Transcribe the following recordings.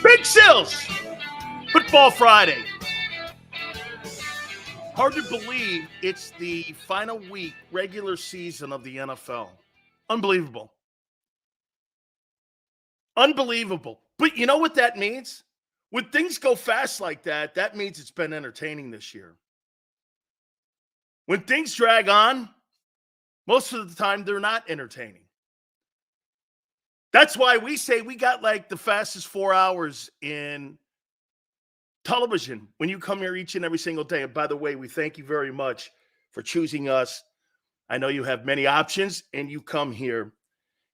Big Sills, Football Friday. Hard to believe it's the final week, regular season of the NFL. Unbelievable. Unbelievable. But you know what that means? When things go fast like that, that means it's been entertaining this year. When things drag on, most of the time they're not entertaining. That's why we say we got like the fastest 4 hours in television when you come here each and every single day. And by the way, we thank you very much for choosing us. I know you have many options and you come here,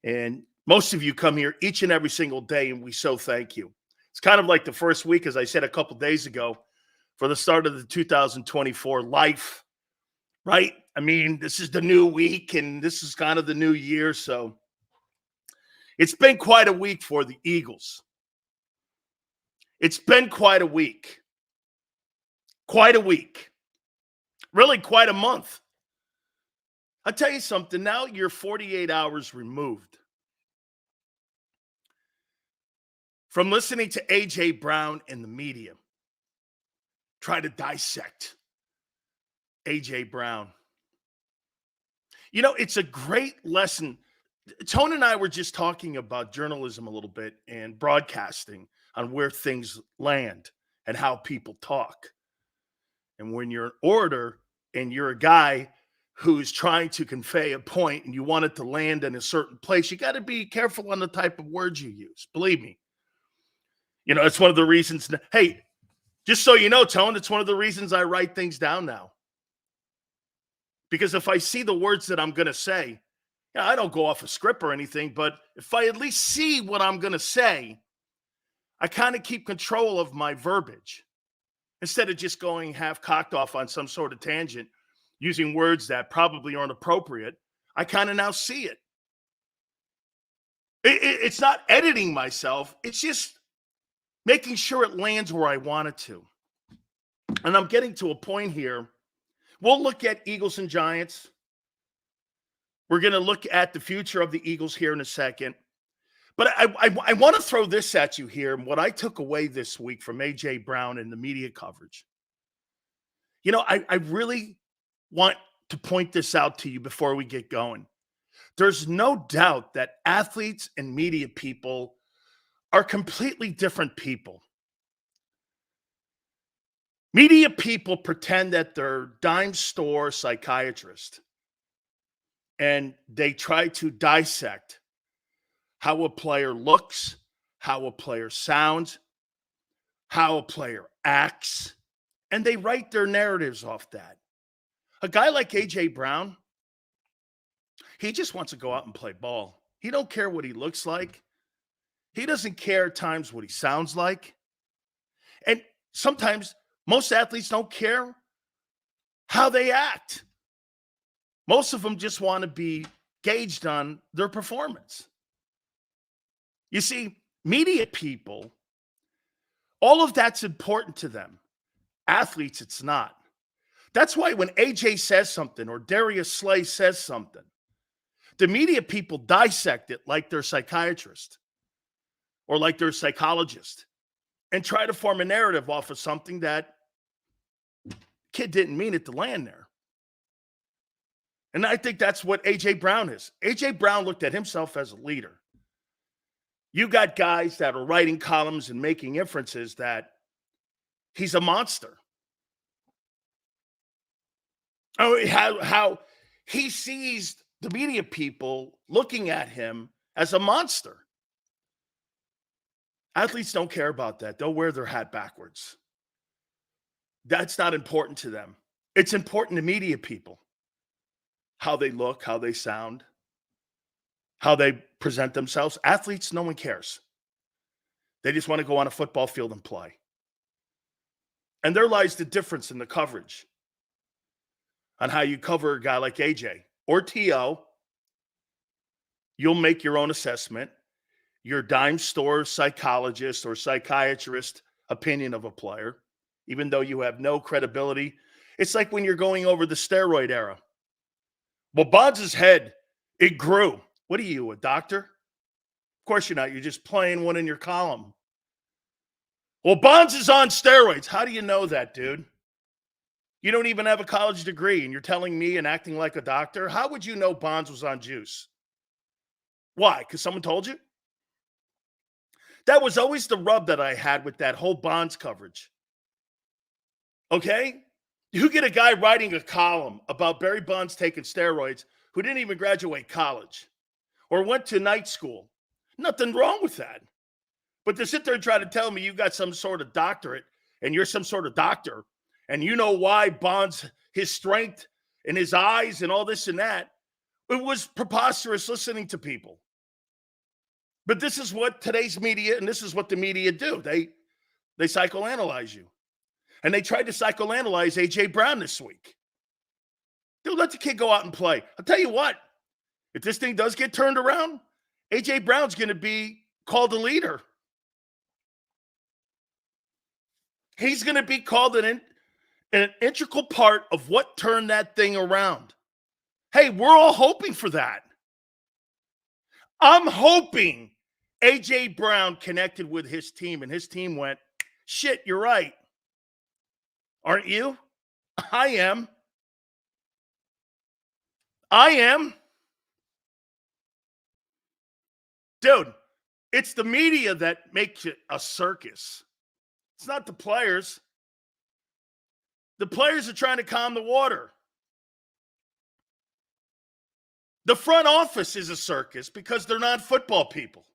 and most of you come here each and every single day, and we so thank you. It's kind of like the first week, as I said a couple days ago, for the start of the 2024 life, right? I mean, this is the new week and this is kind of the new year. So it's been quite a week for the Eagles. It's been quite a week. Quite a week. Really quite a month. I'll tell you something. Now you're 48 hours removed from listening to A.J. Brown and the media try to dissect A.J. Brown. You know, it's a great lesson. Tone and I were just talking about journalism a little bit and broadcasting on where things land and how people talk. And when you're an orator and you're a guy who's trying to convey a point and you want it to land in a certain place, you got to be careful on the type of words you use. Believe me. You know, it's one of the reasons. Hey, just so you know, Tone, it's one of the reasons I write things down now. Because if I see the words that I'm going to say, I don't go off a script or anything, but if I at least see what I'm going to say, I kind of keep control of my verbiage instead of just going half cocked off on some sort of tangent using words that probably aren't appropriate. I kind of now see it. It's not editing myself. It's just making sure it lands where I want it to. And I'm getting to a point here. We'll look at Eagles and Giants. We're going to look at the future of the Eagles here in a second. But I want to throw this at you here. What I took away this week from A.J. Brown and the media coverage. You know, I really want to point this out to you before we get going. There's no doubt that athletes and media people are completely different people. Media people pretend that they're dime store psychiatrists, and they try to dissect how a player looks, how a player sounds, how a player acts, and they write their narratives off that. A guy like A.J. Brown, he just wants to go out and play ball. He don't care what he looks like. He doesn't care at times what he sounds like. And sometimes most athletes don't care how they act. Most of them just want to be gauged on their performance. You see, media people, all of that's important to them. Athletes, it's not. That's why when AJ says something or Darius Slay says something, the media people dissect it like they're psychiatrists or like they're psychologists and try to form a narrative off of something that kid didn't mean it to land there. And I think that's what A.J. Brown is. A.J. Brown looked at himself as a leader. You got guys that are writing columns and making inferences that he's a monster. Oh, how he sees the media people looking at him as a monster. Athletes don't care about that. They'll wear their hat backwards. That's not important to them. It's important to media people. How they look, how they sound, how they present themselves. Athletes, no one cares. They just want to go on a football field and play. And there lies the difference in the coverage on how you cover a guy like AJ or T.O. You'll make your own assessment. Your dime store psychologist or psychiatrist opinion of a player, even though you have no credibility. It's like when you're going over the steroid era. Well, Bonds' head, it grew. What are you, a doctor? Of course you're not. You're just playing one in your column. Well, Bonds is on steroids. How do you know that, dude? You don't even have a college degree, and you're telling me and acting like a doctor? How would you know Bonds was on juice? Why? Because someone told you? That was always the rub that I had with that whole Bonds coverage. Okay? You get a guy writing a column about Barry Bonds taking steroids who didn't even graduate college or went to night school. Nothing wrong with that. But to sit there and try to tell me you got some sort of doctorate and you're some sort of doctor and you know why Bonds, his strength and his eyes and all this and that, it was preposterous listening to people. But this is what today's media and this is what the media do. They psychoanalyze you. And they tried to psychoanalyze A.J. Brown this week. They'll let the kid go out and play. I'll tell you what, if this thing does get turned around, A.J. Brown's going to be called a leader. He's going to be called an integral part of what turned that thing around. Hey, we're all hoping for that. I'm hoping A.J. Brown connected with his team, and his team went, shit, you're right. Aren't you? I am. Dude, it's the media that makes it a circus. It's not the players. The players are trying to calm the water. The front office is a circus because they're not football people.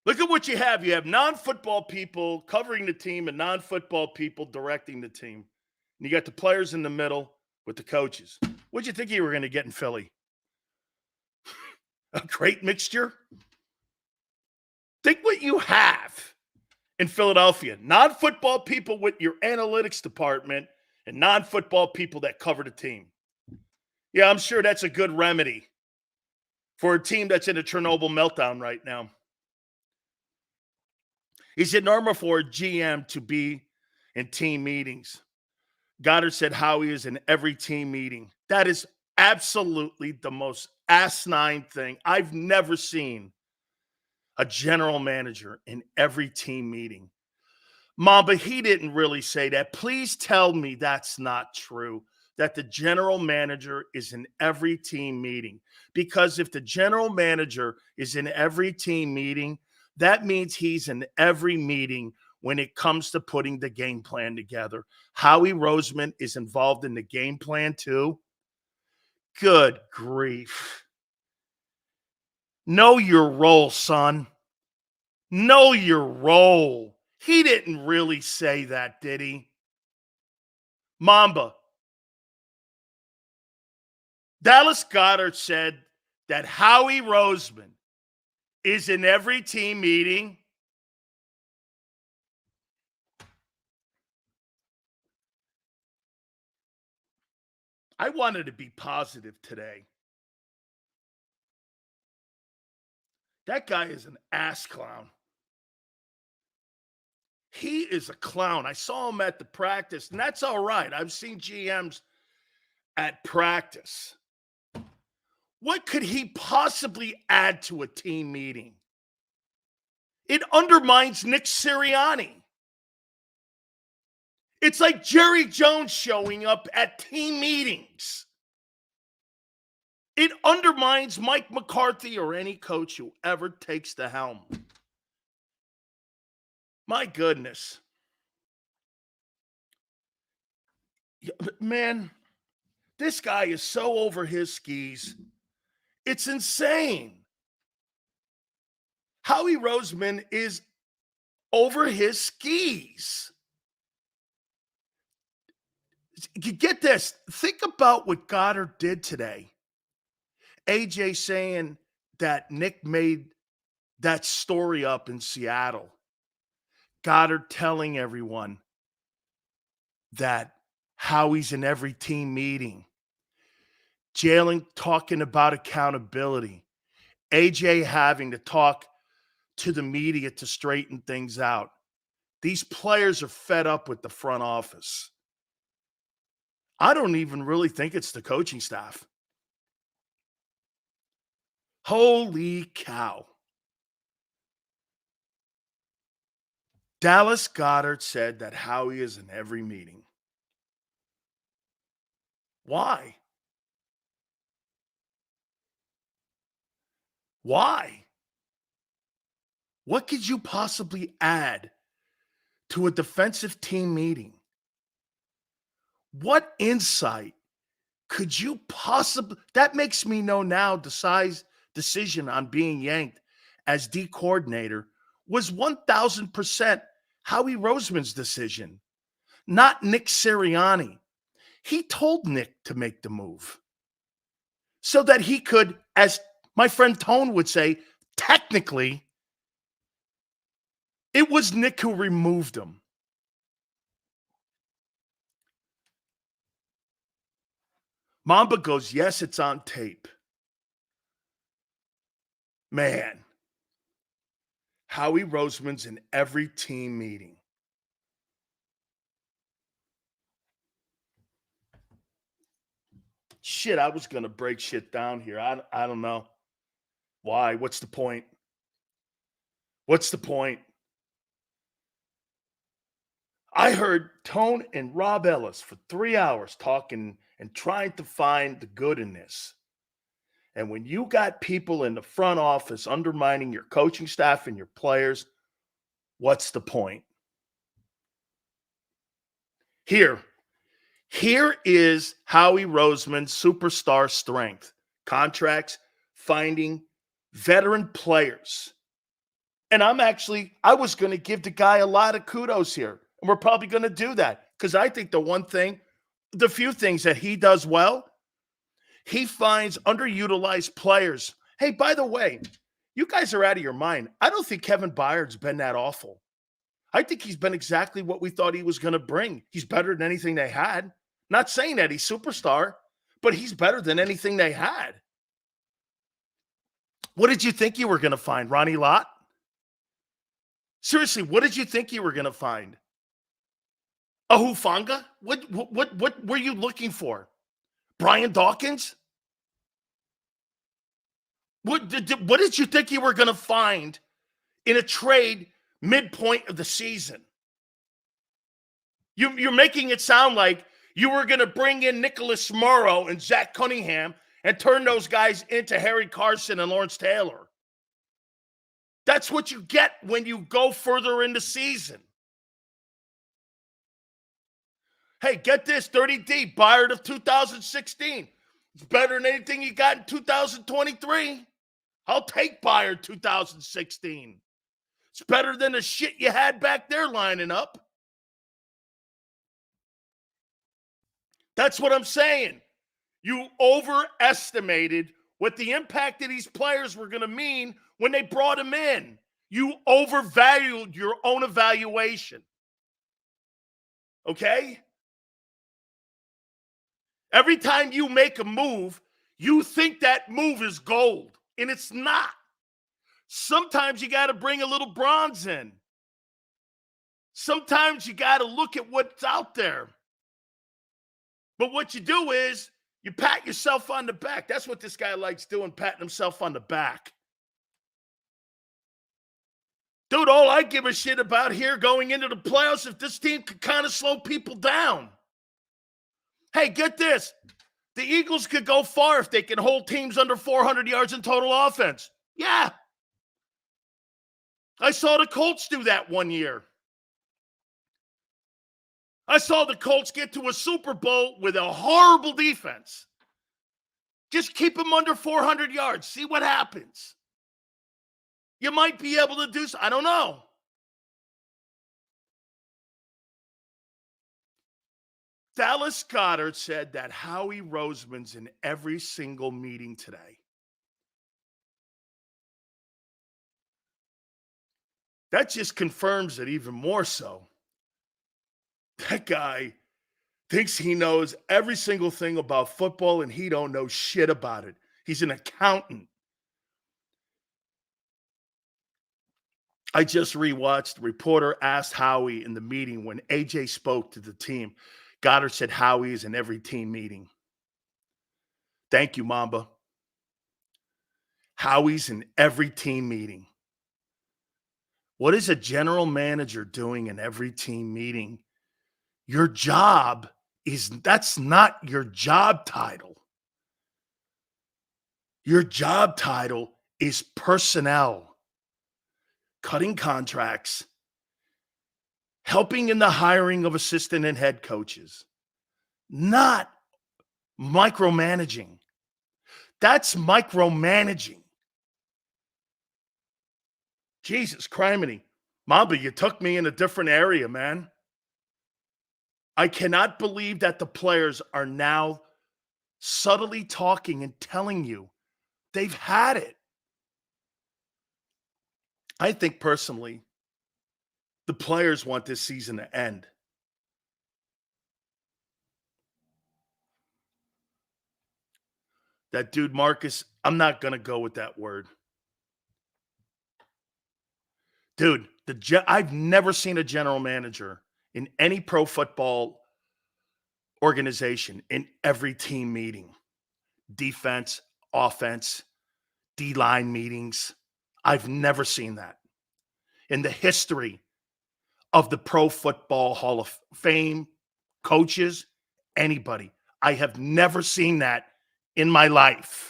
Look at what you have. You have non-football people covering the team and non-football people directing the team. And you got the players in the middle with the coaches. What'd you think you were going to get in Philly? A great mixture? Think what you have in Philadelphia. Non-football people with your analytics department and non-football people that cover the team. Yeah, I'm sure that's a good remedy for a team that's in a Chernobyl meltdown right now. Is it normal for a GM to be in team meetings? Goddard said Howie is in every team meeting. That is absolutely the most asinine thing. I've never seen a general manager in every team meeting. Mamba, he didn't really say that. Please tell me that's not true, that the general manager is in every team meeting. Because if the general manager is in every team meeting, that means he's in every meeting when it comes to putting the game plan together. Howie Roseman is involved in the game plan too. Good grief. Know your role, son. Know your role. He didn't really say that, did he? Mamba. Dallas Goedert said that Howie Roseman is in every team meeting. I wanted to be positive today. That guy is an ass clown. He is a clown. I saw him at the practice, and that's all right. I've seen GMs at practice. What could he possibly add to a team meeting? It undermines Nick Sirianni. It's like Jerry Jones showing up at team meetings. It undermines Mike McCarthy or any coach who ever takes the helm. My goodness. Man, this guy is so over his skis. It's insane. Howie Roseman is over his skis. Get this. Think about what Goddard did today. AJ saying that Nick made that story up in Seattle. Goddard telling everyone that Howie's in every team meeting. Jalen talking about accountability. AJ having to talk to the media to straighten things out. These players are fed up with the front office. I don't even really think it's the coaching staff. Holy cow. Dallas Goedert said that Howie is in every meeting. Why? Why? What could you possibly add to a defensive team meeting? What insight could you possibly? That makes me know now Desai's decision on being yanked as D coordinator was 1,000% Howie Roseman's decision, not Nick Sirianni. He told Nick to make the move so that he could, as my friend Tone would say, technically, it was Nick who removed him. Mamba goes, yes, it's on tape. Man, Howie Roseman's in every team meeting. Shit, I was going to break shit down here. I don't know. Why? What's the point? What's the point? I heard Tone and Rob Ellis for 3 hours talking and trying to find the good in this. And when you got people in the front office undermining your coaching staff and your players, what's the point? Here is Howie Roseman's superstar strength. Contracts, finding veteran players. And I was going to give the guy a lot of kudos here. And we're probably going to do that because I think the few things that he does well, he finds underutilized players. Hey, by the way, you guys are out of your mind. I don't think Kevin Byard's been that awful. I think he's been exactly what we thought he was going to bring. He's better than anything they had. Not saying that he's superstar, but he's better than anything they had. What did you think you were going to find? Ronnie Lott? Seriously, what did you think you were going to find? A Hufanga? What were you looking for? Brian Dawkins? What did you think you were going to find in a trade midpoint of the season? You're making it sound like you were going to bring in Nicholas Morrow and Zach Cunningham and turn those guys into Harry Carson and Lawrence Taylor. That's what you get when you go further in the season. Hey, get this, 30D, Byard of 2016. It's better than anything you got in 2023. I'll take Byard 2016. It's better than the shit you had back there lining up. That's what I'm saying. You overestimated what the impact of these players were going to mean when they brought him in. You overvalued your own evaluation. Okay? Every time you make a move, you think that move is gold, and it's not. Sometimes you got to bring a little bronze in. Sometimes you got to look at what's out there. But what you do is you pat yourself on the back. That's what this guy likes doing, patting himself on the back. Dude, all I give a shit about here going into the playoffs if this team could kind of slow people down. Hey, get this. The Eagles could go far if they can hold teams under 400 yards in total offense. Yeah. I saw the Colts do that one year. I saw the Colts get to a Super Bowl with a horrible defense. Just keep them under 400 yards. See what happens. You might be able to do so. I don't know. Dallas Goedert said that Howie Roseman's in every single meeting today. That just confirms it even more so. That guy thinks he knows every single thing about football and he don't know shit about it. He's an accountant. I just rewatched. The reporter asked Howie in the meeting when AJ spoke to the team. Goddard said Howie is in every team meeting. Thank you, Mamba. Howie's in every team meeting. What is a general manager doing in every team meeting? Your job that's not your job title. Your job title is personnel, cutting contracts, helping in the hiring of assistant and head coaches, not micromanaging. That's micromanaging. Jesus criminy. Mamba, you took me in a different area, man. I cannot believe that the players are now subtly talking and telling you they've had it. I think personally, the players want this season to end. That dude, Marcus, I'm not going to go with that word. Dude, I've never seen a general manager in any pro football organization in every team meeting. Defense, offense, D-line meetings. I've never seen that. In the history of the Pro Football Hall of Fame, coaches, anybody. I have never seen that in my life.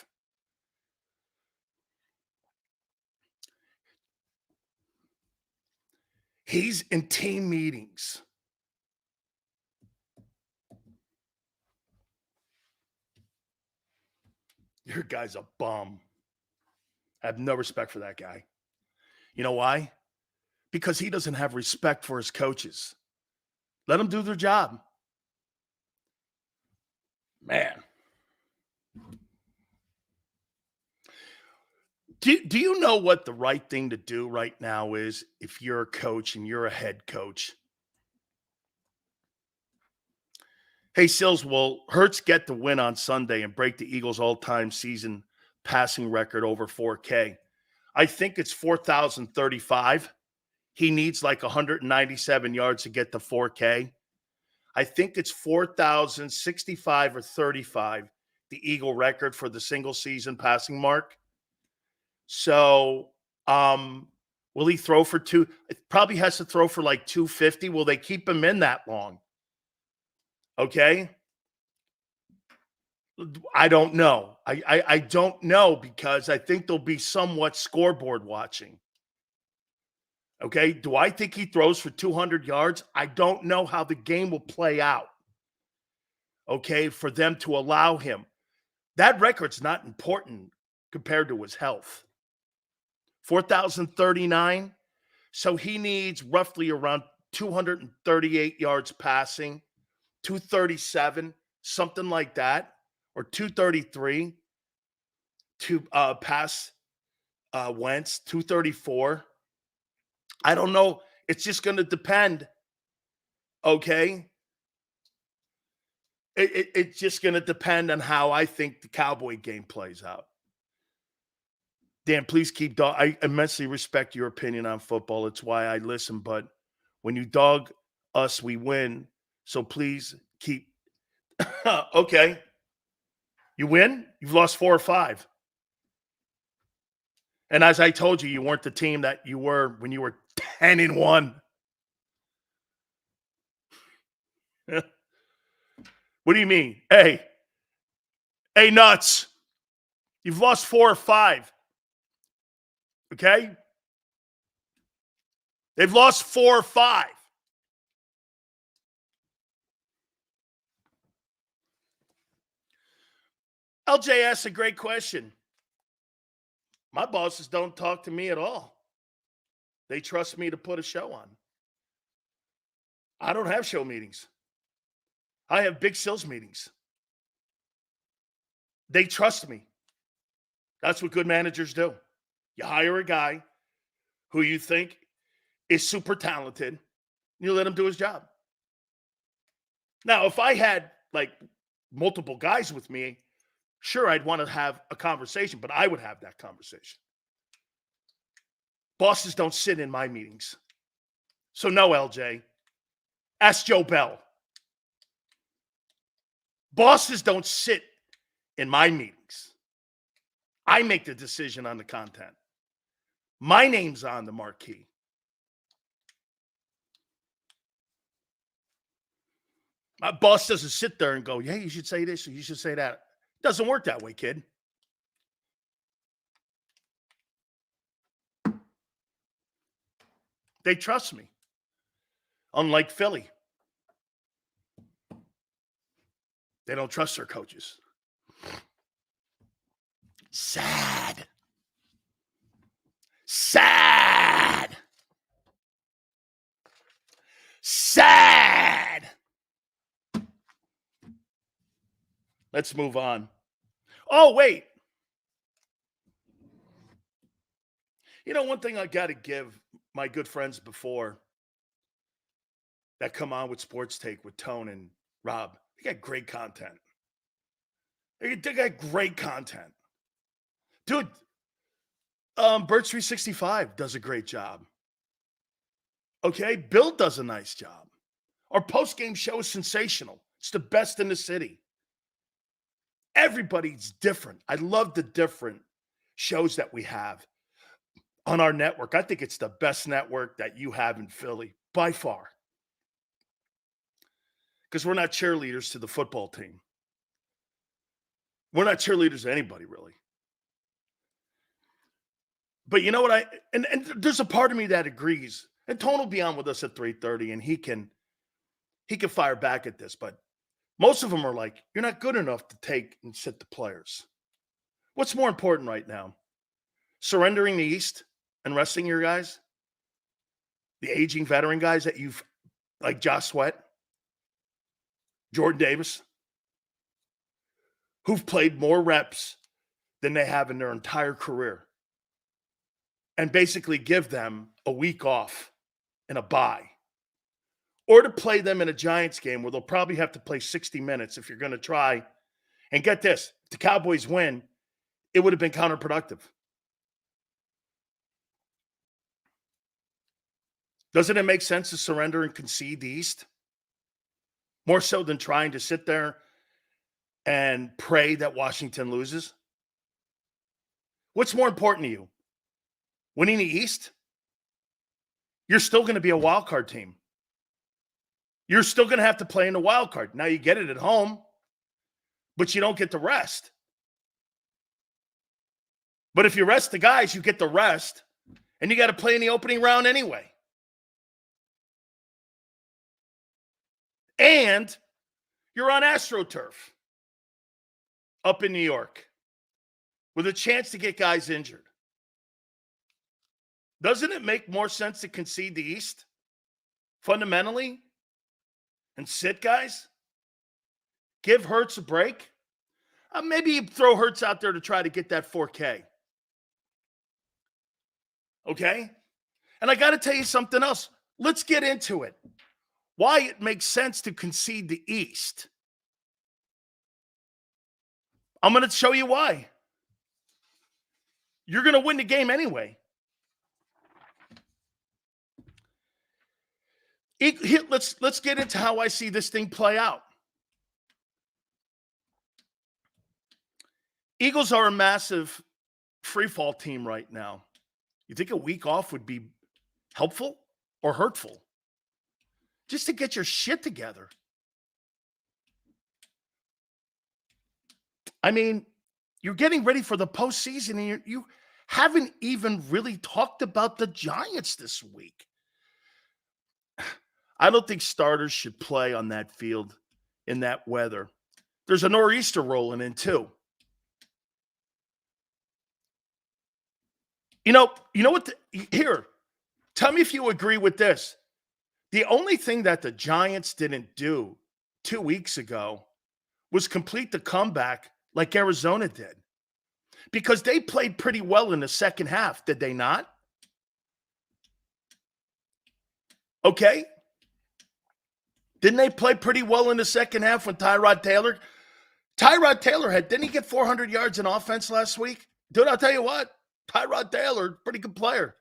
He's in team meetings. Your guy's a bum. I have no respect for that guy. You know why? Because he doesn't have respect for his coaches. Let them do their job. Man. Do you know what the right thing to do right now is if you're a coach and you're a head coach? Hey, Sills, will Hurts get the win on Sunday and break the Eagles' all-time season passing record over 4K? I think it's 4,035. He needs like 197 yards to get to 4K. I think it's 4,065 or 35, the Eagle record for the single season passing mark. So, will he throw for two? It probably has to throw for like 250. Will they keep him in that long? Okay. I don't know. I don't know because I think there'll be somewhat scoreboard watching. Okay. Do I think he throws for 200 yards? I don't know how the game will play out. Okay. For them to allow him. That record's not important compared to his health. 4,039. So he needs roughly around 238 yards passing, 237, something like that, or 233 to pass Wentz, 234. I don't know. It's just going to depend. Okay. It's just going to depend on how I think the Cowboy game plays out. Dan, please keep I immensely respect your opinion on football. It's why I listen. But when you dog us, we win. So please keep. Okay. You win? You've lost 4 or 5. And as I told you, you weren't the team that you were when you were 10-1. What do you mean? Hey, nuts. You've lost 4 or 5. Okay? They've lost 4 or 5. LJ asks a great question. My bosses don't talk to me at all. They trust me to put a show on. I don't have show meetings. I have big sales meetings. They trust me. That's what good managers do. You hire a guy who you think is super talented, and you let him do his job. Now, if I had like multiple guys with me, sure, I'd want to have a conversation, but I would have that conversation. Bosses don't sit in my meetings. So no, LJ. Ask Joe Bell. Bosses don't sit in my meetings. I make the decision on the content. My name's on the marquee. My boss doesn't sit there and go, yeah, you should say this or you should say that. It doesn't work that way, kid. They trust me. Unlike Philly. They don't trust their coaches. Sad. Sad. Sad. Let's move on. Oh, wait. You know, one thing I got to give my good friends before that come on with Sports Take with Tone and Rob, they got great content. They got great content. Dude, Birch 365 does a great job. Okay, Bill does a nice job. Our post-game show is sensational. It's the best in the city. Everybody's different. I love the different shows that we have on our network. I think it's the best network that you have in Philly, by far. Because we're not cheerleaders to the football team. We're not cheerleaders to anybody, really. But you know what? And there's a part of me that agrees. And Tone will be on with us at 3:30, and he can fire back at this. But most of them are like, you're not good enough to take and sit the players. What's more important right now? Surrendering the East and resting your guys? The aging veteran guys that you've, like Josh Sweat, Jordan Davis, who've played more reps than they have in their entire career, and basically give them a week off and a bye, or to play them in a Giants game where they'll probably have to play 60 minutes if you're going to try. And get this, if the Cowboys win, it would have been counterproductive. Doesn't it make sense to surrender and concede the East? More so than trying to sit there and pray that Washington loses? What's more important to you? Winning the East? You're still going to be a wild card team. You're still going to have to play in the wild card. Now you get it at home, but you don't get the rest. But if you rest the guys, you get the rest, and you got to play in the opening round anyway. And you're on AstroTurf up in New York with a chance to get guys injured. Doesn't it make more sense to concede the East fundamentally and sit guys? Give Hurts a break? Maybe you throw Hurts out there to try to get that 4K. Okay? And I got to tell you something else. Let's get into it. Why it makes sense to concede the East. I'm going to show you why. You're going to win the game anyway. Let's get into how I see this thing play out. Eagles are a massive free-fall team right now. You think a week off would be helpful or hurtful? Just to get your shit together. I mean, you're getting ready for the postseason, and you haven't even really talked about the Giants this week. I don't think starters should play on that field in that weather. There's a nor'easter rolling in, too. You know what? Here, tell me if you agree with this. The only thing that the Giants didn't do 2 weeks ago was complete the comeback like Arizona did. Because they played pretty well in the second half, did they not? Okay. Didn't they play pretty well in the second half when Tyrod Taylor didn't he get 400 yards in offense last week? Dude, I'll tell you what, Tyrod Taylor, pretty good player.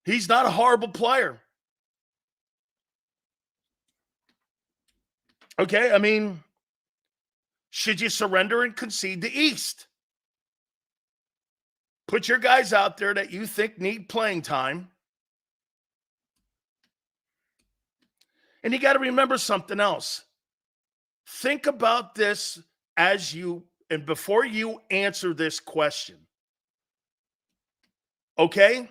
He's not a horrible player. Okay, I mean, should you surrender and concede the East? Put your guys out there that you think need playing time And you got to remember something else. Think about this and before you answer this question. Okay?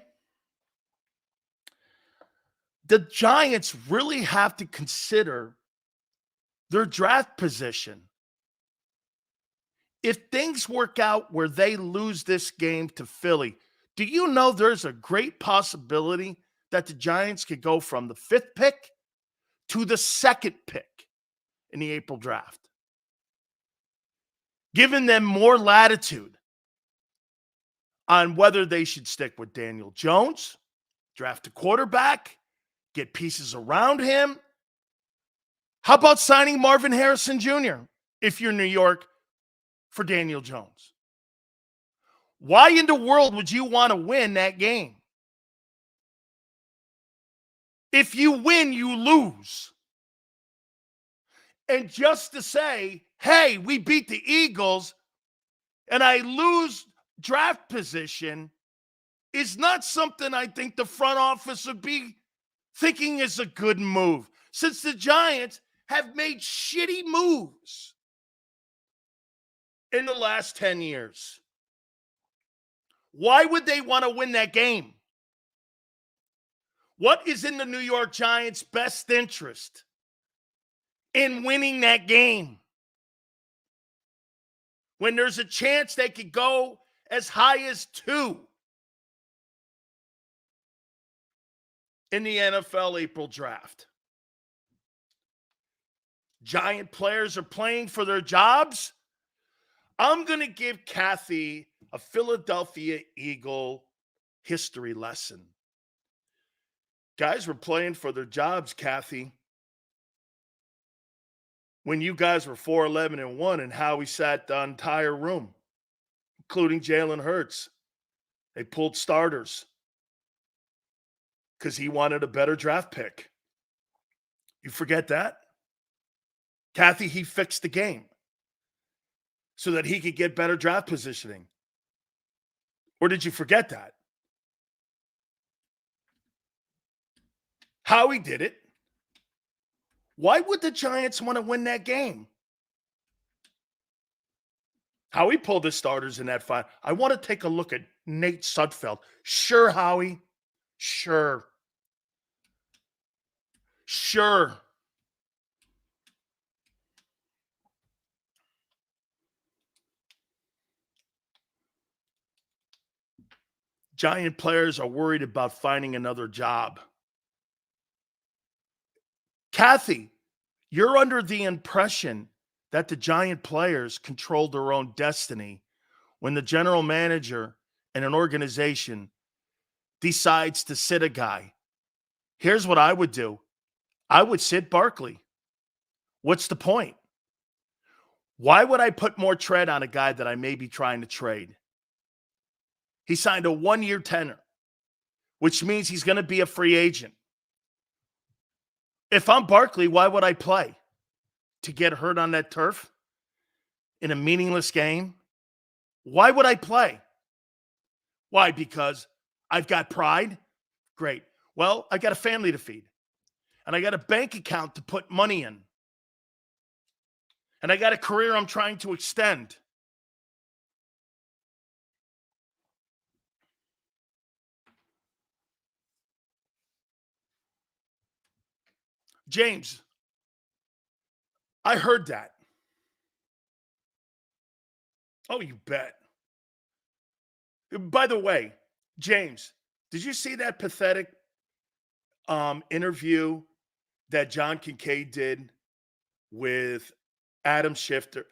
The Giants really have to consider their draft position. If things work out where they lose this game to Philly, do you know there's a great possibility that the Giants could go from the 5th pick to the 2nd pick in the April draft, giving them more latitude on whether they should stick with Daniel Jones, draft a quarterback, get pieces around him. How about signing Marvin Harrison Jr. if you're New York for Daniel Jones? Why in the world would you want to win that game? If you win, you lose. And just to say, hey, we beat the Eagles and I lose draft position is not something I think the front office would be thinking is a good move, since the Giants have made shitty moves in the last 10 years. Why would they want to win that game? What is in the New York Giants' best interest in winning that game when there's a chance they could go as high as 2 in the NFL April draft? Giant players are playing for their jobs. I'm going to give Kathy a Philadelphia Eagle history lesson. Guys were playing for their jobs, Kathy, when you guys were 4-11-1 and Howie sat the entire room, including Jalen Hurts. They pulled starters because he wanted a better draft pick. You forget that? Kathy, he fixed the game so that he could get better draft positioning. Or did you forget that? Howie did it. Why would the Giants want to win that game? Howie pulled his starters in that fight. I want to take a look at Nate Sudfeld. Sure, Howie. Sure. Giant players are worried about finding another job. Kathy, you're under the impression that the Giant players control their own destiny when the general manager in an organization decides to sit a guy. Here's what I would do. I would sit Barkley. What's the point? Why would I put more tread on a guy that I may be trying to trade? He signed a 1-year tenor, which means he's going to be a free agent. If I'm Barkley, why would I play? To get hurt on that turf in a meaningless game? Why would I play? Why? Because I've got pride? Great. Well, I got a family to feed. And I got a bank account to put money in. And I got a career I'm trying to extend. James, I heard that. Oh, you bet. By the way, James, did you see that pathetic interview that John Kincaid did with Adam Schefter?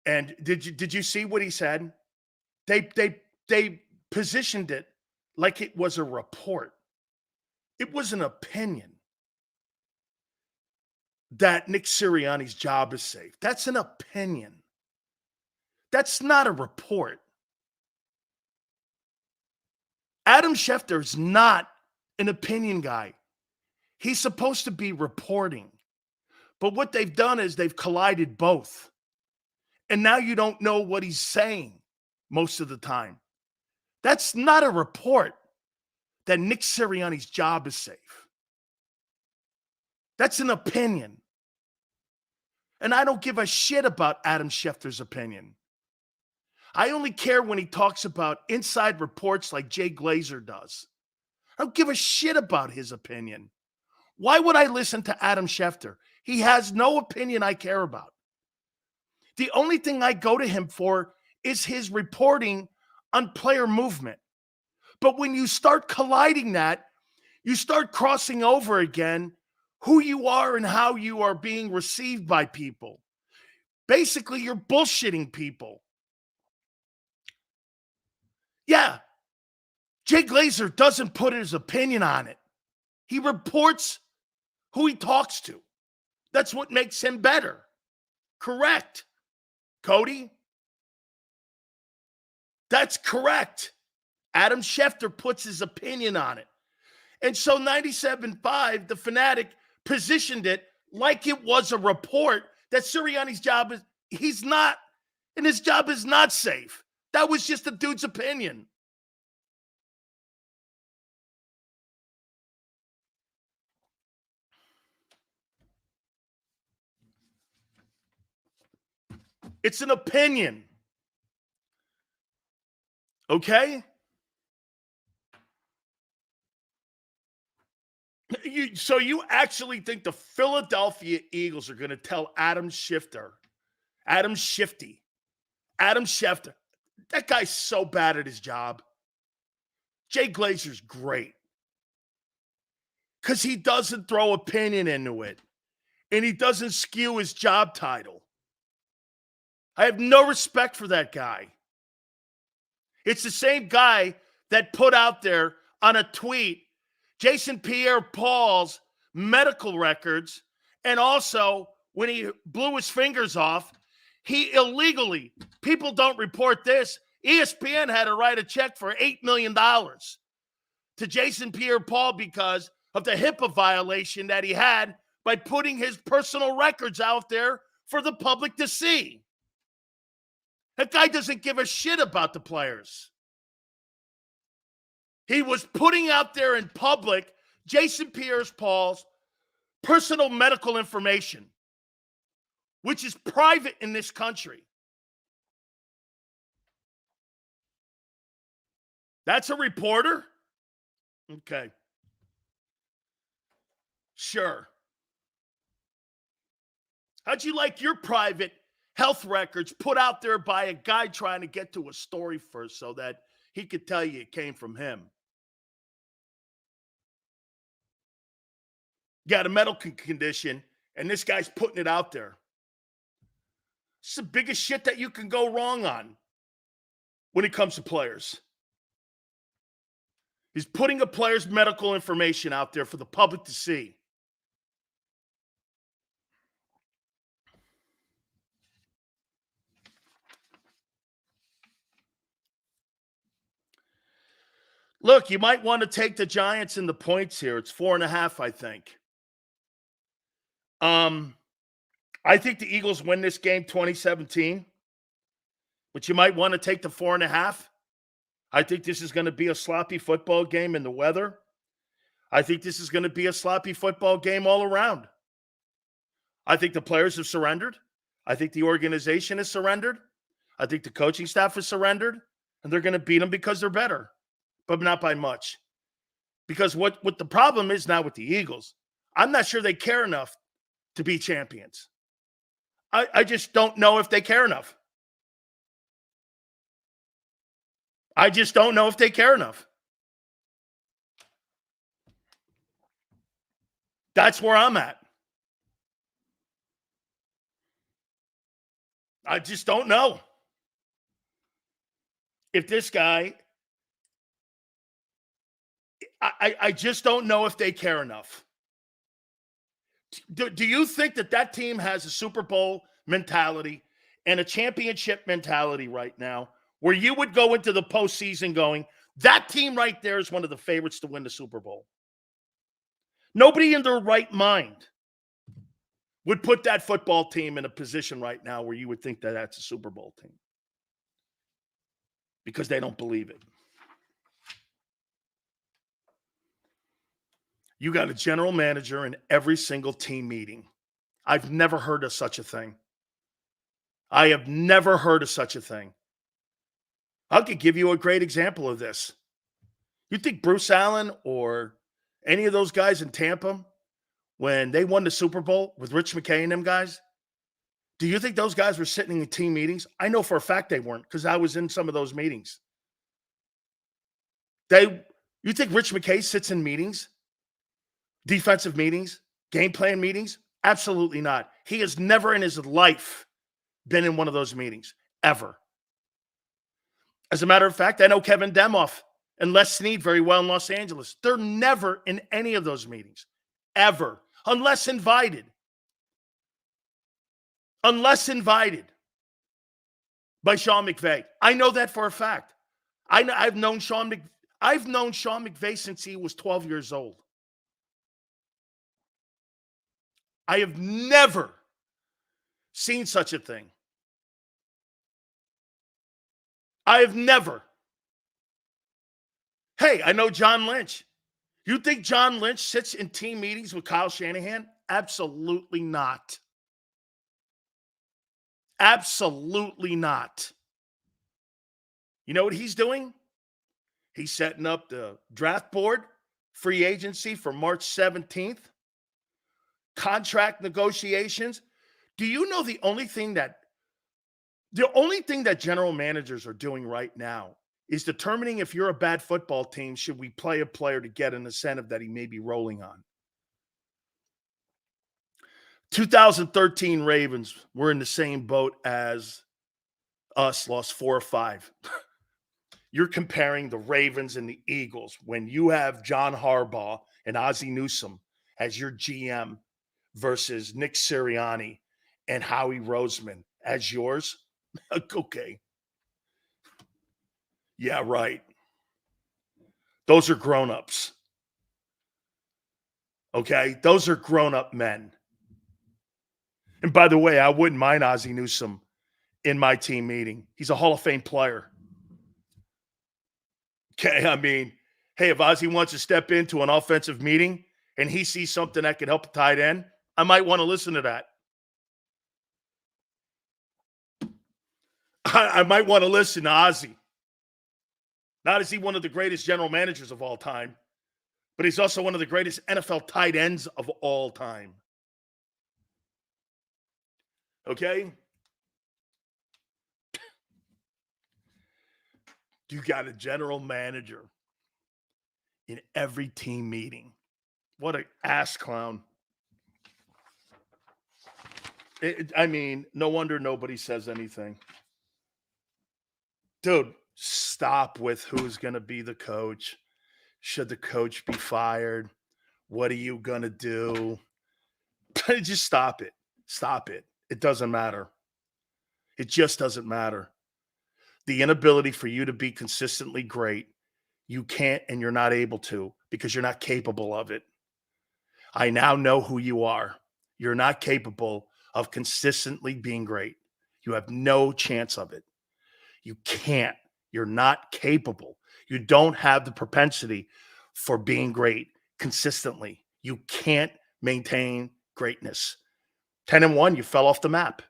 And did you see what he said? They positioned it like it was a report. It was an opinion that Nick Sirianni's job is safe. That's an opinion. That's not a report. Adam Schefter is not an opinion guy. He's supposed to be reporting. But what they've done is they've collided both. And now you don't know what he's saying most of the time. That's not a report that Nick Sirianni's job is safe. That's an opinion. And I don't give a shit about Adam Schefter's opinion. I only care when he talks about inside reports like Jay Glazer does. I don't give a shit about his opinion. Why would I listen to Adam Schefter? He has no opinion I care about. The only thing I go to him for is his reporting on player movement. But when you start colliding that, you start crossing over again who you are and how you are being received by people. Basically, you're bullshitting people. Yeah, Jay Glazer doesn't put his opinion on it. He reports who he talks to. That's what makes him better. Correct, Cody? That's correct. Adam Schefter puts his opinion on it. And so 97.5, the Fanatic, positioned it like it was a report that Sirianni's job is, he's not, and his job is not safe. That was just a dude's opinion. It's an opinion. Okay? So you actually think the Philadelphia Eagles are going to tell Adam Schefter, that guy's so bad at his job. Jay Glazer's great because he doesn't throw opinion into it and he doesn't skew his job title. I have no respect for that guy. It's the same guy that put out there on a tweet Jason Pierre-Paul's medical records, and also when he blew his fingers off, he illegally, people don't report this, ESPN had to write a check for $8 million to Jason Pierre-Paul because of the HIPAA violation that he had by putting his personal records out there for the public to see. That guy doesn't give a shit about the players. He was putting out there in public Jason Pierre-Paul's personal medical information, which is private in this country. That's a reporter? Okay. Sure. How'd you like your private health records put out there by a guy trying to get to a story first so that he could tell you it came from him? You got a medical condition, and this guy's putting it out there. It's the biggest shit that you can go wrong on when it comes to players. He's putting a player's medical information out there for the public to see. Look, you might want to take the Giants in the points here. It's 4.5, I think. I think the Eagles win this game 2017, but you might want to take the 4.5. I think this is going to be a sloppy football game in the weather. I think this is going to be a sloppy football game all around. I think the players have surrendered. I think the organization has surrendered. I think the coaching staff has surrendered, and they're going to beat them because they're better, but not by much. Because what the problem is now with the Eagles, I'm not sure they care enough to be champions. I just don't know if they care enough. I just don't know if they care enough. That's where I'm at. I just don't know. If this guy, I just don't know if they care enough. Do you think that team has a Super Bowl mentality and a championship mentality right now where you would go into the postseason going, that team right there is one of the favorites to win the Super Bowl? Nobody in their right mind would put that football team in a position right now where you would think that that's a Super Bowl team because they don't believe it. You got a general manager in every single team meeting. I've never heard of such a thing. I have never heard of such a thing. I could give you a great example of this. You think Bruce Allen or any of those guys in Tampa, when they won the Super Bowl with Rich McKay and them guys, do you think those guys were sitting in team meetings? I know for a fact they weren't, because I was in some of those meetings. You think Rich McKay sits in meetings, defensive meetings, game plan meetings? Absolutely not. He has never in his life been in one of those meetings, ever. As a matter of fact, I know Kevin Demoff and Les Snead very well in Los Angeles. They're never in any of those meetings, ever, unless invited. Unless invited by Sean McVay. I know that for a fact. I've known Sean McVay since he was 12 years old. I have never seen such a thing. I have never. Hey, I know John Lynch. You think John Lynch sits in team meetings with Kyle Shanahan? Absolutely not. Absolutely not. You know what he's doing? He's setting up the draft board, free agency for March 17th, contract negotiations. Do you know the only thing that general managers are doing right now is determining if you're a bad football team, should we play a player to get an incentive that he may be rolling on? 2013 Ravens were in the same boat as us, lost 4 or 5. You're comparing the Ravens and the Eagles when you have John Harbaugh and Ozzie Newsome as your GM versus Nick Sirianni and Howie Roseman as yours. Okay. Yeah, right. Those are grown-ups. Okay? Those are grown-up men. And by the way, I wouldn't mind Ozzie Newsome in my team meeting. He's a Hall of Fame player. Okay, I mean, hey, if Ozzie wants to step into an offensive meeting and he sees something that can help a tight end, I might want to listen to that. I might want to listen to Ozzie. Not is he one of the greatest general managers of all time, but he's also one of the greatest NFL tight ends of all time. Okay? You got a general manager in every team meeting. What an ass clown. I mean, no wonder nobody says anything. Dude, stop with who's going to be the coach. Should the coach be fired? What are you going to do? Just stop it. Stop it. It doesn't matter. It just doesn't matter. The inability for you to be consistently great, you can't and you're not able to because you're not capable of it. I now know who you are. You're not capable of consistently being great. You have no chance of it. You can't. You're not capable. You don't have the propensity for being great consistently. You can't maintain greatness. 10-1, you fell off the map.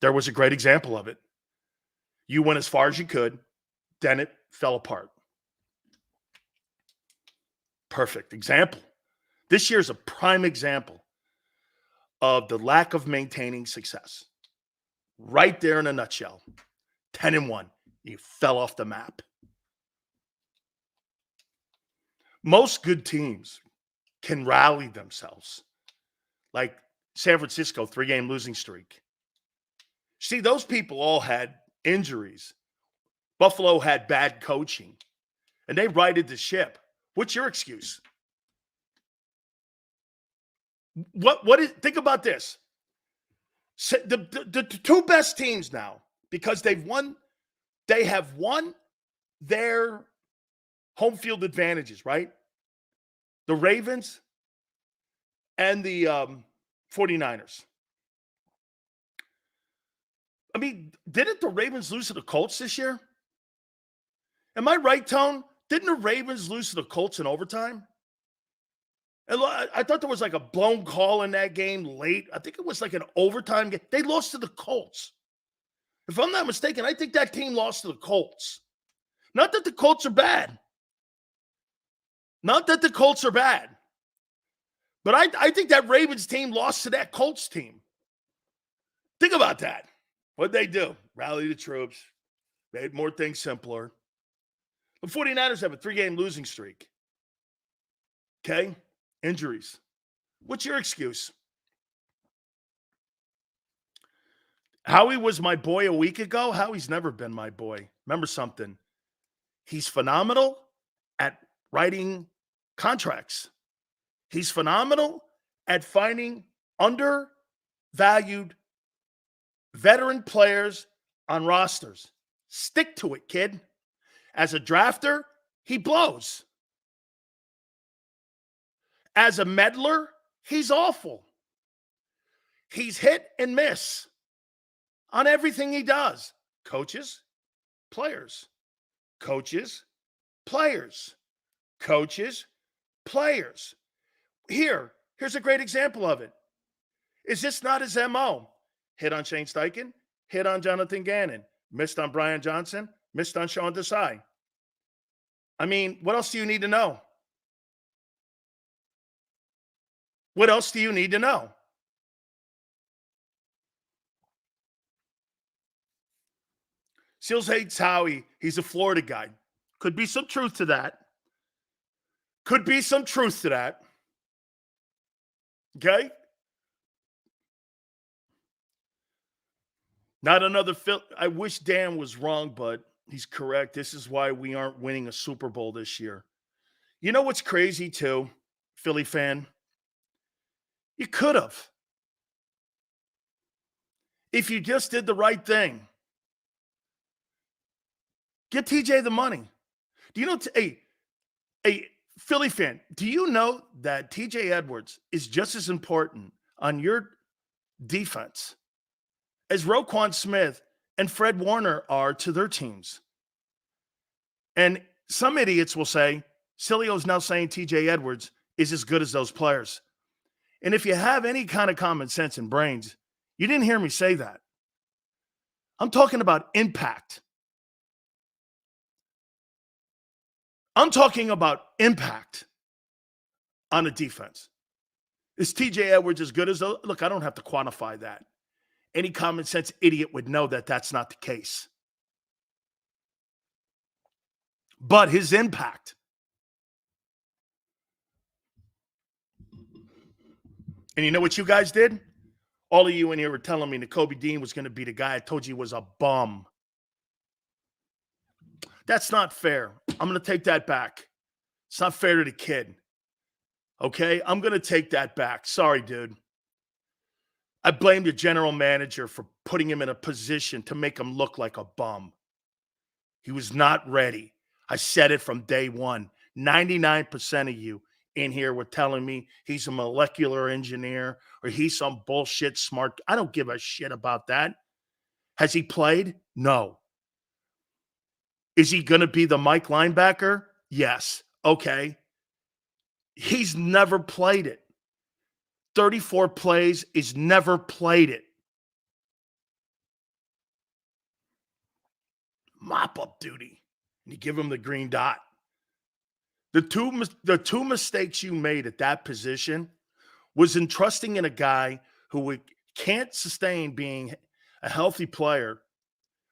There was a great example of it. You went as far as you could, then it fell apart. Perfect example. This year's a prime example of the lack of maintaining success. Right there in a nutshell. 10-1, you fell off the map. Most good teams can rally themselves. Like San Francisco, 3-game losing streak. See, those people all had injuries. Buffalo had bad coaching, and they righted the ship. What's your excuse? Think about this. The two best teams now, because they have won their home field advantages, right? The Ravens and the 49ers. I mean, didn't the Ravens lose to the Colts this year? Am I right, Tone? Didn't the Ravens lose to the Colts in overtime? And I thought there was like a blown call in that game late. I think it was like an overtime game. They lost to the Colts. If I'm not mistaken, I think that team lost to the Colts. Not that the Colts are bad. Not that the Colts are bad. But I think that Ravens team lost to that Colts team. Think about that. What'd they do? Rally the troops. Made more things simpler. The 49ers have a 3-game losing streak. Okay? Injuries. What's your excuse? Howie was my boy a week ago. Howie's never been my boy. Remember something. He's phenomenal at writing contracts. He's phenomenal at finding undervalued veteran players on rosters. Stick to it, kid. As a drafter, he blows. As a meddler, he's awful. He's hit and miss on everything he does. Coaches, players. Coaches, players. Coaches, players. Here's a great example of it. Is this not his MO? Hit on Shane Steichen, hit on Jonathan Gannon, missed on Brian Johnson, missed on Sean Desai. I mean, what else do you need to know? What else do you need to know? Seals hates Howie. He's a Florida guy. Could be some truth to that. Could be some truth to that. Okay? Not another I wish Dan was wrong, but he's correct. This is why we aren't winning a Super Bowl this year. You know what's crazy too, Philly fan? You could have. If you just did the right thing. Get TJ the money. Do you know, hey, Philly fan, do you know that TJ Edwards is just as important on your defense as Roquan Smith and Fred Warner are to their teams? And some idiots will say, Sileo's now saying TJ Edwards is as good as those players. And if you have any kind of common sense and brains, you didn't hear me say that. I'm talking about impact. I'm talking about impact on a defense. Is TJ Edwards as good as those? Look, I don't have to quantify that. Any common sense idiot would know that that's not the case. But his impact. And you know what you guys did? All of you in here were telling me that Kobe Dean was going to be the guy I told you was a bum. That's not fair. I'm going to take that back. It's not fair to the kid. Okay? I'm going to take that back. Sorry, dude. I blame the general manager for putting him in a position to make him look like a bum. He was not ready. I said it from day one. 99% of you in here were telling me he's a molecular engineer or he's some bullshit smart. I don't give a shit about that. Has he played? No. Is he going to be the Mike linebacker? Yes. Okay. He's never played it. 34 plays is never played it. Mop-up duty. And you give him the green dot. The two mistakes you made at that position was entrusting in a guy who can't sustain being a healthy player.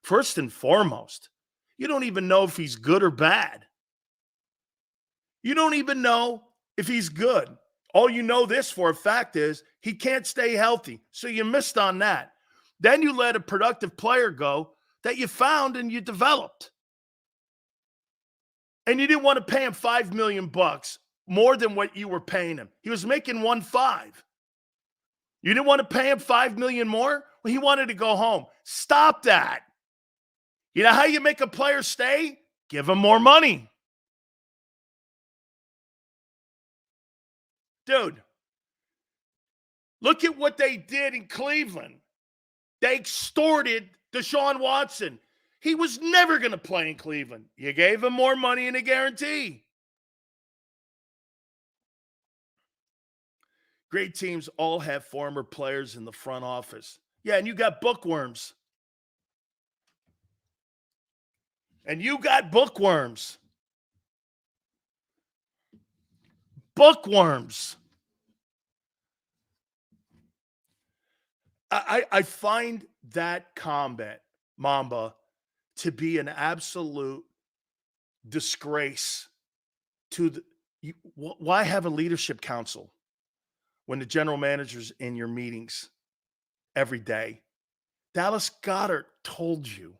First and foremost, you don't even know if he's good or bad. You don't even know if he's good. All you know this for a fact is he can't stay healthy. So you missed on that. Then you let a productive player go that you found and you developed. And you didn't want to pay him $5 million more than what you were paying him. He was making 1.5. You didn't want to pay him $5 million more? Well, he wanted to go home. Stop that. You know how you make a player stay? Give him more money. Dude, look at what they did in Cleveland. They extorted Deshaun Watson. He was never going to play in Cleveland. You gave him more money and a guarantee. Great teams all have former players in the front office. Yeah, and you got bookworms. And you got bookworms. Bookworms. I find that comment, Mamba, to be an absolute disgrace to the. Why have a leadership council when the general manager's in your meetings every day? Dallas Goedert told you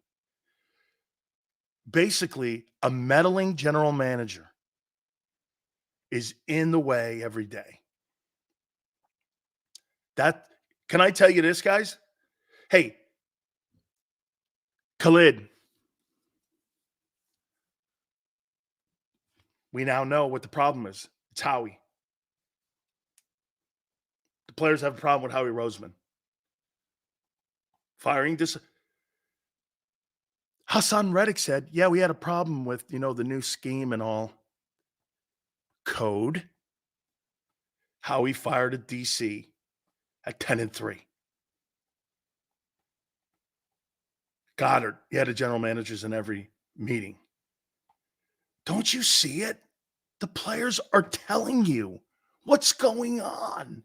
basically a meddling general manager is in the way every day. That, can I tell you this, guys? Hey, Khalid, we now know what the problem is. It's Howie. The players have a problem with Howie Roseman. Firing this. Hassan Reddick said, yeah, we had a problem with, the new scheme and all. Code. Howie fired at DC at 10-3. Goddard, he had a general managers in every meeting. Don't you see it? The players are telling you what's going on.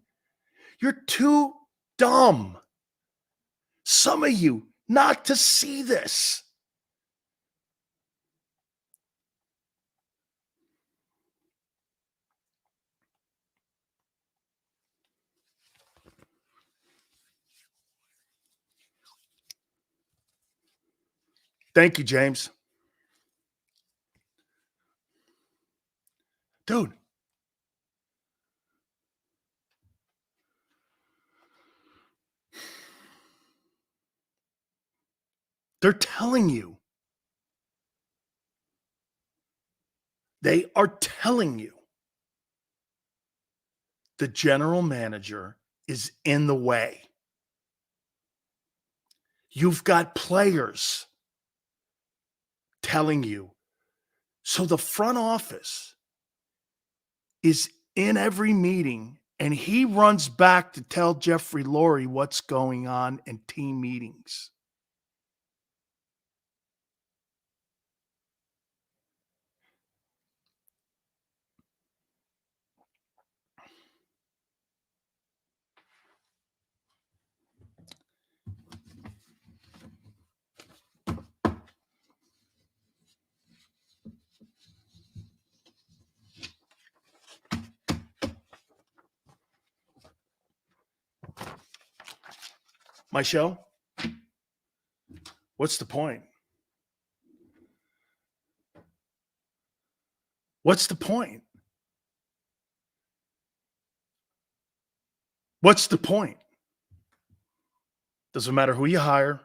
You're too dumb, some of you, not to see this. Thank you, James. Dude. They're telling you. They are telling you the general manager is in the way. You've got players telling you. So the front office is in every meeting, and he runs back to tell Jeffrey Lurie what's going on in team meetings. My show? What's the point? What's the point? What's the point? Doesn't matter who you hire.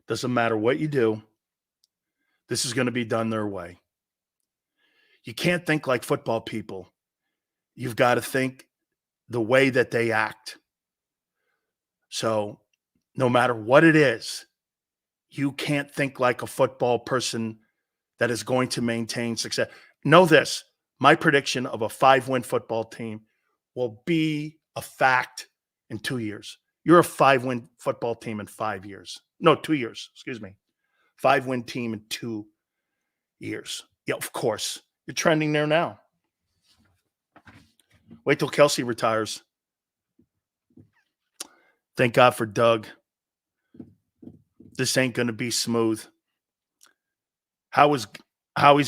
Doesn't matter what you do. This is going to be done their way. You can't think like football people. You've got to think the way that they act. So no matter what it is, you can't think like a football person that is going to maintain success. Know this, my prediction of a 5-win football team will be a fact in 2 years. You're a 5-win football team in 5 years. No, 2 years, excuse me. 5-win team in 2 years. Yeah, of course. You're trending there now. Wait till Kelsey retires. Thank God for Doug. This ain't going to be smooth. Howie's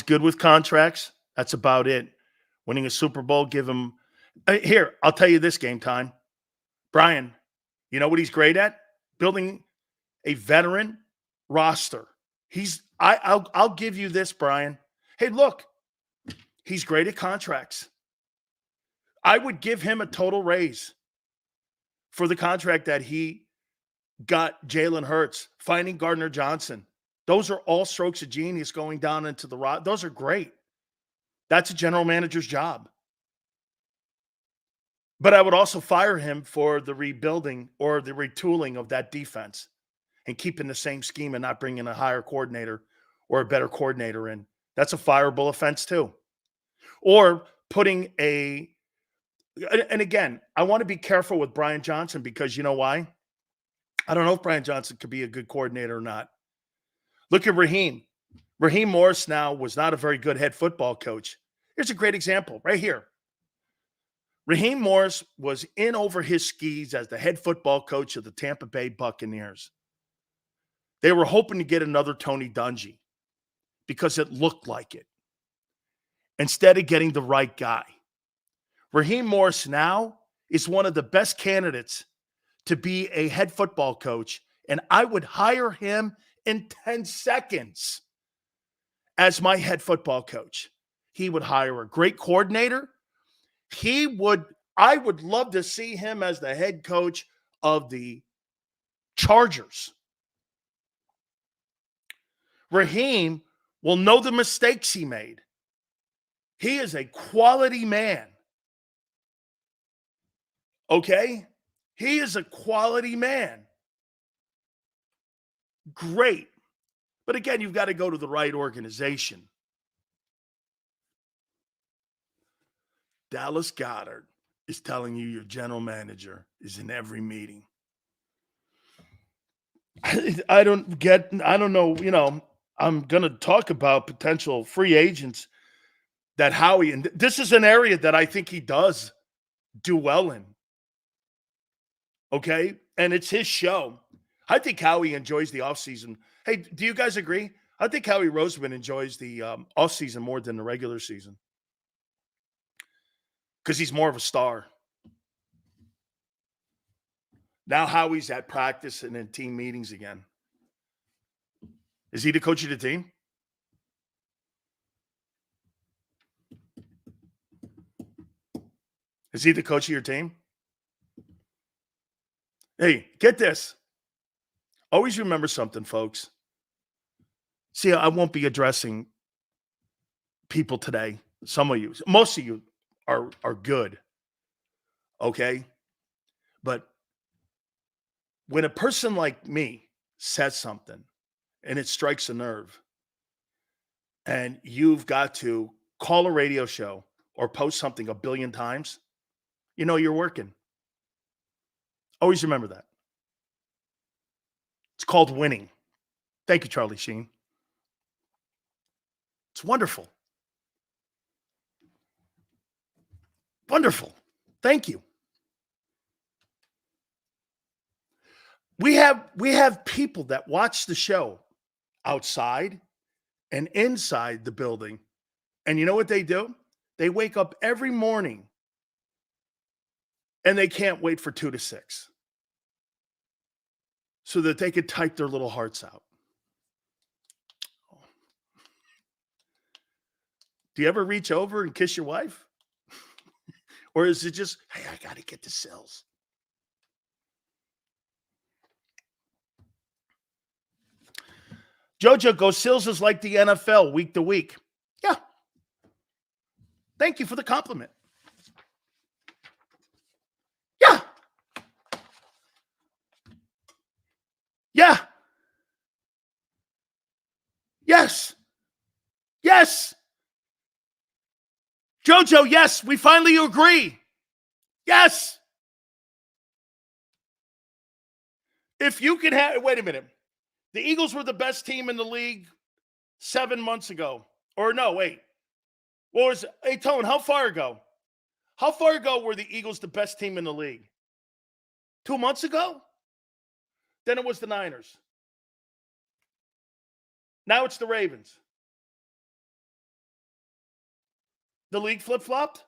good with contracts. That's about it. Winning a Super Bowl, give him. Here, I'll tell you this, Game Time. Brian, you know what he's great at? Building a veteran roster. I'll give you this, Brian. Hey, look, he's great at contracts. I would give him a total raise for the contract that he got Jalen Hurts, finding Gardner Johnson. Those are all strokes of genius going down into the rock. Those are great. That's a general manager's job. But I would also fire him for the rebuilding or the retooling of that defense and keeping the same scheme and not bringing a higher coordinator or a better coordinator in. That's a fireable offense too. Or putting a And again, I want to be careful with Brian Johnson because you know why? I don't know if Brian Johnson could be a good coordinator or not. Look at Raheem. Raheem Morris now was not a very good head football coach. Here's a great example right here. Raheem Morris was in over his skis as the head football coach of the Tampa Bay Buccaneers. They were hoping to get another Tony Dungy because it looked like it, instead of getting the right guy. Raheem Morris now is one of the best candidates to be a head football coach, and I would hire him in 10 seconds as my head football coach. He would hire a great coordinator. I would love to see him as the head coach of the Chargers. Raheem will know the mistakes he made. He is a quality man. Okay? He is a quality man. Great. But again, you've got to go to the right organization. Dallas Goedert is telling you your general manager is in every meeting. I don't know, I'm going to talk about potential free agents that Howie, and this is an area that I think he does do well in. Okay? And it's his show. I think Howie enjoys the offseason. Hey, do you guys agree? I think Howie Roseman enjoys the offseason more than the regular season because he's more of a star. Now Howie's at practice and in team meetings again. Is he the coach of the team? Is he the coach of your team? Hey, get this. Always remember something, folks. See, I won't be addressing people today. Some of you, most of you are good. Okay? But when a person like me says something and it strikes a nerve, and you've got to call a radio show or post something 1 billion times, you're working. Always remember that. It's called winning. Thank you, Charlie Sheen. It's wonderful. Wonderful. Thank you. We have people that watch the show outside and inside the building. And you know what they do? They wake up every morning and they can't wait for 2 to 6 so that they could type their little hearts out. Do you ever reach over and kiss your wife? Or is it just, hey, I got to get the cells? Jojo goes, Sills is like the NFL week to week. Yeah. Thank you for the compliment. Yeah. Yeah. Yes. Yes. Jojo, yes, we finally agree. Yes. If you could have, wait a minute. The Eagles were the best team in the league 7 months ago. Or no, wait. What was it? Hey, Tone, how far ago? How far ago were the Eagles the best team in the league? 2 months ago? Then it was the Niners. Now it's the Ravens. The league flip-flopped?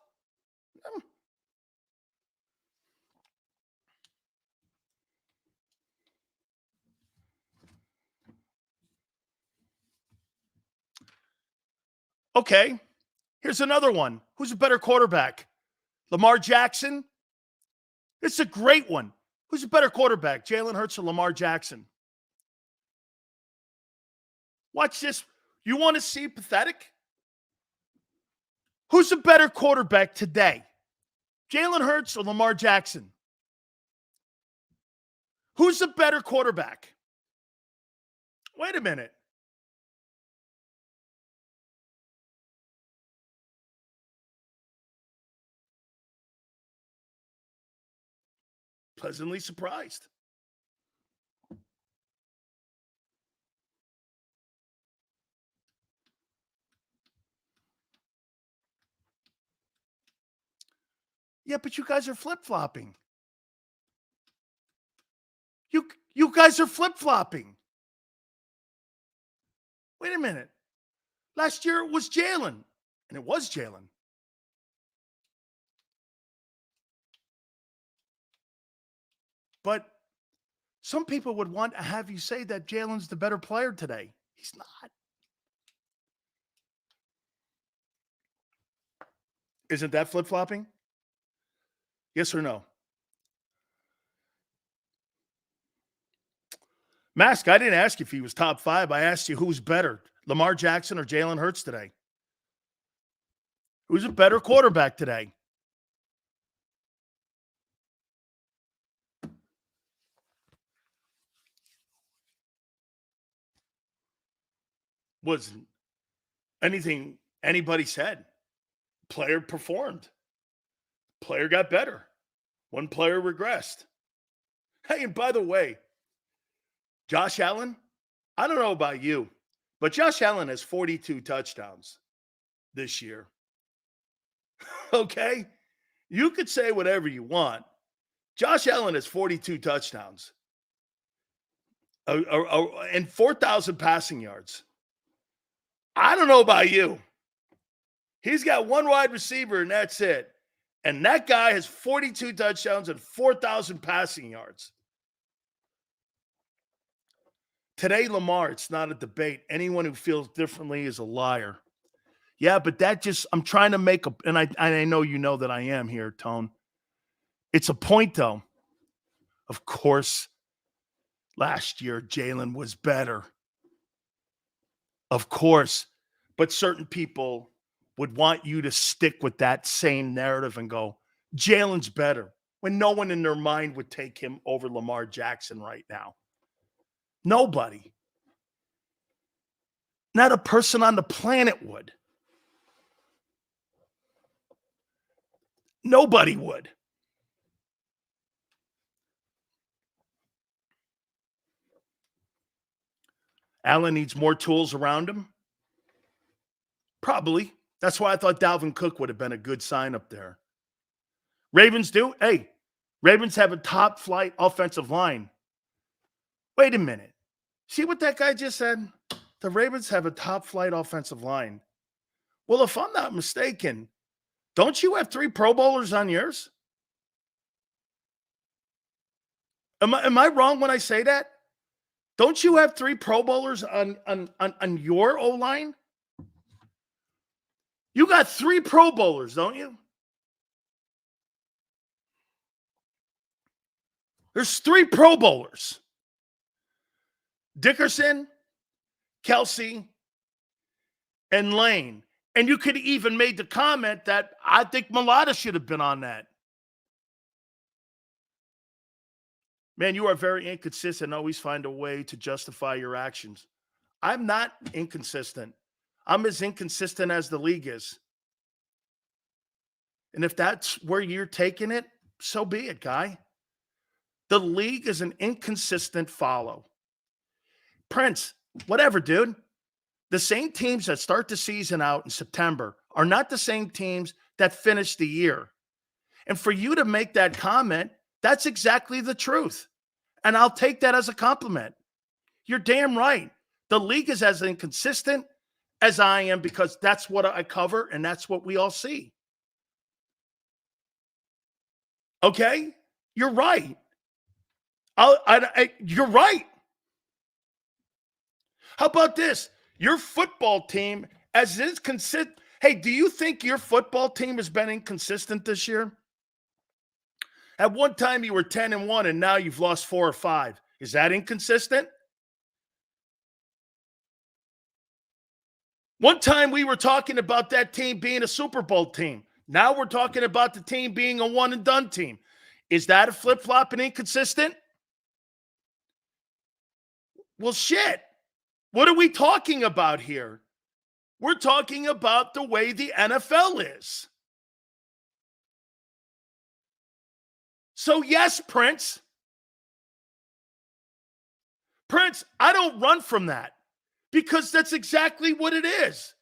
Okay. Here's another one. Who's a better quarterback? Lamar Jackson? It's a great one. Who's a better quarterback? Jalen Hurts or Lamar Jackson? Watch this. You want to see pathetic? Who's a better quarterback today? Jalen Hurts or Lamar Jackson? Who's a better quarterback? Wait a minute. pleasantly surprised. Yeah, but you guys are flip-flopping. You guys are flip-flopping. Wait a minute. Last year it was Jalen, and it was Jalen. But some people would want to have you say that Jalen's the better player today. He's not. Isn't that flip-flopping? Yes or no? Mask, I didn't ask you if he was top 5. I asked you who's better, Lamar Jackson or Jalen Hurts today. Who's a better quarterback today? Wasn't anything anybody said. Player performed. Player got better. One player regressed. Hey, and by the way, Josh Allen, I don't know about you, but Josh Allen has 42 touchdowns this year. Okay? You could say whatever you want. Josh Allen has 42 touchdowns and 4,000 passing yards. I don't know about you. He's got one wide receiver, and that's it. And that guy has 42 touchdowns and 4,000 passing yards. Today, Lamar, it's not a debate. Anyone who feels differently is a liar. Yeah, but that just, I'm trying to make a, and I know you know that I am here, Tone. It's a point, though. Of course, last year, Jalen was better. Of course. But certain people would want you to stick with that same narrative and go, Jalen's better, when no one in their mind would take him over Lamar Jackson right now. Nobody. Not a person on the planet would. Nobody would. Allen needs more tools around him? Probably. That's why I thought Dalvin Cook would have been a good sign up there. Ravens do? Hey, Ravens have a top flight offensive line. Wait a minute. See what that guy just said? The Ravens have a top flight offensive line. Well, if I'm not mistaken, don't you have 3 Pro Bowlers on yours? Am I wrong when I say that? Don't you have 3 Pro Bowlers on your O-line? You got 3 Pro Bowlers, don't you? There's 3 Pro Bowlers. Dickerson, Kelsey, and Lane. And you could even made the comment that I think Mulata should have been on that. Man, you are very inconsistent. Always find a way to justify your actions. I'm not inconsistent. I'm as inconsistent as the league is. And if that's where you're taking it, so be it, guy. The league is an inconsistent follow. Prince, whatever, dude. The same teams that start the season out in September are not the same teams that finish the year. And for you to make that comment, that's exactly the truth. And I'll take that as a compliment. You're damn right. The league is as inconsistent as I am because that's what I cover and that's what we all see. Okay? You're right. You're right. How about this? Your football team, as is consistent. Hey, do you think your football team has been inconsistent this year? At one time, you were 10-1, and now you've lost 4 or 5. Is that inconsistent? One time, we were talking about that team being a Super Bowl team. Now we're talking about the team being a one-and-done team. Is that a flip-flop and inconsistent? Well, shit. What are we talking about here? We're talking about the way the NFL is. So yes, Prince. Prince, I don't run from that because that's exactly what it is.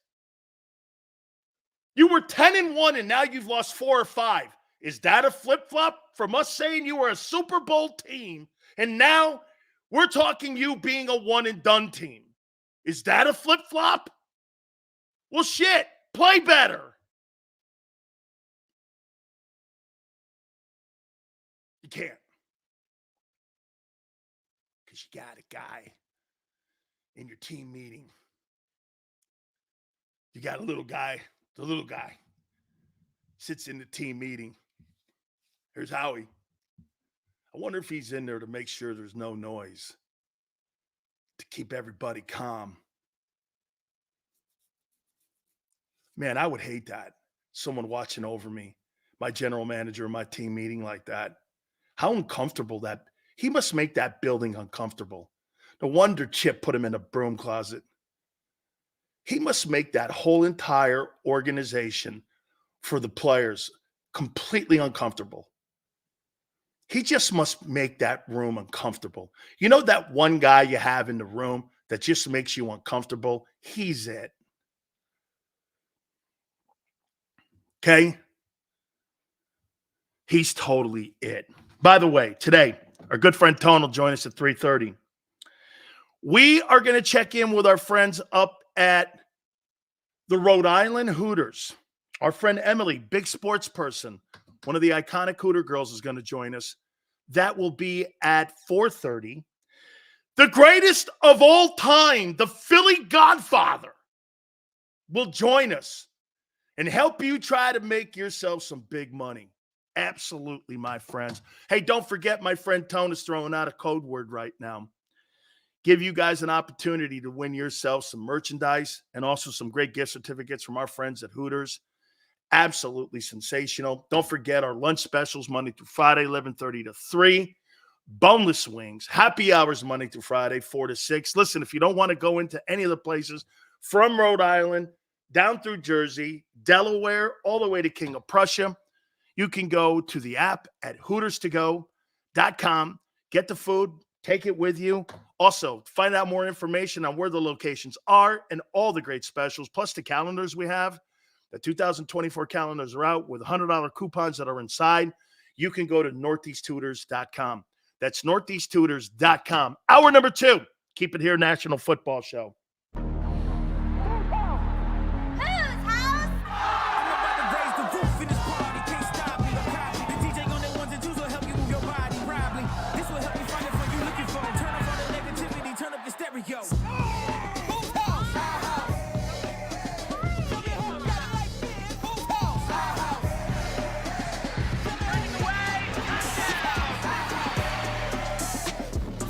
You were 10-1 and now you've lost 4 or 5. Is that a flip-flop from us saying you were a Super Bowl team and now we're talking you being a one-and-done team? Is that a flip-flop? Well, shit, play better. You can't. Because you got a guy in your team meeting. You got a little guy. The little guy sits in the team meeting. Here's Howie. I wonder if he's in there to make sure there's no noise, to keep everybody calm. Man, I would hate that. Someone watching over me, my general manager, my team meeting like that. How uncomfortable that. He must make that building uncomfortable. No wonder Chip put him in a broom closet. He must make that whole entire organization for the players completely uncomfortable. He just must make that room uncomfortable. You know that one guy you have in the room that just makes you uncomfortable? He's it. Okay? He's totally it. By the way, today, our good friend Tone will join us at 3:30. We are going to check in with our friends up at the Rhode Island Hooters. Our friend Emily, big sports person, one of the iconic Hooter girls, is going to join us. That will be at 4:30. The greatest of all time, the Philly Godfather, will join us and help you try to make yourself some big money. Absolutely, my friends. Hey, don't forget, my friend Tone is throwing out a code word right now. Give you guys an opportunity to win yourself some merchandise and also some great gift certificates from our friends at Hooters. Absolutely sensational. Don't forget our lunch specials Monday through Friday, 11:30 to 3. Boneless wings, happy hours Monday through Friday, 4 to 6. Listen, if you don't want to go into any of the places from Rhode Island, down through Jersey, Delaware, all the way to King of Prussia, you can go to the app at hooterstogo.com, get the food, take it with you. Also, find out more information on where the locations are and all the great specials, plus the calendars we have. The 2024 calendars are out with $100 coupons that are inside. You can go to northeasthooters.com. That's northeasthooters.com. Hour number 2. Keep it here, National Football Show.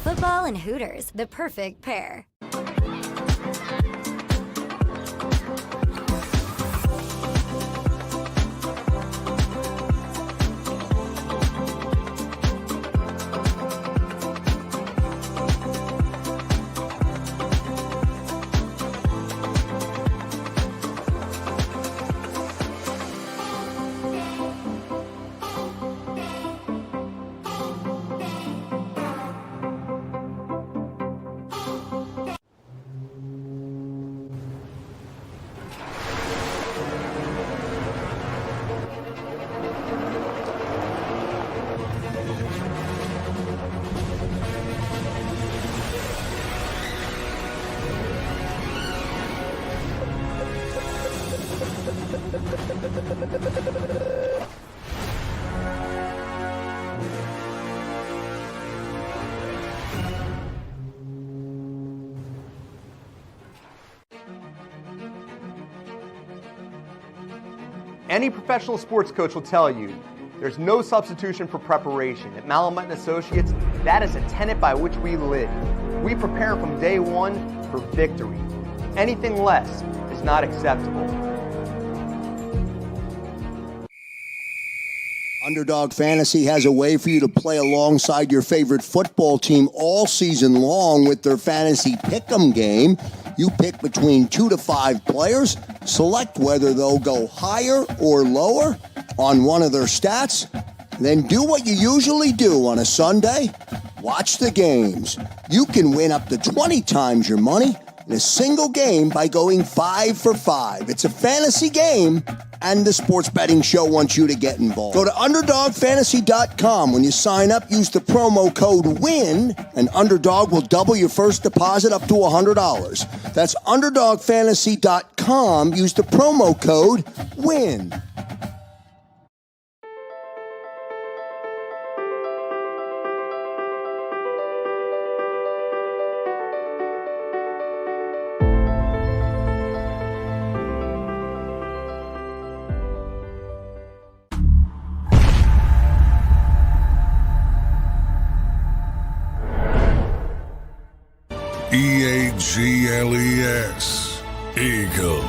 Football and Hooters, the perfect pair. Any professional sports coach will tell you there's no substitution for preparation. At Malamut & Associates, that is a tenet by which we live. We prepare from day one for victory. Anything less is not acceptable. Underdog Fantasy has a way for you to play alongside your favorite football team all season long with their Fantasy Pick'em game. You pick between 2 to 5 players, select whether they'll go higher or lower on one of their stats, Then do what you usually do on a Sunday. Watch the games. You can win up to 20 times your money in a single game by going 5 for 5. It's a fantasy game, and the Sports Betting Show wants you to get involved. Go to UnderdogFantasy.com. When you sign up, use the promo code WIN, and Underdog will double your first deposit up to $100. That's UnderdogFantasy.com. Use the promo code WIN. EAGLES, Eagles.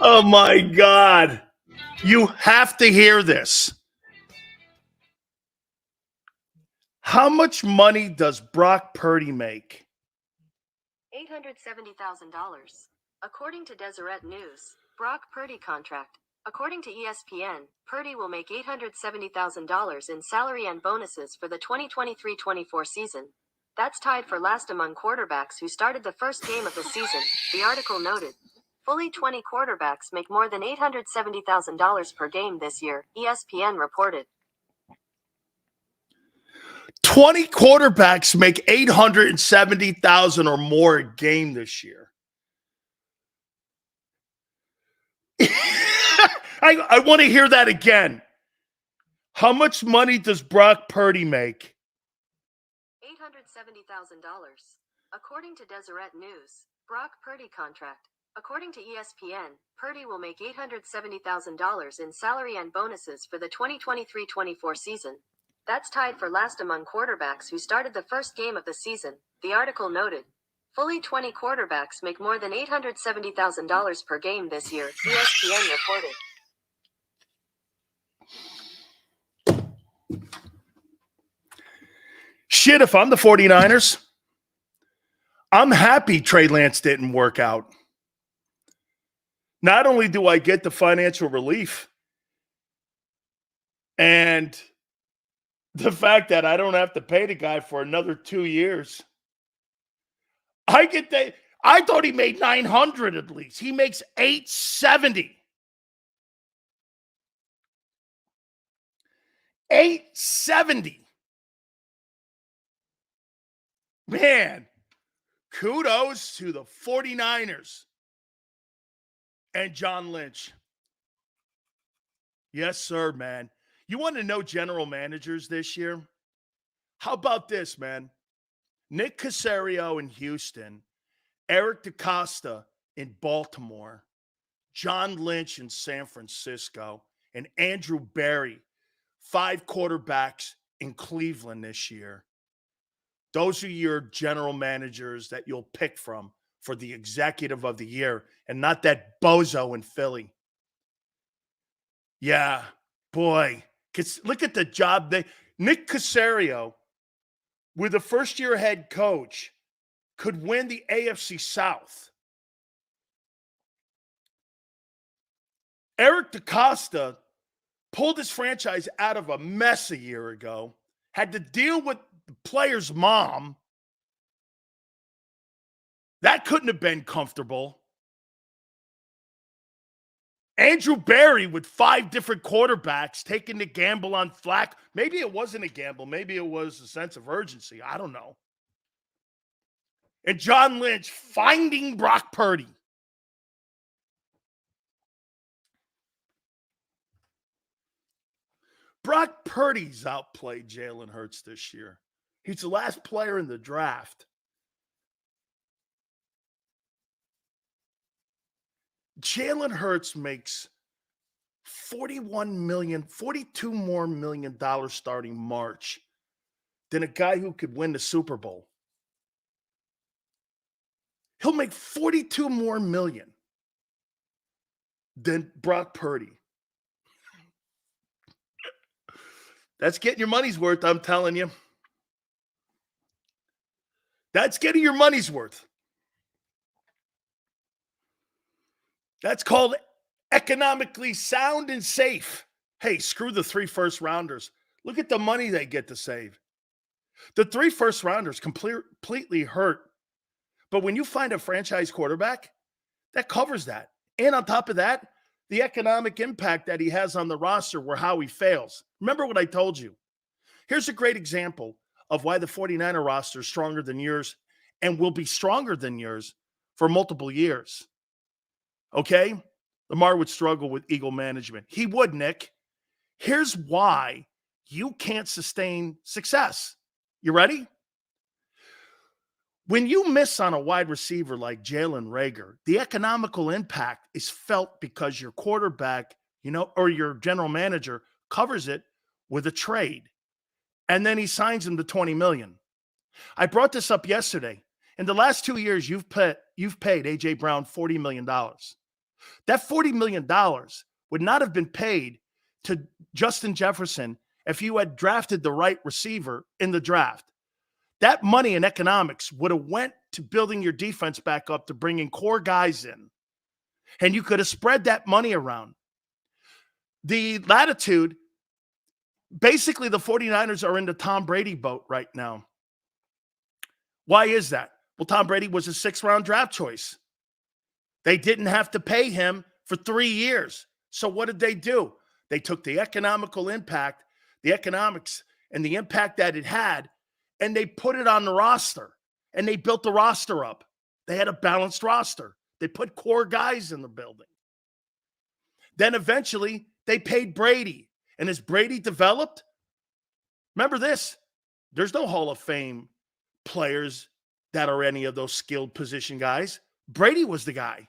Oh my God. You have to hear this. How much money does Brock Purdy make? $870,000. According to Deseret News, Brock Purdy contract. According to ESPN, Purdy will make $870,000 in salary and bonuses for the 2023-24 season. That's tied for last among quarterbacks who started the first game of the season, the article noted. Fully 20 quarterbacks make more than $870,000 per game this year, ESPN reported. 20 quarterbacks make $870,000 or more a game this year. I want to hear that again. How much money does Brock Purdy make? $870,000. According to Deseret News, Brock Purdy contract. According to ESPN, Purdy will make $870,000 in salary and bonuses for the 2023-24 season. That's tied for last among quarterbacks who started the first game of the season, the article noted. Fully 20 quarterbacks make more than $870,000 per game this year, ESPN reported. Shit, if I'm the 49ers, I'm happy Trey Lance didn't work out. Not only do I get the financial relief and the fact that I don't have to pay the guy for another 2 years, I get that. I thought he made $900 at least. He makes $870. $870. Man, kudos to the 49ers and John Lynch. Yes, sir, man. You want to know general managers this year? How about this, man? Nick Caserio in Houston, Eric DeCosta in Baltimore, John Lynch in San Francisco, and Andrew Berry, 5 quarterbacks in Cleveland this year. Those are your general managers that you'll pick from for the executive of the year and not that bozo in Philly. Yeah, boy. Look at the job Nick Caserio, with a first-year head coach, could win the AFC South. Eric DeCosta pulled his franchise out of a mess a year ago, had to deal with the player's mom. That couldn't have been comfortable. Andrew Berry with 5 different quarterbacks taking the gamble on Flack. Maybe it wasn't a gamble. Maybe it was a sense of urgency. I don't know. And John Lynch finding Brock Purdy. Brock Purdy's outplayed Jalen Hurts this year. He's the last player in the draft. Jalen Hurts makes $42 more million starting March than a guy who could win the Super Bowl. He'll make $42 more million than Brock Purdy. That's getting your money's worth, I'm telling you. That's getting your money's worth. That's called economically sound and safe. Hey, screw the 3 first rounders. Look at the money they get to save. The 3 first rounders completely hurt. But when you find a franchise quarterback, that covers that. And on top of that, the economic impact that he has on the roster where Howie fails. Remember what I told you. Here's a great example of why the 49er roster is stronger than yours and will be stronger than yours for multiple years. Okay? Lamar would struggle with Eagle management. He would, Nick. Here's why you can't sustain success. You ready? When you miss on a wide receiver like Jalen Reagor, the economical impact is felt because your quarterback, or your general manager covers it with a trade. And then he signs him to $20 million. I brought this up yesterday. In the last 2 years, you've paid A.J. Brown $40 million. That $40 million would not have been paid to Justin Jefferson if you had drafted the right receiver in the draft. That money and economics would have went to building your defense back up, to bringing core guys in. And you could have spread that money around. The latitude, basically the 49ers are in the Tom Brady boat right now. Why is that? Well, Tom Brady was a 6th-round draft choice. They didn't have to pay him for 3 years. So what did they do? They took the economical impact, the economics, and the impact that it had, and they put it on the roster, and they built the roster up. They had a balanced roster. They put core guys in the building. Then eventually they paid Brady. And as Brady developed, remember this, there's no Hall of Fame players that are any of those skilled position guys. Brady was the guy.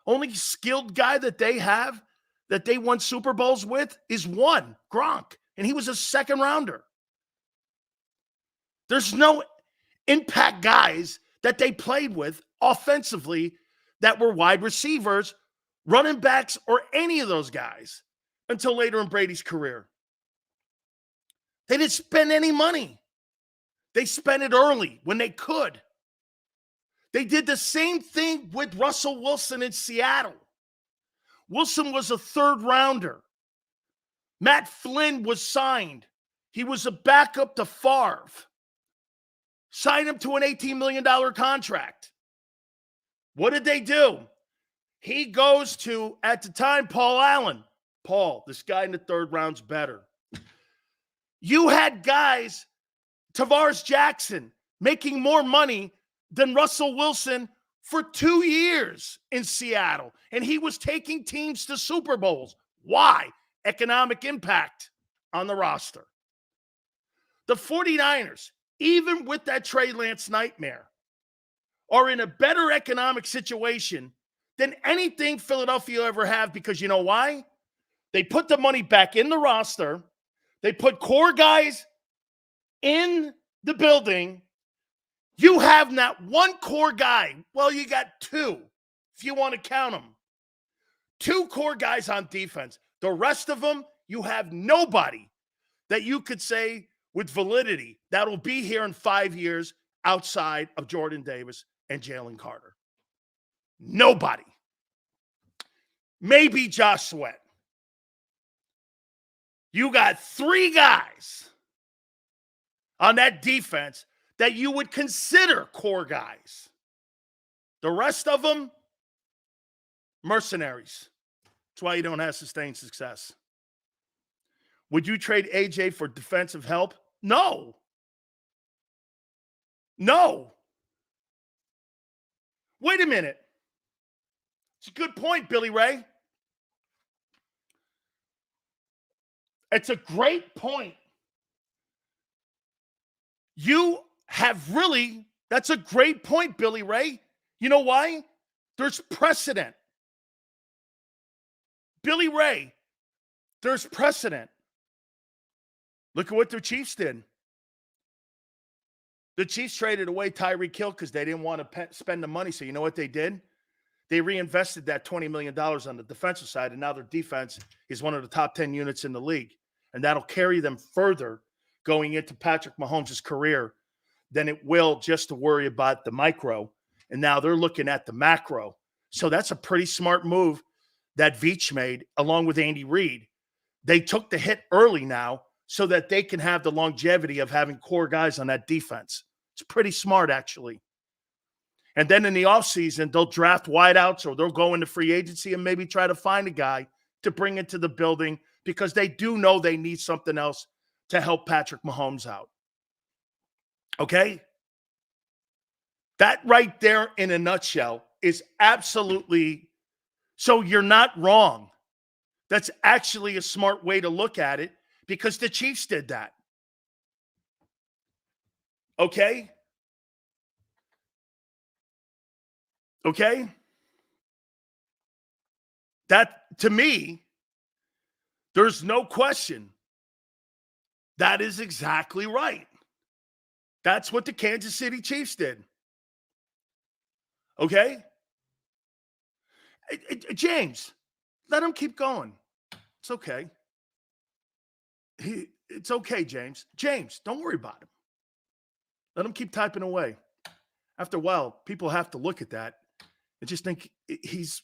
Only skilled guy that they have that they won Super Bowls with is one, Gronk. And he was a 2nd rounder. There's no impact guys that they played with offensively that were wide receivers, running backs, or any of those guys until later in Brady's career. They didn't spend any money. They spent it early when they could. They did the same thing with Russell Wilson in Seattle. Wilson was a 3rd rounder. Matt Flynn was signed. He was a backup to Favre. Signed him to an $18 million contract. What did they do? He goes to, at the time, Paul Allen. Paul, this guy in the 3rd round's better. You had guys, Tavares Jackson, making more money than Russell Wilson for 2 years in Seattle. And he was taking teams to Super Bowls. Why? Economic impact on the roster. The 49ers, even with that Trey Lance nightmare, are in a better economic situation than anything Philadelphia will ever have, because you know why? They put the money back in the roster. They put core guys in the building. You have not one core guy. Well, you got 2, if you want to count them. 2 core guys on defense. The rest of them, you have nobody that you could say with validity that'll be here in 5 years outside of Jordan Davis and Jalen Carter. Nobody. Maybe Josh Sweat. You got 3 guys on that defense that you would consider core guys. The rest of them, mercenaries. That's why you don't have sustained success. Would you trade AJ for defensive help? No. No. Wait a minute. It's a good point, Billy Ray. It's a great point. You have really, that's a great point, Billy Ray. You know why? There's precedent. Billy Ray, there's precedent. Look at what the Chiefs did. The Chiefs traded away Tyreek Hill because they didn't want to spend the money. So you know what they did? They reinvested that $20 million on the defensive side, and now their defense is one of the top 10 units in the league. And that'll carry them further going into Patrick Mahomes' career than it will just to worry about the micro. And now they're looking at the macro. So that's a pretty smart move that Veach made along with Andy Reid. They took the hit early now so that they can have the longevity of having core guys on that defense. It's pretty smart, actually. And then in the offseason, they'll draft wideouts or they'll go into free agency and maybe try to find a guy to bring into the building because they do know they need something else to help Patrick Mahomes out. Okay? That right there in a nutshell is absolutely, so you're not wrong. That's actually a smart way to look at it because the Chiefs did that. Okay? Okay? That, to me, there's no question. That is exactly right. That's what the Kansas City Chiefs did. Okay? James, let him keep going. It's okay. It's okay, James. James, don't worry about him. Let him keep typing away. After a while, people have to look at that and just think he's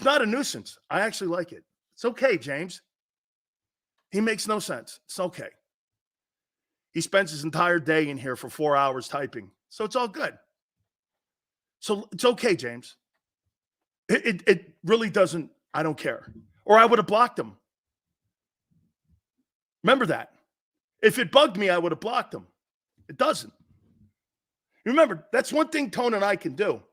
not a nuisance. I actually like it. It's okay, James. He makes no sense. It's okay. He spends his entire day in here for 4 hours typing. So it's all good. So it's okay, James. It really doesn't, I don't care. Or I would have blocked him. Remember that. If it bugged me, I would have blocked him. It doesn't. Remember, that's one thing Tone and I can do.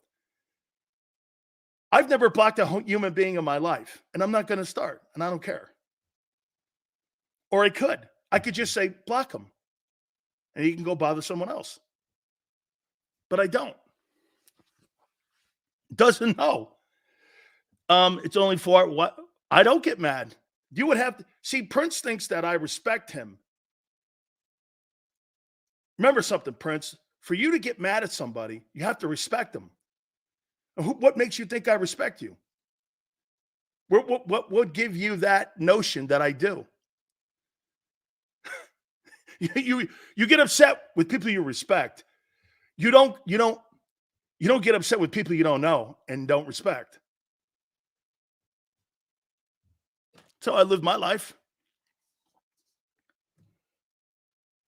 I've never blocked a human being in my life, and I'm not going to start, and I don't care. Or I could. I could just say, block him, and he can go bother someone else. But I don't. Doesn't know. It's only for what? I don't get mad. You would have to see. Prince thinks that I respect him. Remember something, Prince. For you to get mad at somebody, you have to respect them. What makes you think I respect you? What would give you that notion that I do? You get upset with people you respect. You don't get upset with people you don't know and don't respect. So I live my life.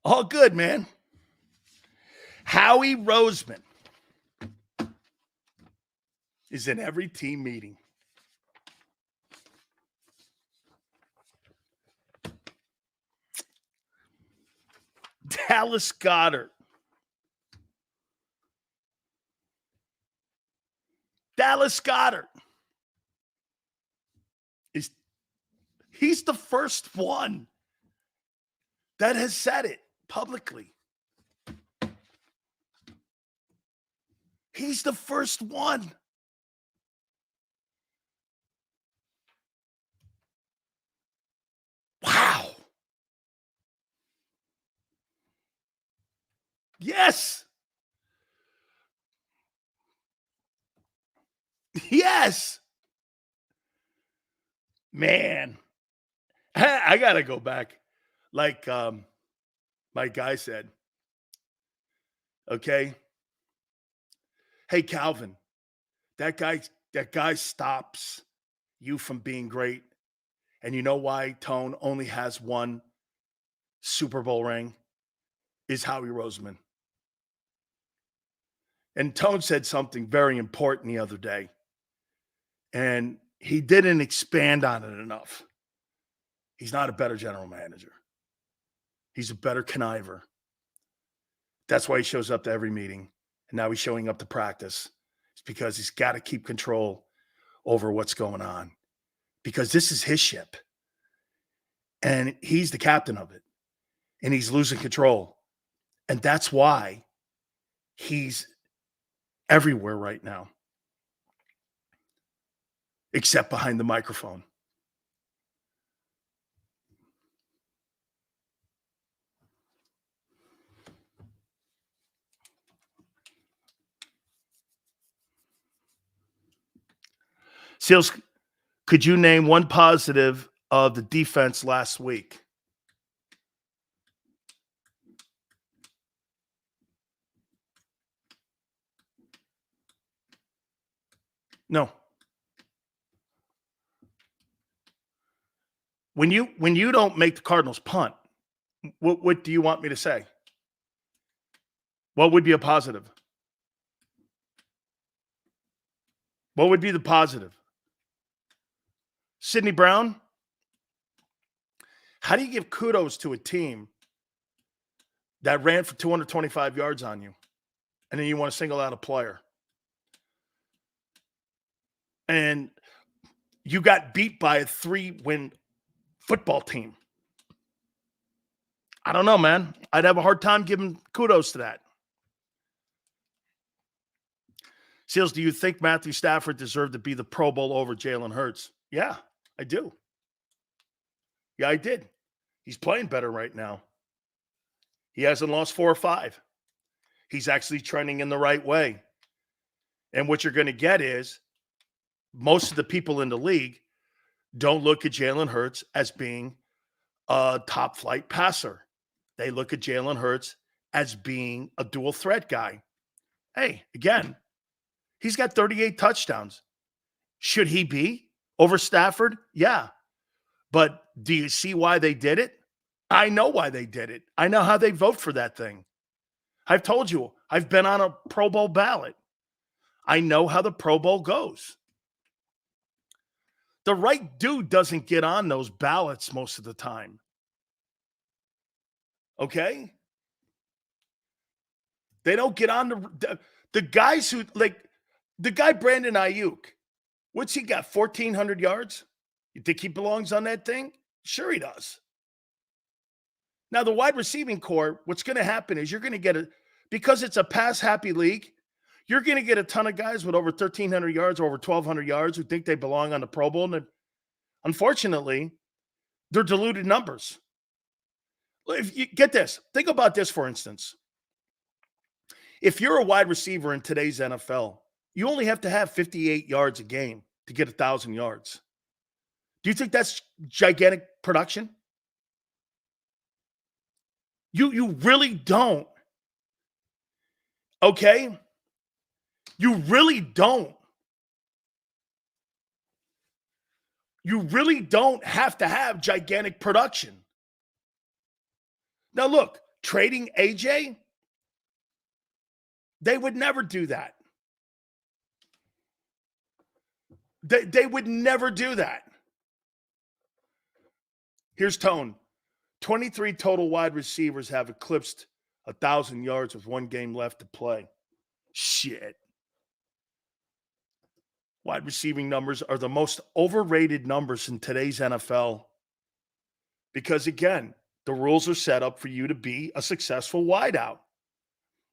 All good, man. Howie Roseman is in every team meeting. Dallas Goedert. Dallas Goedert he's the first one that has said it publicly. He's the first one. Wow. Yes. Yes. Man. I got to go back. Like my guy said. Okay. Hey, Calvin, that guy stops you from being great. And you know why Tone only has one Super Bowl ring? Is Howie Roseman. And Tone said something very important the other day. And he didn't expand on it enough. He's not a better general manager. He's a better conniver. That's why he shows up to every meeting. And now he's showing up to practice. It's because he's got to keep control over what's going on. Because this is his ship. And he's the captain of it. And he's losing control. And that's why he's everywhere right now. Except behind the microphone. Seals, could you name one positive of the defense last week? No. When you don't make the Cardinals punt, what do you want me to say? What would be a positive? What would be the positive? Sidney Brown? How do you give kudos to a team that ran for 225 yards on you, and then you want to single out a player? And you got beat by a 3-win football team. I don't know, man. I'd have a hard time giving kudos to that. Seals, do you think Matthew Stafford deserved to be the Pro Bowl over Jalen Hurts? Yeah, I do. Yeah, I did. He's playing better right now. He hasn't lost 4 or 5. He's actually trending in the right way. And what you're going to get is most of the people in the league don't look at Jalen Hurts as being a top flight passer. They look at Jalen Hurts as being a dual threat guy. Hey, again, he's got 38 touchdowns. Should he be over Stafford? Yeah. But do you see why they did it? I know why they did it. I know how they vote for that thing. I've told you, I've been on a Pro Bowl ballot. I know how the Pro Bowl goes. The right dude doesn't get on those ballots most of the time. Okay? They don't get on the guys who, like, the guy Brandon Ayuk. What's he got, 1,400 yards? You think he belongs on that thing? Sure he does. Now, the wide receiving core, what's going to happen is you're going to get because it's a pass-happy league, you're going to get a ton of guys with over 1,300 yards or over 1,200 yards who think they belong on the Pro Bowl. And unfortunately, they're diluted numbers. If you get this, think about this, for instance. If you're a wide receiver in today's NFL, you only have to have 58 yards a game to get 1,000 yards. Do you think that's gigantic production? You really don't. Okay? You really don't. You really don't have to have gigantic production. Now look, trading AJ, they would never do that. They would never do that. Here's Tone. 23 total wide receivers have eclipsed 1,000 yards with 1 game left to play. Shit. Wide receiving numbers are the most overrated numbers in today's NFL because, again, the rules are set up for you to be a successful wideout.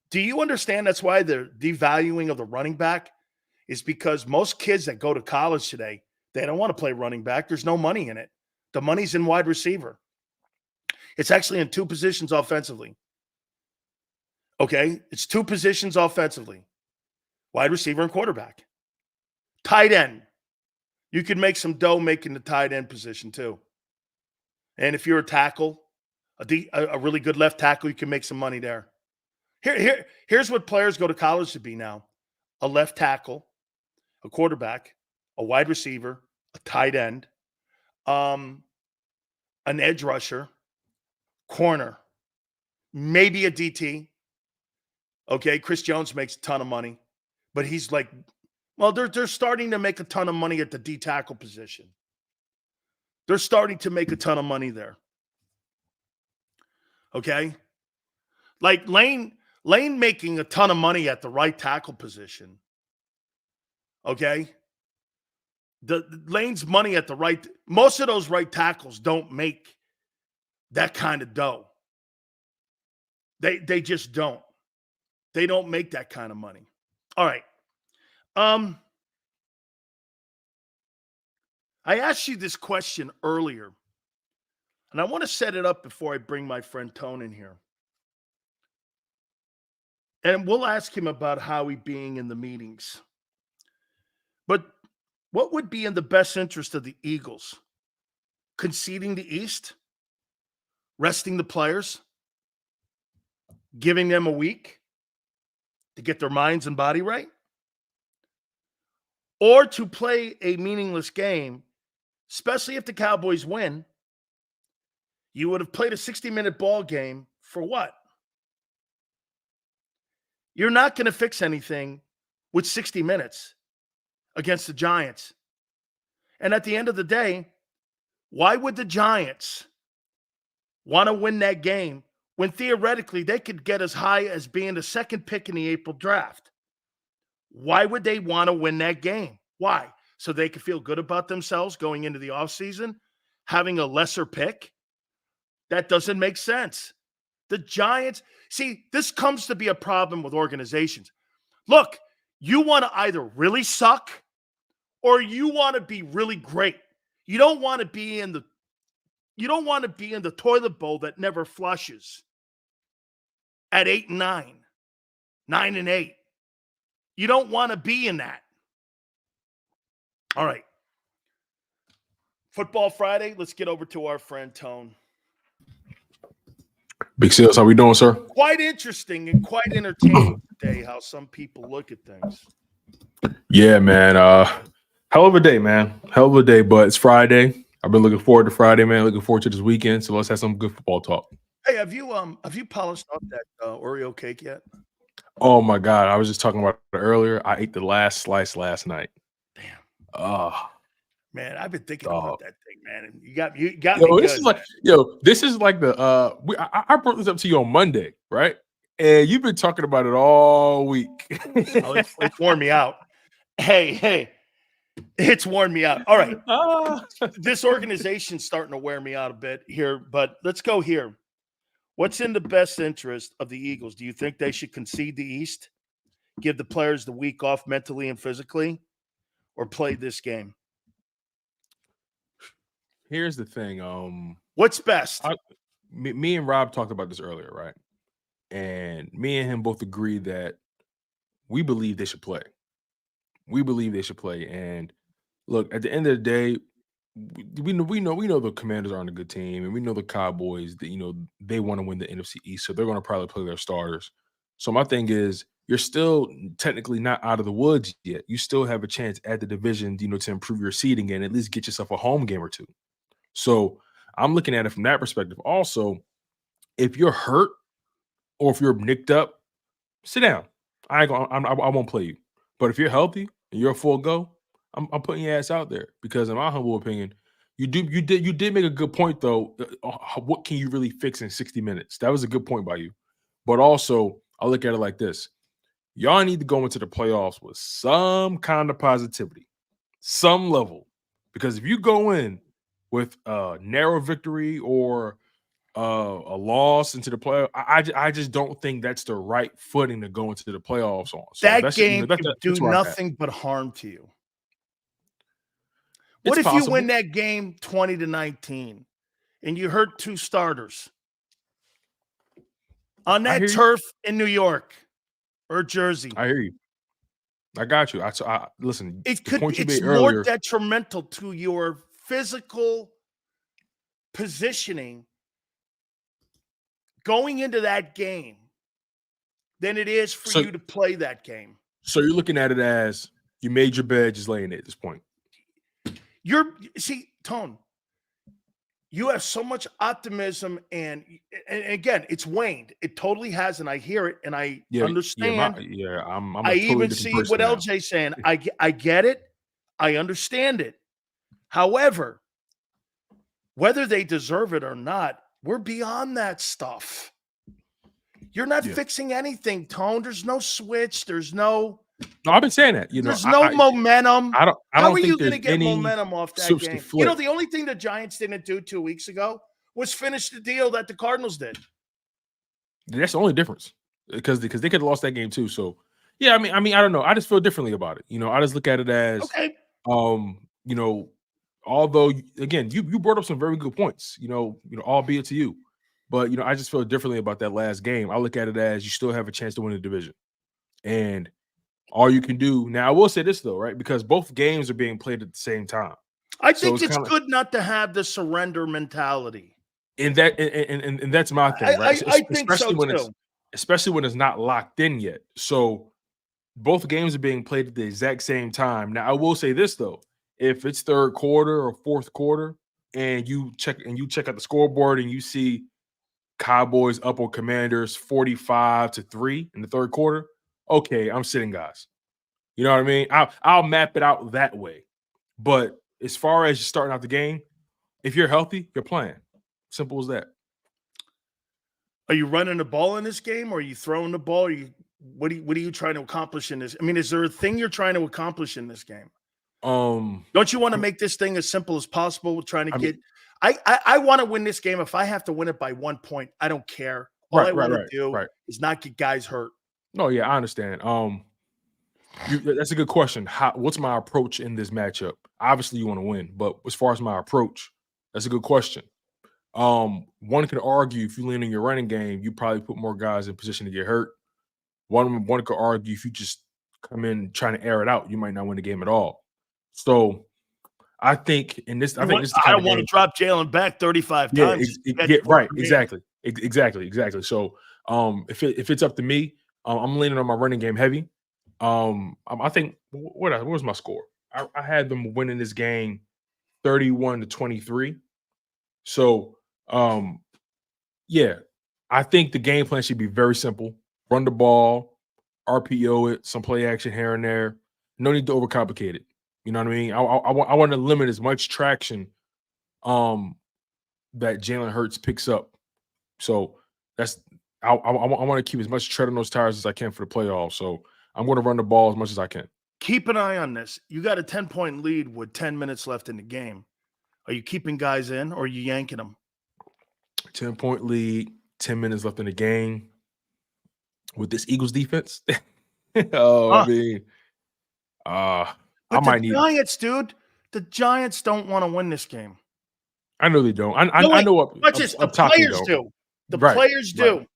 Do you understand that's why the devaluing of the running back is because most kids that go to college today, they don't want to play running back. There's no money in it. The money's in wide receiver. It's actually in 2 positions offensively. Okay? It's 2 positions offensively. Wide receiver and quarterback. Tight end. You can make some dough making the tight end position too. And if you're a tackle, a really good left tackle, you can make some money there. Here's what players go to college to be now. A left tackle, a quarterback, a wide receiver, a tight end, an edge rusher, corner, maybe a DT. Okay, Chris Jones makes a ton of money, but he's like, well, they're starting to make a ton of money at the D tackle position. They're starting to make a ton of money there. Okay? Like Lane making a ton of money at the right tackle position. Okay? The Lane's money at the right, most of those right tackles don't make that kind of dough. They just don't. They don't make that kind of money. All right. I asked you this question earlier, and I want to set it up before I bring my friend Tone in here. And we'll ask him about Howie being in the meetings. But what would be in the best interest of the Eagles? Conceding the East? Resting the players? Giving them a week to get their minds and body right? or to play a meaningless game, especially if the Cowboys win. You would have played a 60-minute ball game for what? You're not going to fix anything with 60 minutes against the Giants. And at the end of the day, why would the Giants want to win that game when theoretically they could get as high as being the second pick in the April draft? Why would they want to win that game? Why? So they could feel good about themselves going into the offseason, having a lesser pick? That doesn't make sense. The Giants, see, this comes to be a problem with organizations. Look, you want to either really suck or you want to be really great. You don't want to be in the toilet bowl that never flushes at 8-9, 9-8. You don't want to be in that. All right. Football Friday, let's get over to our friend Tone. Big Sales, how we doing, sir? Quite interesting and quite entertaining today how some people look at things. Yeah, man. Hell of a day, man. Hell of a day, but it's Friday. I've been looking forward to Friday, man. Looking forward to this weekend. So let's have some good football talk. Hey, have you polished up that Oreo cake yet? Oh my God. I was just talking about it earlier. I ate the last slice last night. Damn. Man, I've been thinking about that thing, man. And you got me this good. This is like the I brought this up to you on Monday, right? And you've been talking about it all week. It's worn me out. Hey, it's worn me out. All right. This organization's starting to wear me out a bit here, but let's go here. What's in the best interest of the Eagles? Do you think they should concede the East, give the players the week off mentally and physically, or play this game? Here's the thing. What's best? Me and Rob talked about this earlier, right? And me and him both agree that we believe they should play. We believe they should play. And look, at the end of the day, we know the Commanders aren't a good team, and we know the Cowboys that they want to win the NFC East, so they're going to probably play their starters. So my thing is, you're still technically not out of the woods yet. You still have a chance at the division, to improve your seeding and at least get yourself a home game or two. So I'm looking at it from that perspective. Also, if you're hurt or if you're nicked up, sit down. I won't play you. But if you're healthy and you're a full go, I'm putting your ass out there, because in my humble opinion, you did make a good point though. What can you really fix in 60 minutes? That was a good point by you. But also, I look at it like this: y'all need to go into the playoffs with some kind of positivity, some level, because if you go in with a narrow victory or a loss into the playoff, I just don't think that's the right footing to go into the playoffs on. So that game could do nothing but harm to you. What if you win that game 20-19 and you hurt two starters on that turf in New York or Jersey? I hear you. I got you. I listen. It's more detrimental to your physical positioning going into that game than it is for you to play that game. So you're looking at it as you made your bed, just laying it at this point. Tone, you have so much optimism, and again, it's waned. It totally has, and I hear it, and I understand. I even see what LJ's saying. I get it. I understand it. However, whether they deserve it or not, we're beyond that stuff. You're not fixing anything, Tone. There's no switch. There's no. No, I've been saying that. There's no momentum. I don't How are think you going to get momentum off that game? Flip. The only thing the Giants didn't do 2 weeks ago was finish the deal that the Cardinals did. That's the only difference, because they could have lost that game too. So yeah, I mean, I don't know. I just feel differently about it. I just look at it as okay. Although again, you brought up some very good points. Albeit to you, but I just feel differently about that last game. I look at it as you still have a chance to win the division, and all you can do now. I will say this though, right? Because both games are being played at the same time. I think it's good not to have the surrender mentality. And that's my thing, right? I think so too. Especially when it's not locked in yet. So both games are being played at the exact same time. Now, I will say this though: if it's third quarter or fourth quarter, and you check out the scoreboard and you see Cowboys up on Commanders 45-3 in the third quarter, okay, I'm sitting guys. You know what I mean? I'll map it out that way. But as far as starting out the game, if you're healthy, you're playing. Simple as that. Are you running the ball in this game, or are you throwing the ball? What are you trying to accomplish in this? I mean, is there a thing you're trying to accomplish in this game? Don't you want to make this thing as simple as possible? Trying to get. I want to win this game. If I have to win it by 1 point, I don't care. All I want to do is not get guys hurt. No, yeah, I understand. That's a good question. What's my approach in this matchup? Obviously, you want to win, but as far as my approach, that's a good question. One could argue if you lean on your running game, you probably put more guys in position to get hurt. One could argue if you just come in trying to air it out, you might not win the game at all. So I think in this, I don't want to drop Jalen back 35 times. Right, exactly. So if it's up to me, I'm leaning on my running game heavy. I think what was my score? I had them winning this game 31-23. So yeah, I think the game plan should be very simple. Run the ball, RPO it, some play action here and there. No need to overcomplicate it. You know what I mean? I want to limit as much traction that Jalen Hurts picks up. So I want to keep as much tread on those tires as I can for the playoffs. So I'm going to run the ball as much as I can. Keep an eye on this. You got a 10-point lead with 10 minutes left in the game. Are you keeping guys in, or are you yanking them? 10-point lead, 10 minutes left in the game. With this Eagles defense, I mean, I might need Giants, dude. The Giants don't want to win this game. I know they don't. I know what the players do. The players do. Right.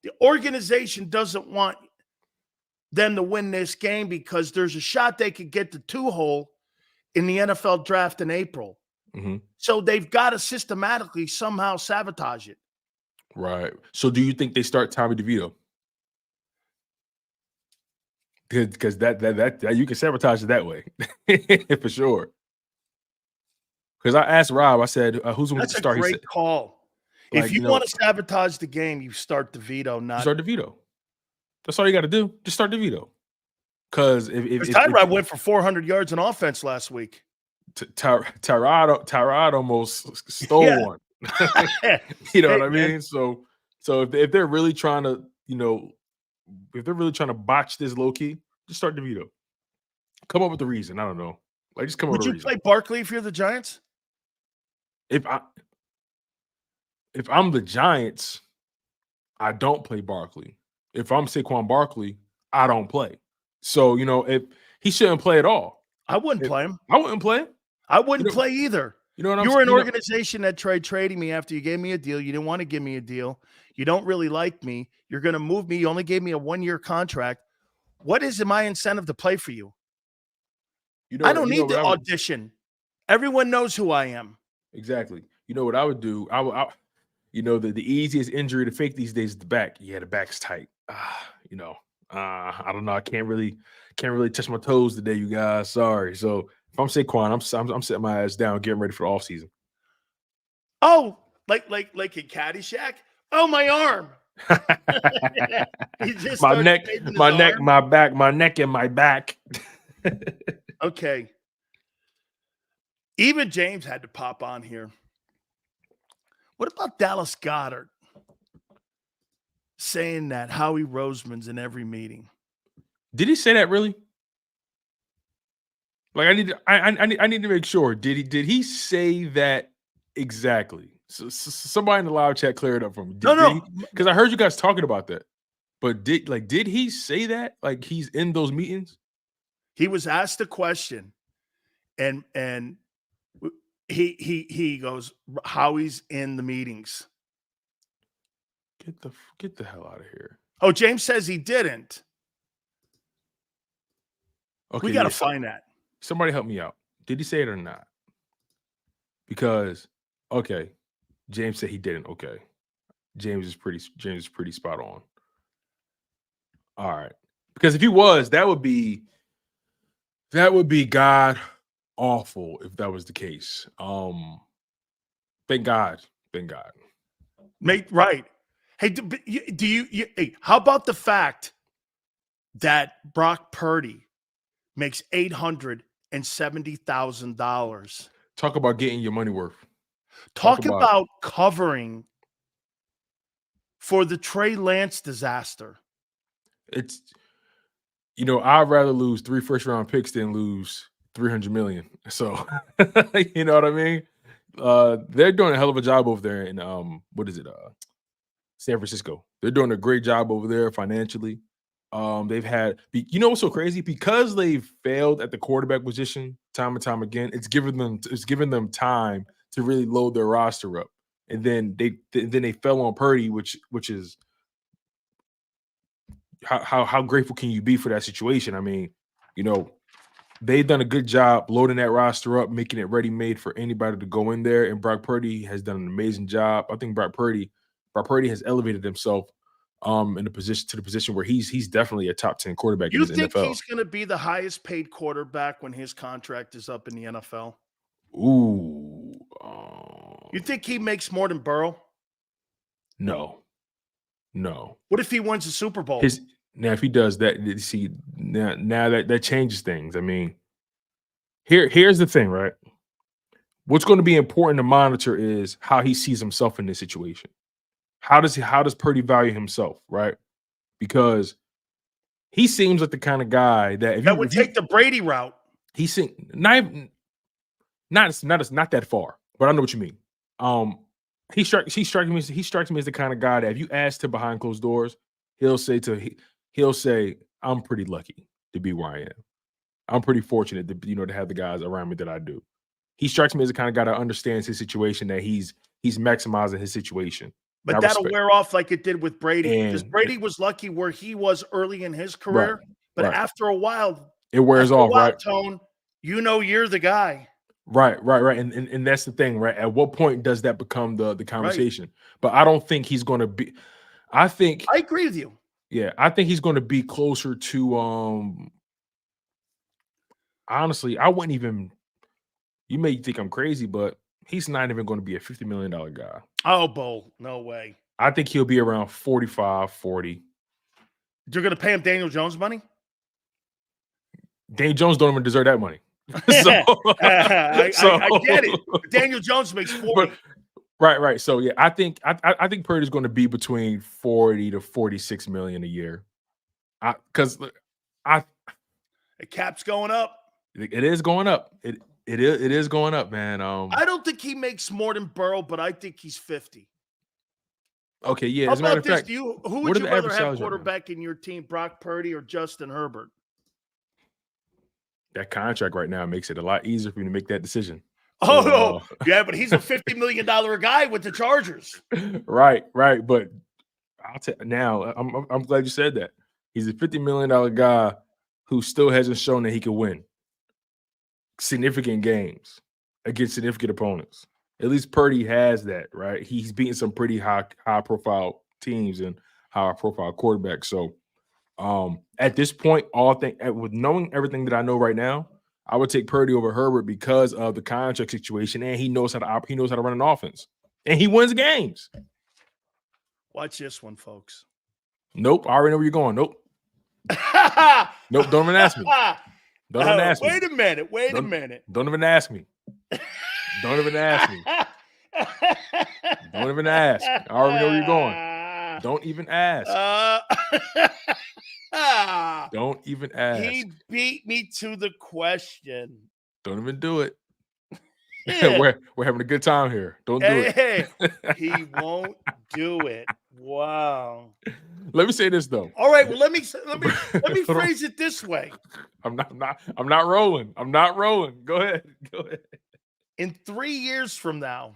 The organization doesn't want them to win this game because there's a shot they could get the 2-hole in the NFL draft in April. Mm-hmm. So they've got to systematically somehow sabotage it. Right. So do you think they start Tommy DeVito? Because that you can sabotage it that way for sure. Because I asked Rob, I said, "Who's going to start?" That's a great call. If you want to sabotage the game, you start DeVito. Start DeVito. That's all you got to do. Just start DeVito. Because if Tyrod went for 400 yards in offense last week. Tyrod almost stole one. You know what I mean? So if they're really trying to, if they're really trying to botch this low key, just start DeVito. Come up with a reason. I don't know. Just come up with a reason. Would you play Barkley if you're the Giants? If I'm the Giants, I don't play Barkley. If I'm Saquon Barkley, I don't play. So, if he shouldn't play at all. I wouldn't play him. I wouldn't play him. I wouldn't play either. You know what I'm saying? You were an organization that tried trading me after you gave me a deal. You didn't want to give me a deal. You don't really like me. You're going to move me. You only gave me a 1-year contract. What is my incentive to play for you? I don't need to audition. Everyone knows who I am. Exactly. You know what I would do? I the easiest injury to fake these days is the back. Yeah, the back's tight. I don't know. I can't really touch my toes today, you guys. Sorry. So if I'm Saquon, I'm setting my ass down, getting ready for the offseason. Oh, like in Caddyshack? Oh, my arm. My neck, my back, my neck, and my back. Okay. Even James had to pop on here. What about Dallas Goedert saying that Howie Roseman's in every meeting? Did he say that really? Like I need to make sure. Did he say that exactly? So somebody in the live chat clear it up for me. No. Because I heard you guys talking about that. But did he say that? Like he's in those meetings? He was asked a question, and he goes, Howie's in the meetings. Get the hell out of here. Oh, James says he didn't. Okay, we got to find that. Somebody help me out. Did he say it or not? Because okay, James said he didn't. Okay, James is pretty spot on. All right. Because if he was, that would be god awful if that was the case. Thank God. Mate, right. Hey, do you hey, how about the fact that Brock Purdy makes $870,000? Talk about getting your money worth. Talk about covering for the Trey Lance disaster. It's, I'd rather lose 3 first-round picks than lose $300 million. So, you know what I mean? They're doing a hell of a job over there in San Francisco. They're doing a great job over there financially. They've had, what's so crazy? Because they've failed at the quarterback position time and time again, it's given them time to really load their roster up. And then they fell on Purdy, which is how grateful can you be for that situation? I mean, they've done a good job loading that roster up, making it ready-made for anybody to go in there. And Brock Purdy has done an amazing job. I think Brock Purdy has elevated himself in the position where he's definitely a top 10 quarterback in the NFL. You think he's going to be the highest paid quarterback when his contract is up in the NFL? Ooh. You think he makes more than Burrow? No. What if he wins the Super Bowl? Now, if he does that, see, now that changes things. I mean, here's the thing, right? What's going to be important to monitor is how he sees himself in this situation. How does Purdy value himself, right? Because he seems like the kind of guy that would take the Brady route. He seems not that far, but I know what you mean. He strikes me as the kind of guy that if you asked him behind closed doors, he'll say, I'm pretty lucky to be where I am. I'm pretty fortunate to have the guys around me that I do. He strikes me as the kind of guy that understands his situation, that he's maximizing his situation. But that'll wear off like it did with Brady. Because Brady was lucky where he was early in his career. Right, but after a while, it wears off, right? Tone, you're the guy. Right. And that's the thing, right? At what point does that become the conversation? Right. But I don't think he's going to be. I agree with you. Yeah, I think he's going to be closer to. Honestly, I wouldn't even. You may think I'm crazy, but he's not even going to be a $50 million guy. Oh, Bo, no way. I think he'll be around 45, 40. You're going to pay him Daniel Jones money? Daniel Jones don't even deserve that money. I get it. Daniel Jones makes 40. Right. So yeah, I think Purdy's going to be between 40 to 46 million a year. Because the cap's going up. It is going up. It is going up, man. I don't think he makes more than Burrow, but I think he's 50. Okay, yeah. How about this? Who would you rather have quarterback in your team, Brock Purdy or Justin Herbert? That contract right now makes it a lot easier for you to make that decision. Oh, yeah, but he's a $50 million guy with the Chargers. Right. But I'll tell now. I'm glad you said that. He's a $50 million guy who still hasn't shown that he can win significant games against significant opponents. At least Purdy has that, right? He's beaten some pretty high profile teams and high profile quarterbacks. So at this point, with knowing everything that I know right now, I would take Purdy over Herbert because of the contract situation, and he knows how to run an offense, and he wins games. Watch this one, folks. Nope, I already know where you're going. Nope. Nope, don't even ask me. Don't even ask me. Wait a minute. Don't even ask me. Don't even ask me. Don't even ask. I already know where you're going. Don't even ask. Don't even ask. He beat me to the question. Don't even do it. Yeah. We're having a good time here. Don't do it. He won't do it. Wow. Let me say this though. All right. Well, let me phrase it this way. I'm not rolling. I'm not rolling. Go ahead. In 3 years from now,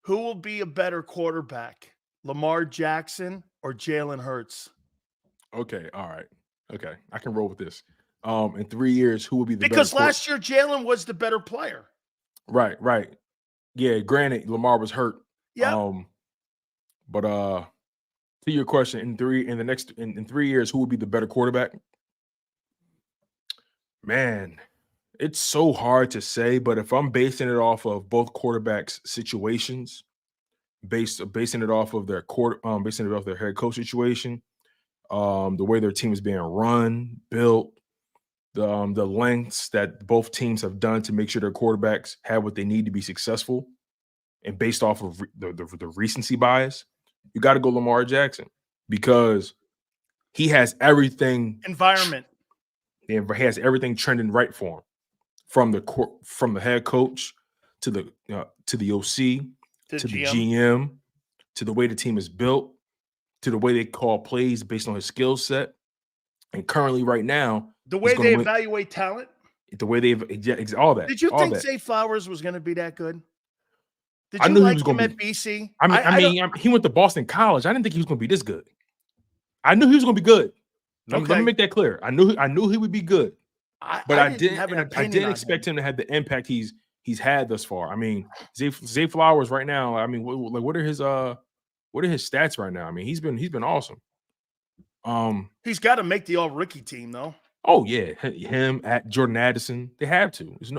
who will be a better quarterback, Lamar Jackson or Jalen Hurts? Okay. All right. Okay. I can roll with this. In 3 years, who will be the because last year Jalen was the better player. Right. Yeah. Granted, Lamar was hurt. Yeah. But To your question, in 3 years, who would be the better quarterback? Man, it's so hard to say, but if I'm basing it off of both quarterbacks' situations, basing it off of basing it off their head coach situation, the way their team is being run, built, the lengths that both teams have done to make sure their quarterbacks have what they need to be successful, and based off of the recency bias, you got to go Lamar Jackson because he has everything. Environment. He has everything trending right for him, from the head coach to the OC to the GM to the way the team is built to the way they call plays based on his skill set. And currently, right now, the way they evaluate talent, the way they've all that. Did you all think that. Zay Flowers was going to be that good? Did I you knew like he was going him to at be. BC? I mean, he went to Boston College. I didn't think he was going to be this good. I knew he was going to be good. Let me make that clear. I knew he would be good. But I didn't expect him to have the impact he's had thus far. I mean, Zay Flowers right now. I mean, what are his stats right now? I mean, he's been awesome. He's got to make the all-rookie team, though. Oh yeah, him at Jordan Addison. They have to. Is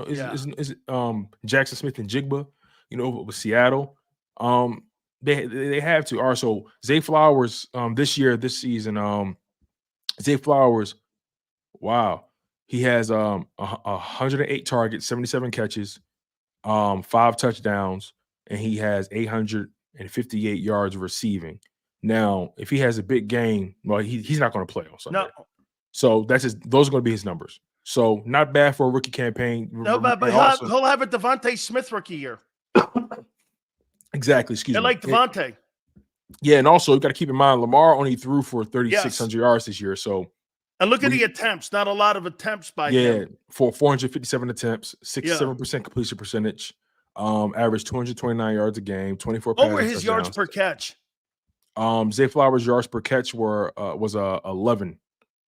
Jackson Smith and Jigba, with Seattle. They have to. All right, so Zay Flowers this season, Zay Flowers, wow. He has 108 targets, 77 catches, 5 touchdowns, and he has 858 yards receiving. Now, if he has a big game, well, he's not going to play on Sunday. No. So those are going to be his numbers. So not bad for a rookie campaign. No, but he'll have a Devontae Smith rookie year. Exactly. Excuse me. Like Devontae. Yeah, and also you got to keep in mind Lamar only threw for 3,600 yards this year. So. And look at the attempts. Not a lot of attempts by him. Yeah, for 457 attempps, 67% completion percentage, average 229 yards a game, 24 over his yards per catch. Zay Flowers' yards per catch was 11.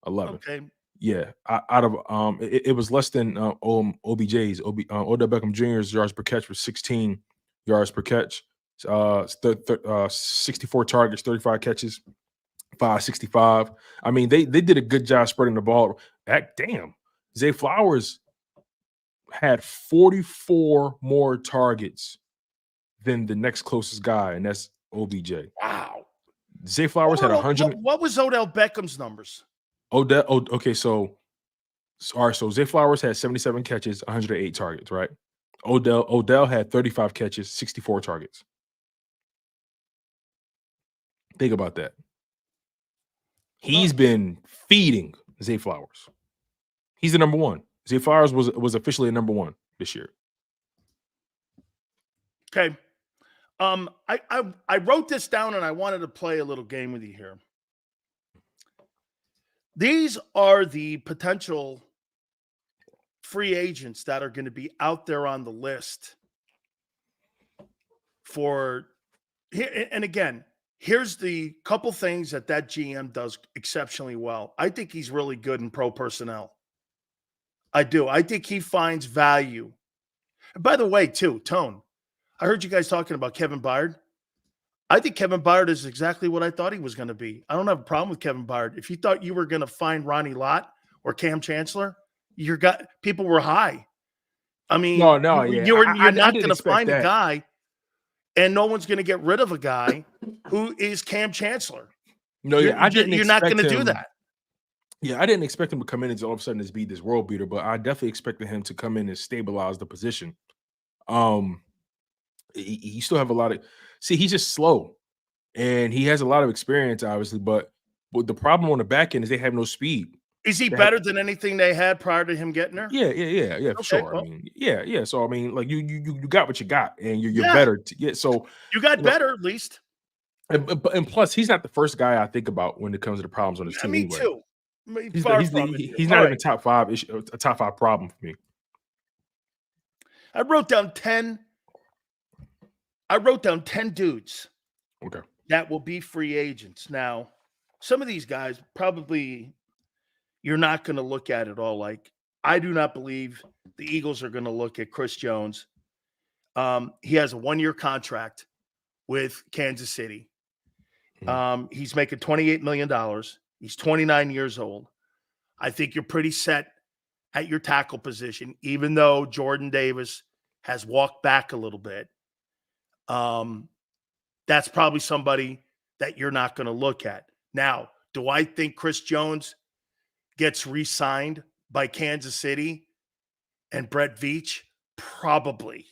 Okay. Yeah, out of it was less than OBJ's. Odell Beckham Jr.'s yards per catch was 16 yards per catch. 64 targets, 35 catches. 565. I mean, they did a good job spreading the ball. Damn, Zay Flowers had 44 more targets than the next closest guy, and that's OBJ. Wow. Zay Flowers had 100. What was Odell Beckham's numbers? Okay, so Zay Flowers had 77 catches, 108 targets, right? Odell had 35 catches, 64 targets. Think about that. He's been feeding Zay Flowers. He's the number one. Zay Flowers was officially a number one this year. Okay. I wrote this down and I wanted to play a little game with you here. These are the potential free agents that are going to be out there on the list for here. And again, here's the couple things that GM does exceptionally well. I think he's really good in pro personnel. I do. I think he finds value. And by the way, too, Tone, I heard you guys talking about Kevin Byard. I think Kevin Byard is exactly what I thought he was going to be. I don't have a problem with Kevin Byard. If you thought you were going to find Ronnie Lott or Cam Chancellor, people were high. I mean, you're not going to find a guy, and no one's going to get rid of a guy who is Cam Chancellor. No, you're not going to do that. Yeah, I didn't expect him to come in and all of a sudden just be this world beater, but I definitely expected him to come in and stabilize the position. He still have a lot of he's just slow, and he has a lot of experience, obviously, but the problem on the back end is they have no speed. Is he better than anything they had prior to him getting there? Yeah, for sure. Well, I mean, yeah. So I mean, like you got what you got, and you're better. So you got better at least. And plus, he's not the first guy I think about when it comes to the problems on his team. Me anyway. too. He's not even top 5 issue, a top 5 problem for me. I wrote down 10 dudes. Okay. That will be free agents. Now, some of these guys probably you're not going to look at it all like. I do not believe the Eagles are going to look at Chris Jones. He has a 1-year contract with Kansas City. He's making $28 million. He's 29 years old. I think you're pretty set at your tackle position, even though Jordan Davis has walked back a little bit. That's probably somebody that you're not going to look at. Now, do I think Chris Jones gets re-signed by Kansas City and Brett Veach? Probably.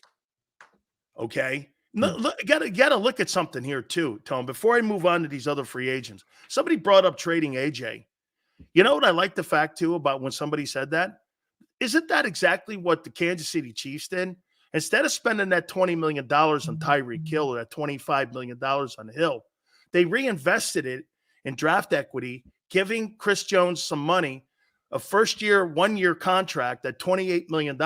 Okay. Gotta look at something here too, Tone. Before I move on to these other free agents, somebody brought up trading AJ. You know what I like the fact too about when somebody said that? Isn't that exactly what the Kansas City Chiefs did? Instead of spending that $20 million on Tyreek Hill or that $25 million on Hill, they reinvested it in draft equity, giving Chris Jones some money, a first-year, one-year contract at $28 million,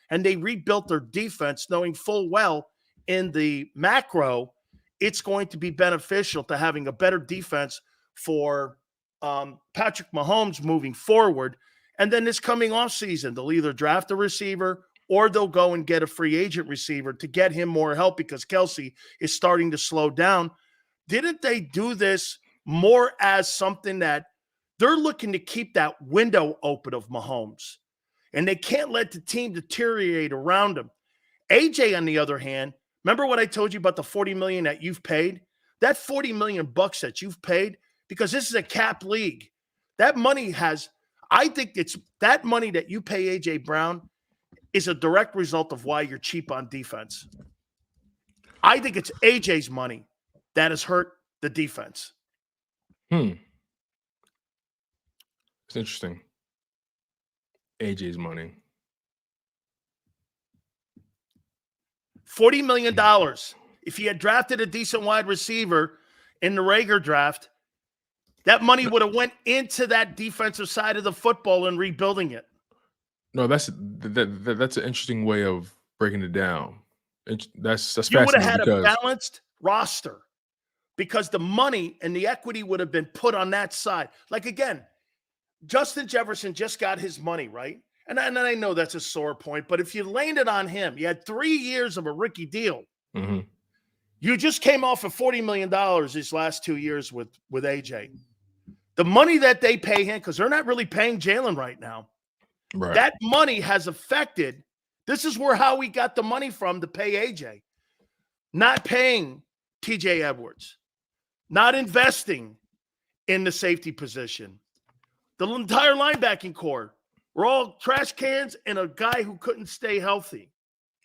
and they rebuilt their defense knowing full well in the macro, it's going to be beneficial to having a better defense for Patrick Mahomes moving forward. And then this coming off season, they'll either draft a receiver or they'll go and get a free agent receiver to get him more help because Kelsey is starting to slow down. Didn't they do this more as something that they're looking to keep that window open of Mahomes, and they can't let the team deteriorate around him? AJ, on the other hand, remember what I told you about the $40 million that you've paid? That $40 million that you've paid, because this is a cap league. That money has, I think it's that money that you pay AJ Brown is a direct result of why you're cheap on defense. I think it's AJ's money that has hurt the defense. It's interesting. AJ's money. $40 million. If he had drafted a decent wide receiver in the Rager draft, that money would have went into that defensive side of the football and rebuilding it. No, that's an interesting way of breaking it down. That's you would have fascinating had because a balanced roster because the money and the equity would have been put on that side. Like, again, Justin Jefferson just got his money, right? And I know that's a sore point, but if you landed on him, you had 3 years of a rookie deal. Mhm. You just came off of $40 million these last 2 years with AJ. The money that they pay him, because they're not really paying Jalen right now, right. that money has affected. This is where Howie got the money from to pay AJ. Not paying TJ Edwards. Not investing in the safety position. The entire linebacking core. We're all trash cans and a guy who couldn't stay healthy.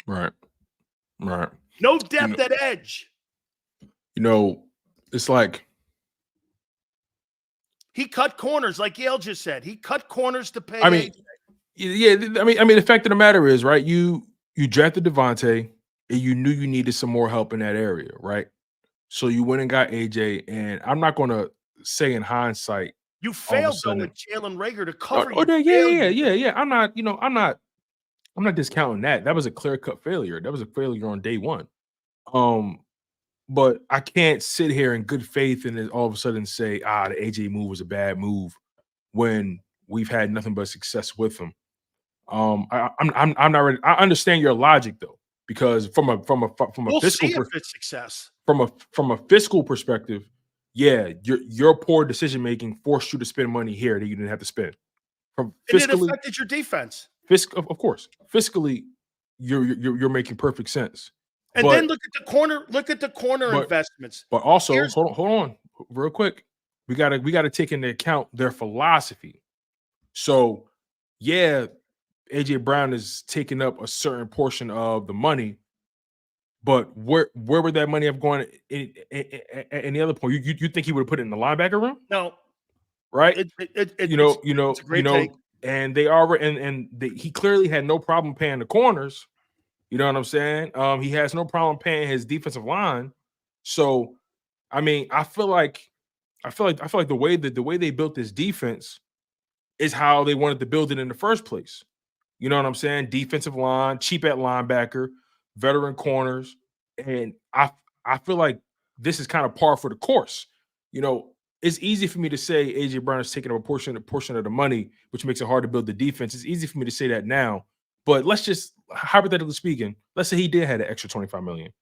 Right. Right. No depth at edge. It's like he cut corners, like Yale just said. He cut corners to pay. The fact of the matter is, right? You drafted Devontae, and you knew you needed some more help in that area, right? So you went and got AJ, and I'm not going to say in hindsight you failed though with Jalen Reagor to cover. Yeah. I'm not discounting that. That was a clear-cut failure. That was a failure on day one. But I can't sit here in good faith and then all of a sudden say, the AJ move was a bad move when we've had nothing but success with him. I'm not ready. I understand your logic though, because from a fiscal see if it's success. From a fiscal perspective, yeah, your poor decision making forced you to spend money here that you didn't have to spend. And it affected your defense. Of course, fiscally, you're making perfect sense. And then look at the corner investments. But also, hold on, real quick. We gotta take into account their philosophy. So, yeah, AJ Brown is taking up a certain portion of the money, but where would that money have gone? Any other point? You think he would have put it in the linebacker room? No, right? It's a great take. And they are, he clearly had no problem paying the corners. You know what I'm saying? He has no problem paying his defensive line. So, I mean, I feel like the way they built this defense is how they wanted to build it in the first place. You know what I'm saying? Defensive line, cheap at linebacker, veteran corners, and I feel like this is kind of par for the course. It's easy for me to say AJ Brown is taking up a portion of the money, which makes it hard to build the defense. It's easy for me to say that now, but let's just hypothetically speaking, let's say he did have an extra $25 million.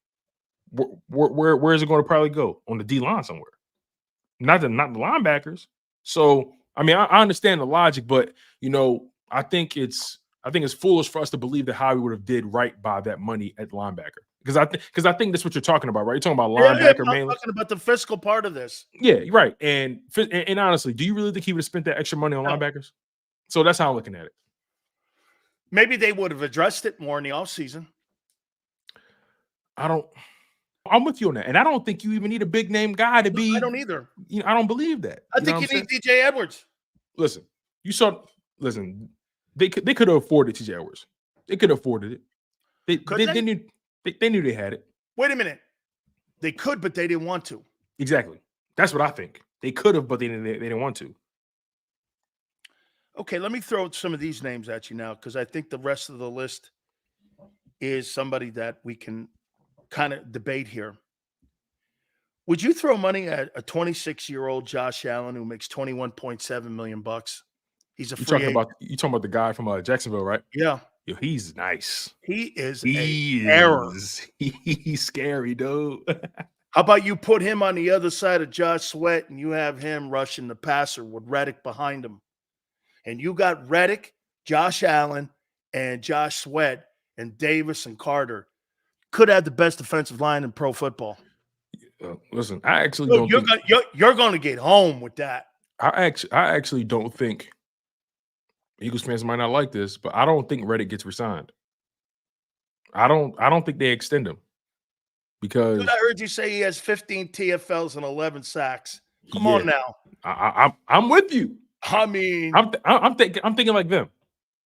Where is it going to probably go? On the D line somewhere. not the linebackers. So I mean, I understand the logic, but I think it's foolish for us to believe that Howie would have did right by that money at linebacker. Because I think that's what you're talking about, right? You're talking about linebacker I'm mainly. talking about the fiscal part of this. Yeah, right. And honestly, do you really think he would have spent that extra money on linebackers? So that's how I'm looking at it. Maybe they would have addressed it more in the offseason. I'm with you on that. And I don't think you even need a big name guy to be. I don't either. I don't believe that. I think you need DJ Edwards. Listen, they could have afforded TJ Edwards. They could have afforded it. They knew they had it. Wait a minute. They could, but they didn't want to. Exactly. That's what I think. They could have, but they didn't want to. Okay, let me throw some of these names at you now, because I think the rest of the list is somebody that we can kind of debate here. Would you throw money at a 26-year-old Josh Allen who makes $21.7 million? He's a free agent. You talking about the guy from Jacksonville, right? Yeah. Yo, he's nice. He's scary, dude. How about you put him on the other side of Josh Sweat and you have him rushing the passer with Reddick behind him? And you got Reddick, Josh Allen, and Josh Sweat, and Davis and Carter. Could have the best defensive line in pro football. Listen, I actually don't think you're going to get home with that. I actually don't think Eagles fans might not like this, but I don't think Reddick gets resigned. I don't think they extend him because I heard you say he has 15 TFLs and 11 sacks. Come on now. I'm with you. I mean, I'm thinking like them.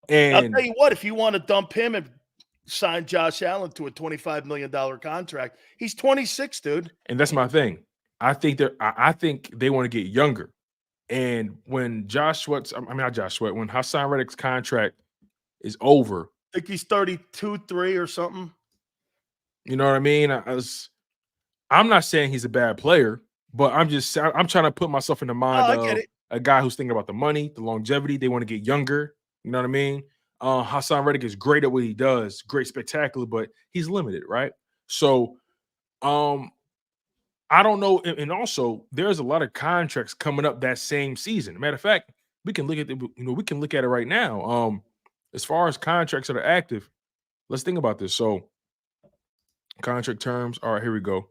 And I'll tell you what, if you want to dump him and sign Josh Allen to a $25 million contract, he's 26, dude. And that's my thing. I think they want to get younger. And when when Hassan Reddick's contract is over, I think he's 32, 3 or something. You know what I mean? I'm not saying he's a bad player, but I'm trying to put myself in the mind of a guy who's thinking about the money, the longevity. They want to get younger. You know what I mean? Hassan Reddick is great at what he does, great, spectacular, but he's limited, right? So, I don't know. And also, there's a lot of contracts coming up that same season. Matter of fact, we can look at it right now. As far as contracts that are active, let's think about this. So, contract terms. All right, here we go.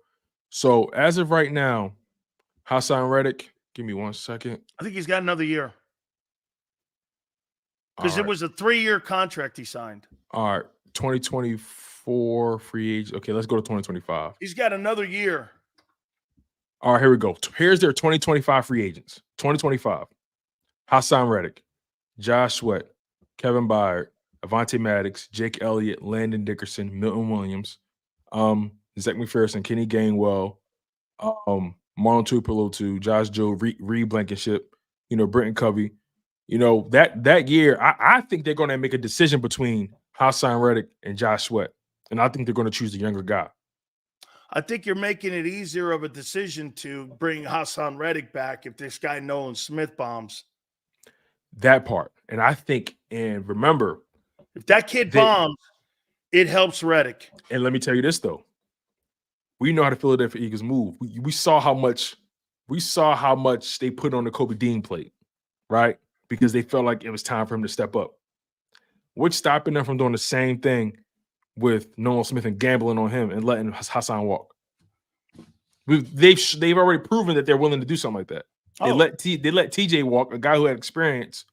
So, as of right now, Hassan Reddick, give me 1 second. I think he's got another year. Because it was a 3-year contract he signed. All right, 2024 free agent. Okay, let's go to 2025. He's got another year. All right, here we go. Here's their 2025 free agents. 2025. Hassan Reddick, Josh Sweat, Kevin Byard, Avonte Maddox, Jake Elliott, Landon Dickerson, Milton Williams, Zach McPherson, Kenny Gainwell, Marlon Tuipulotu, Josh Joe, Reed Blankenship, Brenton Covey. That year, I think they're going to make a decision between Hassan Reddick and Josh Sweat. And I think they're going to choose the younger guy. I think you're making it easier of a decision to bring Hassan Reddick back if this guy Nolan Smith bombs. That part. And I think, and remember, if that kid bombs, it helps Reddick. And let me tell you this, though. We know how the Philadelphia Eagles move. We saw how much they put on the Kobe Dean plate, right? Because they felt like it was time for him to step up. What's stopping them from doing the same thing with Nolan Smith and gambling on him and letting Hassan walk? They've already proven that they're willing to do something like that. They let TJ walk, a guy who had experience,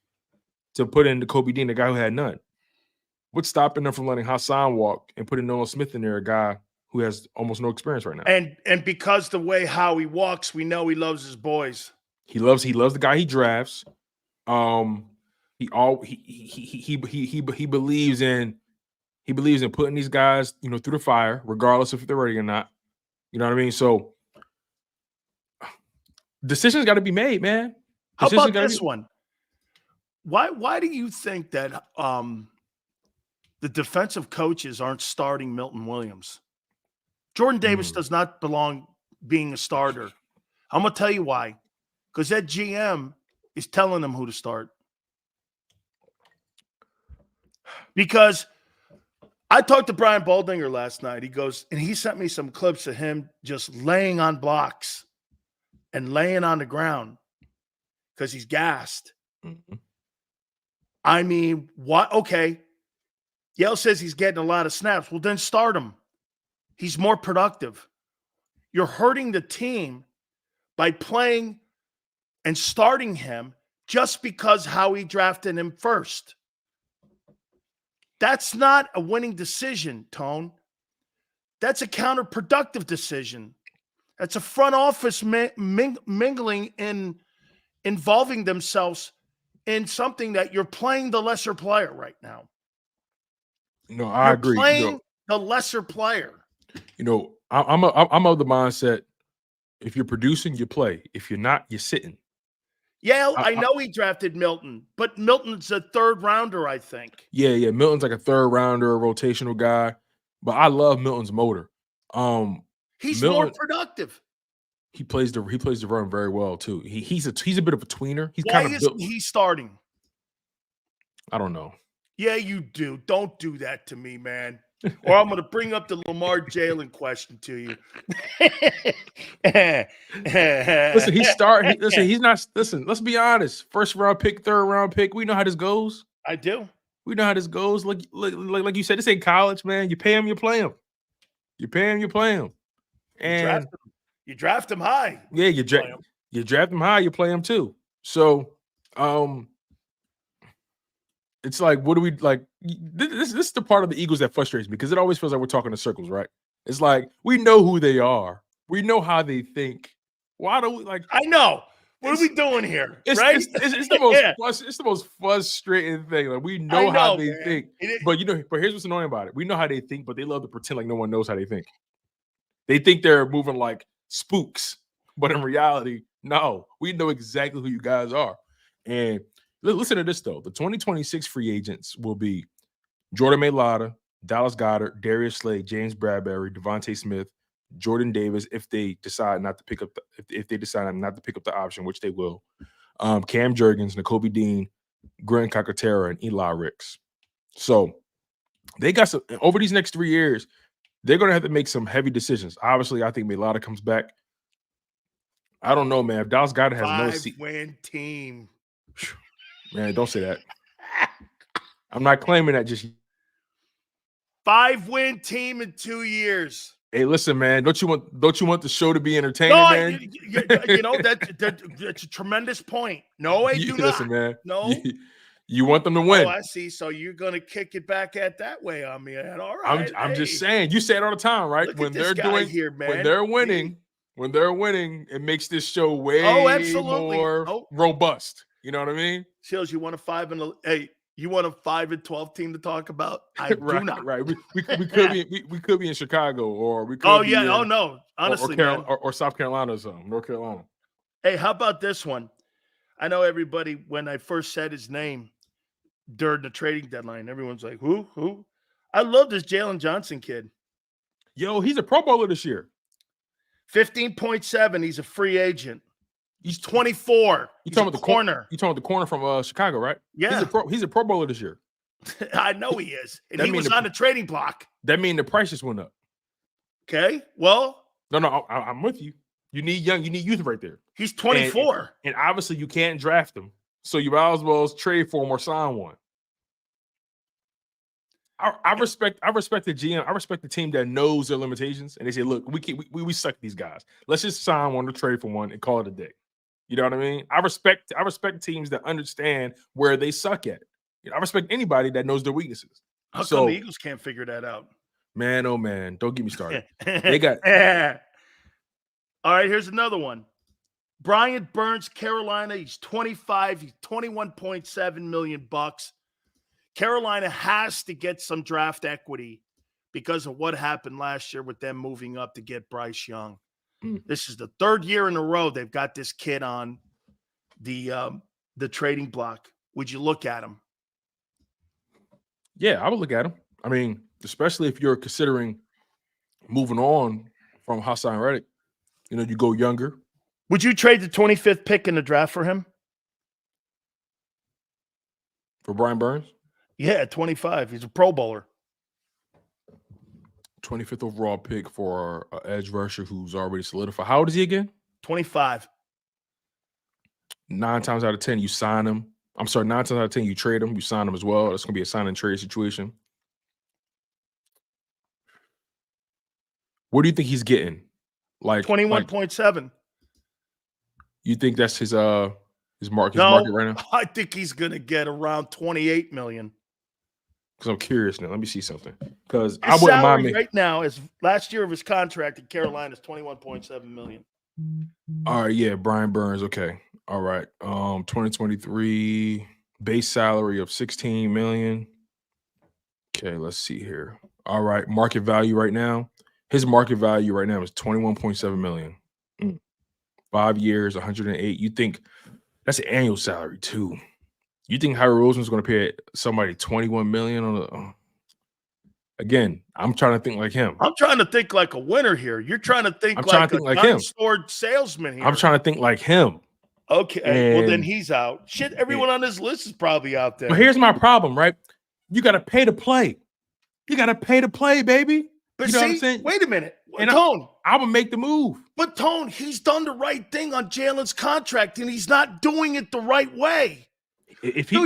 to put in the Kobe Dean, a guy who had none. What's stopping them from letting Hassan walk and putting Nolan Smith in there, a guy who has almost no experience right now? And because the way how he walks, we know he loves his boys. He loves the guy he drafts. He believes in putting these guys, through the fire, regardless if they're ready or not. You know what I mean? So decisions got to be made, man. How about this one? Why do you think that the defensive coaches aren't starting Milton Williams? Jordan Davis does not belong being a starter. I'm going to tell you why. Because that GM is telling them who to start. Because I talked to Brian Baldinger last night. He goes, and he sent me some clips of him just laying on blocks and laying on the ground because he's gassed. Mhm. I mean, what? Okay. Yale says he's getting a lot of snaps. Well, then start him. He's more productive. You're hurting the team by playing and starting him just because Howie drafted him first. That's not a winning decision, Tone. That's a counterproductive decision. That's a front office mingling in involving themselves in something that you're playing the lesser player right now. No, I You're agree. playing the lesser player. I'm of the mindset, if you're producing, you play. If you're not, you're sitting. Yeah, I know he drafted Milton, but Milton's a third rounder, I think. Yeah. Milton's like a third rounder, a rotational guy. But I love Milton's motor. He's Milton, more productive. he plays the run very well too. He's a bit of a tweener. He's Why kind of isn't he starting? I don't know. Yeah, you do. Don't do that to me, man. Or I'm going to bring up the Lamar Jalen question to you. Listen, he's not. Listen, let's be honest. First round pick, third round pick. We know how this goes. I do. We know how this goes. Like you said, this ain't college, man. You pay him, you play him. You pay him, you play him. And you draft him high. Yeah, you draft him high, you play him too. So, it's like, what do we like? This is the part of the Eagles that frustrates me because it always feels like we're talking in circles, right? It's like we know who they are, we know how they think. Why do we like? I know. What are we doing here? It's the most it's the most frustrating thing. Like we know how they think, but here's what's annoying about it: we know how they think, but they love to pretend like no one knows how they think. They think they're moving like spooks, but in reality, no, we know exactly who you guys are. And listen to this though: the 2026 free agents will be Jordan Mailata, Dallas Goedert, Darius Slay, James Bradbury, Devontae Smith, Jordan Davis, if they decide not to pick up the option, which they will. Cam Jurgens, Nakobe Dean, Grant Kakatera, and Eli Ricks. So they got some over these next 3 years. They're going to have to make some heavy decisions. Obviously, I think Mailata comes back. I don't know, man. If Dallas Goedert has no seat, 5-win team. Man, don't say that. I'm not claiming that just 5-win team in 2 years. Hey, listen, man. Don't you want the show to be entertaining, man? That's a tremendous point. No, I do not. Listen, man. No, you want them to win. Oh, I see. So you're gonna kick it back at that way on me. All right. I'm just saying. You say it all the time, right? Look When at this guy here, man. When they're winning, it makes this show way more robust. You know what I mean? Chills, you want a 5-12 team to talk about? I do not. Right. We could be in Chicago, or we could. Oh yeah. Oh no. Honestly, or South Carolina or something, North Carolina. Hey, how about this one? I know everybody, when I first said his name during the trading deadline, everyone's like, who? I love this Jalen Johnson kid. Yo, he's a Pro Bowler this year. 15.7. He's a free agent. He's 24. You talking about the corner? You talking about the corner from Chicago, right? Yeah. He's a Pro Bowler this year. I know he is. And he was on the trading block. That means the price just went up. Okay. Well. No, I'm with you. You need youth right there. He's 24. And obviously you can't draft him. So you might as well trade for him or sign one. I respect the GM. I respect the team that knows their limitations and they say, look, we suck these guys. Let's just sign one or trade for one and call it a day. You know what I mean? I respect teams that understand where they suck at. I respect anybody that knows their weaknesses. How come the Eagles can't figure that out? Man, oh man, don't get me started. They got all right, here's another one. Brian Burns, Carolina. He's 25. He's $21.7 million. Carolina has to get some draft equity because of what happened last year with them moving up to get Bryce Young. This is the third year in a row they've got this kid on the trading block. Would you look at him? Yeah, I would look at him. I mean, especially if you're considering moving on from Hassan Reddick. You know, you go younger. Would you trade the 25th pick in the draft for him? For Brian Burns? Yeah, 25. He's a Pro Bowler. 25th overall pick for an edge rusher who's already solidified. How old is he again? 25. 9 times out of 10, you sign him. I'm sorry, 9 times out of 10, you trade him. You sign him as well. That's going to be a sign and trade situation. What do you think he's getting? Like 21.7. You think that's his market right now? I think he's going to get around 28 million. Because I'm curious now. Let me see something. Because I wouldn't mind me right now. Is last year of his contract in Carolina is 21.7 million. All right, yeah, Brian Burns. Okay, all right. 2023 base salary of 16 million. Okay, let's see here. All right, market value right now. His market value right now is 21.7 million. 5 years, 108. You think that's an annual salary too? You think Howie Roseman is going to pay somebody 21 million on a? Again, I'm trying to think like him. I'm trying to think like a winner here. You're trying to think like a dime-store salesman here. I'm trying to think like him. Okay, well then he's out. Shit, everyone on this list is probably out there. But here's my problem, right? You got to pay to play. You got to pay to play, baby. But you know see, what I'm saying? Wait a minute. And Tone. I would make the move. But Tone, he's done the right thing on Jalen's contract, and he's not doing it the right way. If he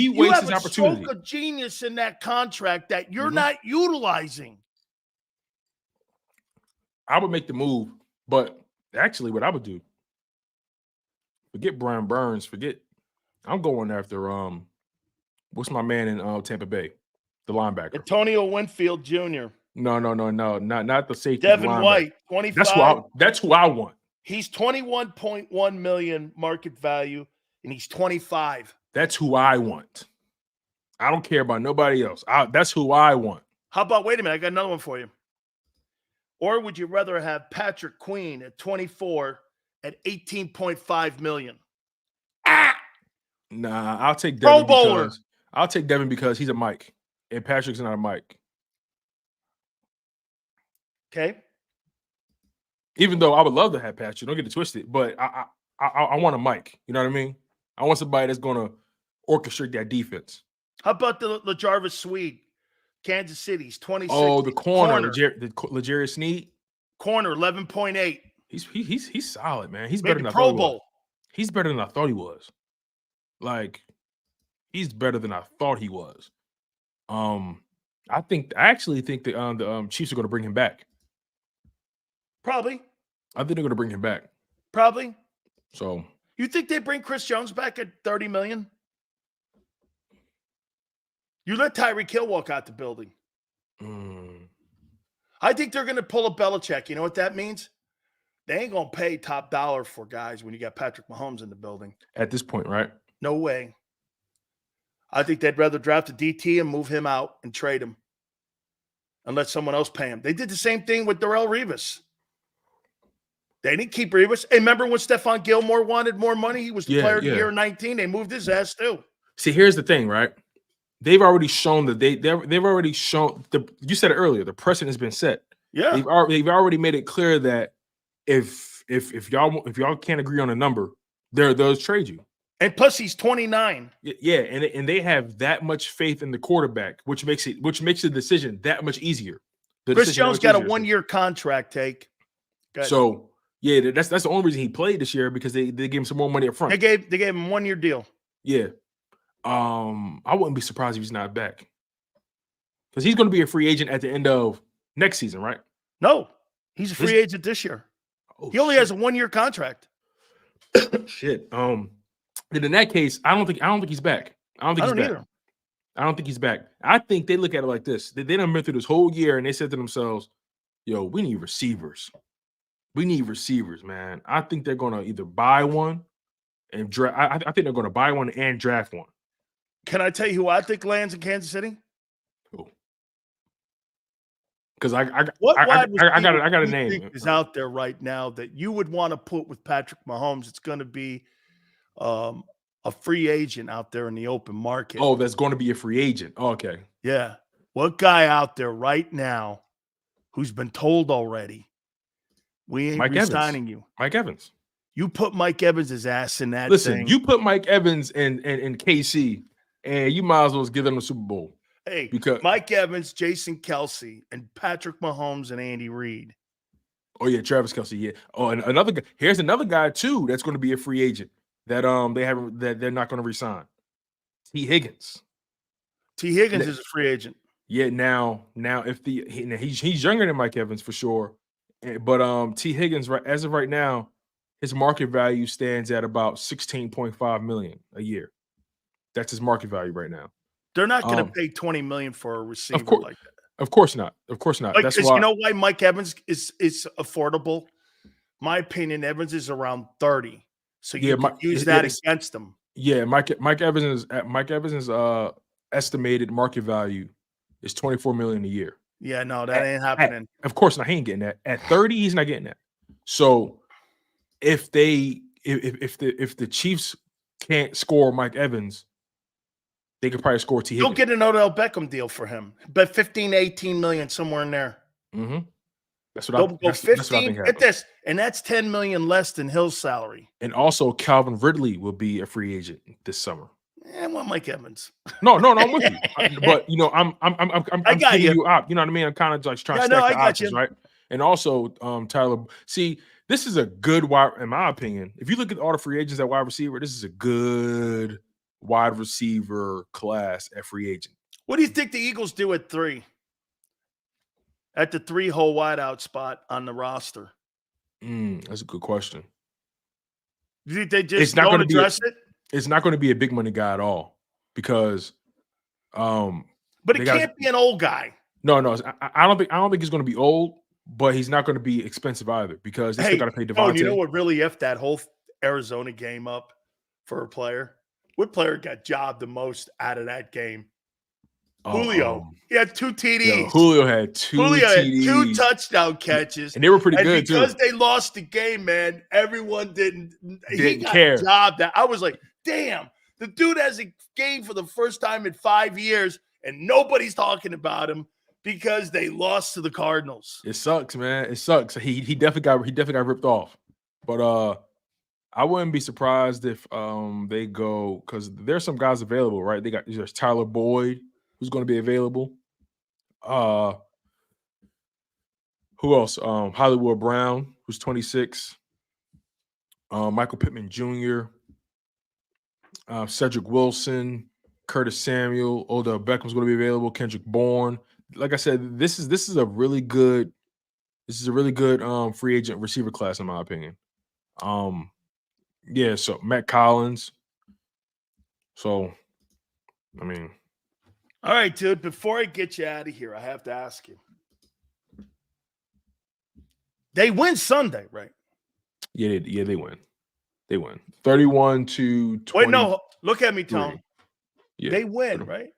wastes his opportunity, stroke of genius in that contract that you're not utilizing. I would make the move, but actually, what I would do, forget Brian Burns, I'm going after what's my man in Tampa Bay, the linebacker, Antonio Winfield Jr. No, not the safety. Devin White, 25. That's who I want. He's 21.1 million market value, and he's 25. That's who I want. I don't care about nobody else. That's who I want. How about, wait a minute, I got another one for you. Or would you rather have Patrick Queen at 24 at 18.5 million? Nah, I'll take Pro Devin Bowler. I'll take Devin because he's a Mike, and Patrick's not a Mike. Okay. Even though I would love to have Patrick, don't get it twisted, but I want a Mike. You know what I mean? I want somebody that's going to orchestrate that defense. How about the Jarvis Swede, Kansas City's 26? Oh, the corner. L'Jarius Sneed. Corner, 11.8. He's solid, man. He's Maybe better than Pro I thought Bowl. he was. He's better than I thought he was. Like, he's better than I thought he was. I actually think the Chiefs are going to bring him back. Probably. I think they're going to bring him back. Probably. So you think they bring Chris Jones back at 30 million? You let Tyreek Hill walk out the building. I think they're going to pull a Belichick. You know what that means? They ain't going to pay top dollar for guys when you got Patrick Mahomes in the building. At this point, right? No way. I think they'd rather draft a DT and move him out and trade him and let someone else pay him. They did the same thing with Darrelle Revis. They didn't keep Revis. Hey, remember when Stephon Gilmore wanted more money? He was the player of the year in 19. They moved his ass too. See, here's the thing, right? They've already shown that they've already shown you said it earlier, the precedent has been set. Yeah. They've already made it clear that if y'all can't agree on a number, they'll trade you. And plus he's 29. Yeah, and they have that much faith in the quarterback, which makes the decision that much easier. Chris Jones got a 1-year contract take. So yeah, that's the only reason he played this year, because they gave him some more money up front. They gave him a 1-year deal. Yeah. I wouldn't be surprised if he's not back, because he's going to be a free agent at the end of next season, right? No, he's a free agent this year. He only has a 1-year contract. Shit. Then in that case, I don't think he's back. I don't think he's back. I think they look at it like this. They done been through this whole year and they said to themselves, yo, we need receivers. We need receivers, man. I think they're going to either buy one and draft. I think they're going to buy one and draft one. Can I tell you who I think lands in Kansas City? Who? Because I got a name is out there right now that you would want to put with Patrick Mahomes. It's going to be a free agent out there in the open market. Oh, that's going to be a free agent. Oh, okay. Yeah. What guy out there right now who's been told already, we ain't re-signing you? Mike Evans. You put Mike Evans' ass in that Listen, thing. you put Mike Evans in KC, and you might as well give them the Super Bowl. Hey, because Mike Evans, Jason Kelsey, and Patrick Mahomes and Andy Reid. Oh, yeah, Travis Kelce, yeah. Oh, and another guy. Here's another guy, too, that's going to be a free agent. that they haven't that they're not going to resign. T. Higgins. T. Higgins is a free agent. Yeah, now if he's younger than Mike Evans for sure, but T. Higgins as of right now, his market value stands at about $16.5 million a year. That's his market value right now. They're not going to pay $20 million for a receiver like that. Of course not. Of course not. That's why. You know why Mike Evans is affordable? My opinion, Evans is around 30, so you can use that against him. Yeah, Mike Evans' estimated market value is $24 million a year. Yeah, no, that ain't happening. Of course not. He ain't getting that. At 30, he's not getting that. So if the Chiefs can't score Mike Evans, they could probably score T. Higgins. You'll get an Odell Beckham deal for him, but 15 to 18 million somewhere in there. Mm-hmm. That's what I think. 15 at this, and that's 10 million less than Hill's salary. And also, Calvin Ridley will be a free agent this summer. I want Mike Evans. No, I'm with you. But you know, I'm giving you up. You know what I mean? I'm kind of like trying to stack the options, right? And also, Tyler. See, this is a good wide, in my opinion. If you look at all the free agents at wide receiver, this is a good wide receiver class at free agent. What do you think the Eagles do at 3? At the 3-hole wideout spot on the roster? That's a good question. Do you think they just don't address it? It's not going to be a big money guy at all because, but it can't be an old guy. No, I don't think he's going to be old, but he's not going to be expensive either because they still got to pay Devontae. You know what really effed that whole Arizona game up for a player? What player got jobbed the most out of that game? Julio. He had 2 TDs. Yeah, Julio had 2 TDs. Had 2 touchdown catches. And they were pretty good, too. Because they lost the game, man, everyone didn't care. Jobbed that. I was like, damn, the dude has a game for the first time in 5 years, and nobody's talking about him because they lost to the Cardinals. It sucks, man. It sucks. He definitely got ripped off. But I wouldn't be surprised if they go because there's some guys available, right? There's Tyler Boyd, who's going to be available. Who else? Hollywood Brown, who's 26. Michael Pittman Jr., Cedric Wilson, Curtis Samuel, Odell Beckham's going to be available. Kendrick Bourne. Like I said, this is a really good free agent receiver class in my opinion. Yeah, so Matt Collins. So, I mean. All right, dude, before I get you out of here, I have to ask you. They win Sunday, right? Yeah, they win. They win. 31-20. Wait, no, look at me, Tom. Yeah. They win, right?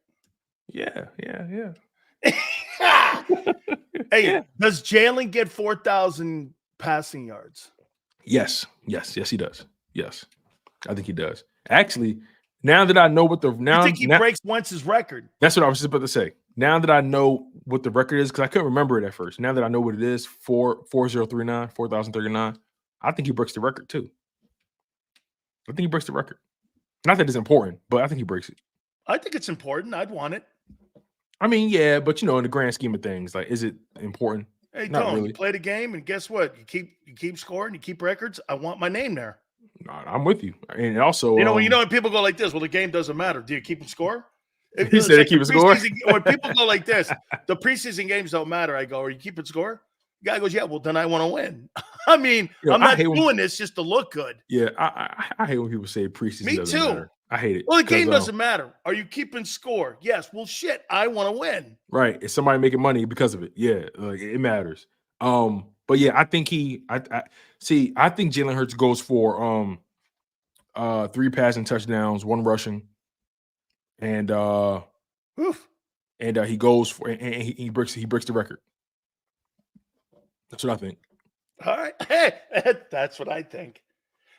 Yeah. Hey, does Jalen get 4,000 passing yards? Yes, he does. Yes, I think he does. Actually, now that I know what the you think he breaks Wentz's record? That's what I was just about to say. Now that I know what the record is, because I couldn't remember it at first. Now that I know what it is, 4,039, I think he breaks the record too. I think he breaks the record. Not that it's important, but I think he breaks it. I think it's important. I'd want it. I mean, yeah, but in the grand scheme of things, like, is it important? Hey, Not Tom, really. You play the game, and guess what? You keep scoring, you keep records. I want my name there. I'm with you. And also, when people go like this, well, the game doesn't matter. Do you keep and score? You said keep and score? When people go like this, the preseason games don't matter. I go, are you keeping score? The guy goes, yeah, well, then I want to win. I mean, I'm not doing this just to look good. Yeah, I hate when people say preseason doesn't matter. I hate it. Well, the game doesn't matter. Are you keeping score? Yes. Well, shit, I want to win. Right. Is somebody making money because of it? Yeah, like, it matters. But yeah, I think I think Jalen Hurts goes for 3 passing touchdowns, 1 rushing, and he goes for and he breaks the record. That's what I think. All right. Hey, that's what I think.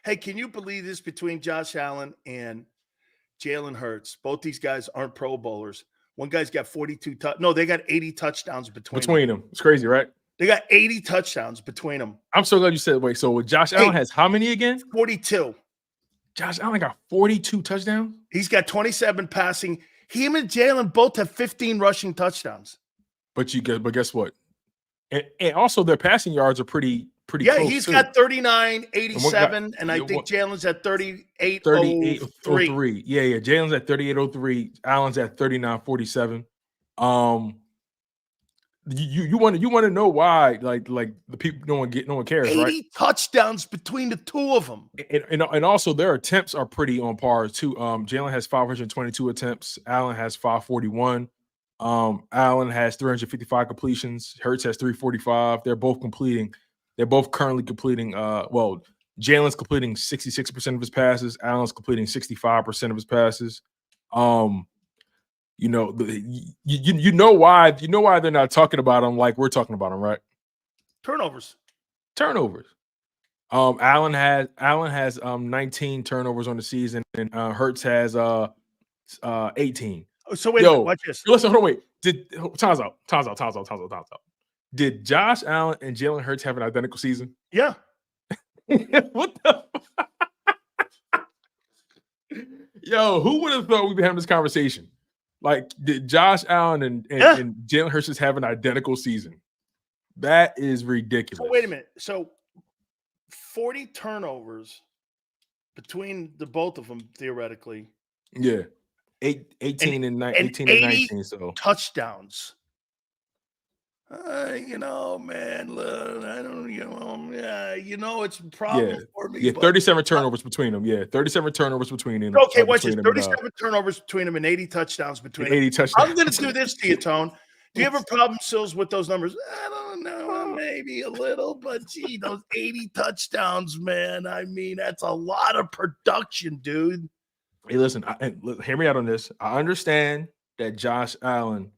Hey, can you believe this between Josh Allen and Jalen Hurts? Both these guys aren't Pro Bowlers. One guy's got 42 they got 80 touchdowns between them. It's crazy, right? They got 80 touchdowns between them. I'm so glad you said wait. So Josh Allen has how many again? 42. Josh Allen got 42 touchdowns. He's got 27 passing. Him and Jalen both have 15 rushing touchdowns. But guess what? And also their passing yards are pretty pretty Yeah, close. he's too. got 39.87, and I think Jalen's at 38.03. 38.03. Yeah. Jalen's at 38.03. Allen's at 39.47. You want to know why? Like the people, no one cares, 80 right? touchdowns between the two of them. And also their attempts are pretty on par too. Jalen has 522 attempts. Allen has 541. Allen has 355 completions. Hurts has 345. They're both currently completing. Jalen's completing 66% of his passes. Allen's completing 65% of his passes. You know why they're not talking about him like we're talking about him, right? Turnovers. Allen has 19 turnovers on the season, and Hurts has 18. So wait a minute, watch this. Listen, hold on, wait. Time's out. Did Josh Allen and Jalen Hurts have an identical season? Yeah. What the? Yo, who would have thought we'd be having this conversation? Like, did Josh Allen and Jalen Hurts just have an identical season? That is ridiculous. So wait a minute. So 40 turnovers between the both of them, theoretically. Yeah. 18 and 19. So touchdowns. Man, look, I don't, it's a problem for me. Yeah, 37 turnovers between them. Yeah, 37 turnovers between them. Okay, watch this. 37 turnovers between them and 80 touchdowns between them. 80 touchdowns. I'm going to do this to you, Tone. Do you have a problem, Sills, with those numbers? I don't know, maybe a little, but gee, those 80 touchdowns, man. I mean, that's a lot of production, dude. Hey, listen, hear me out on this. I understand that Josh Allen,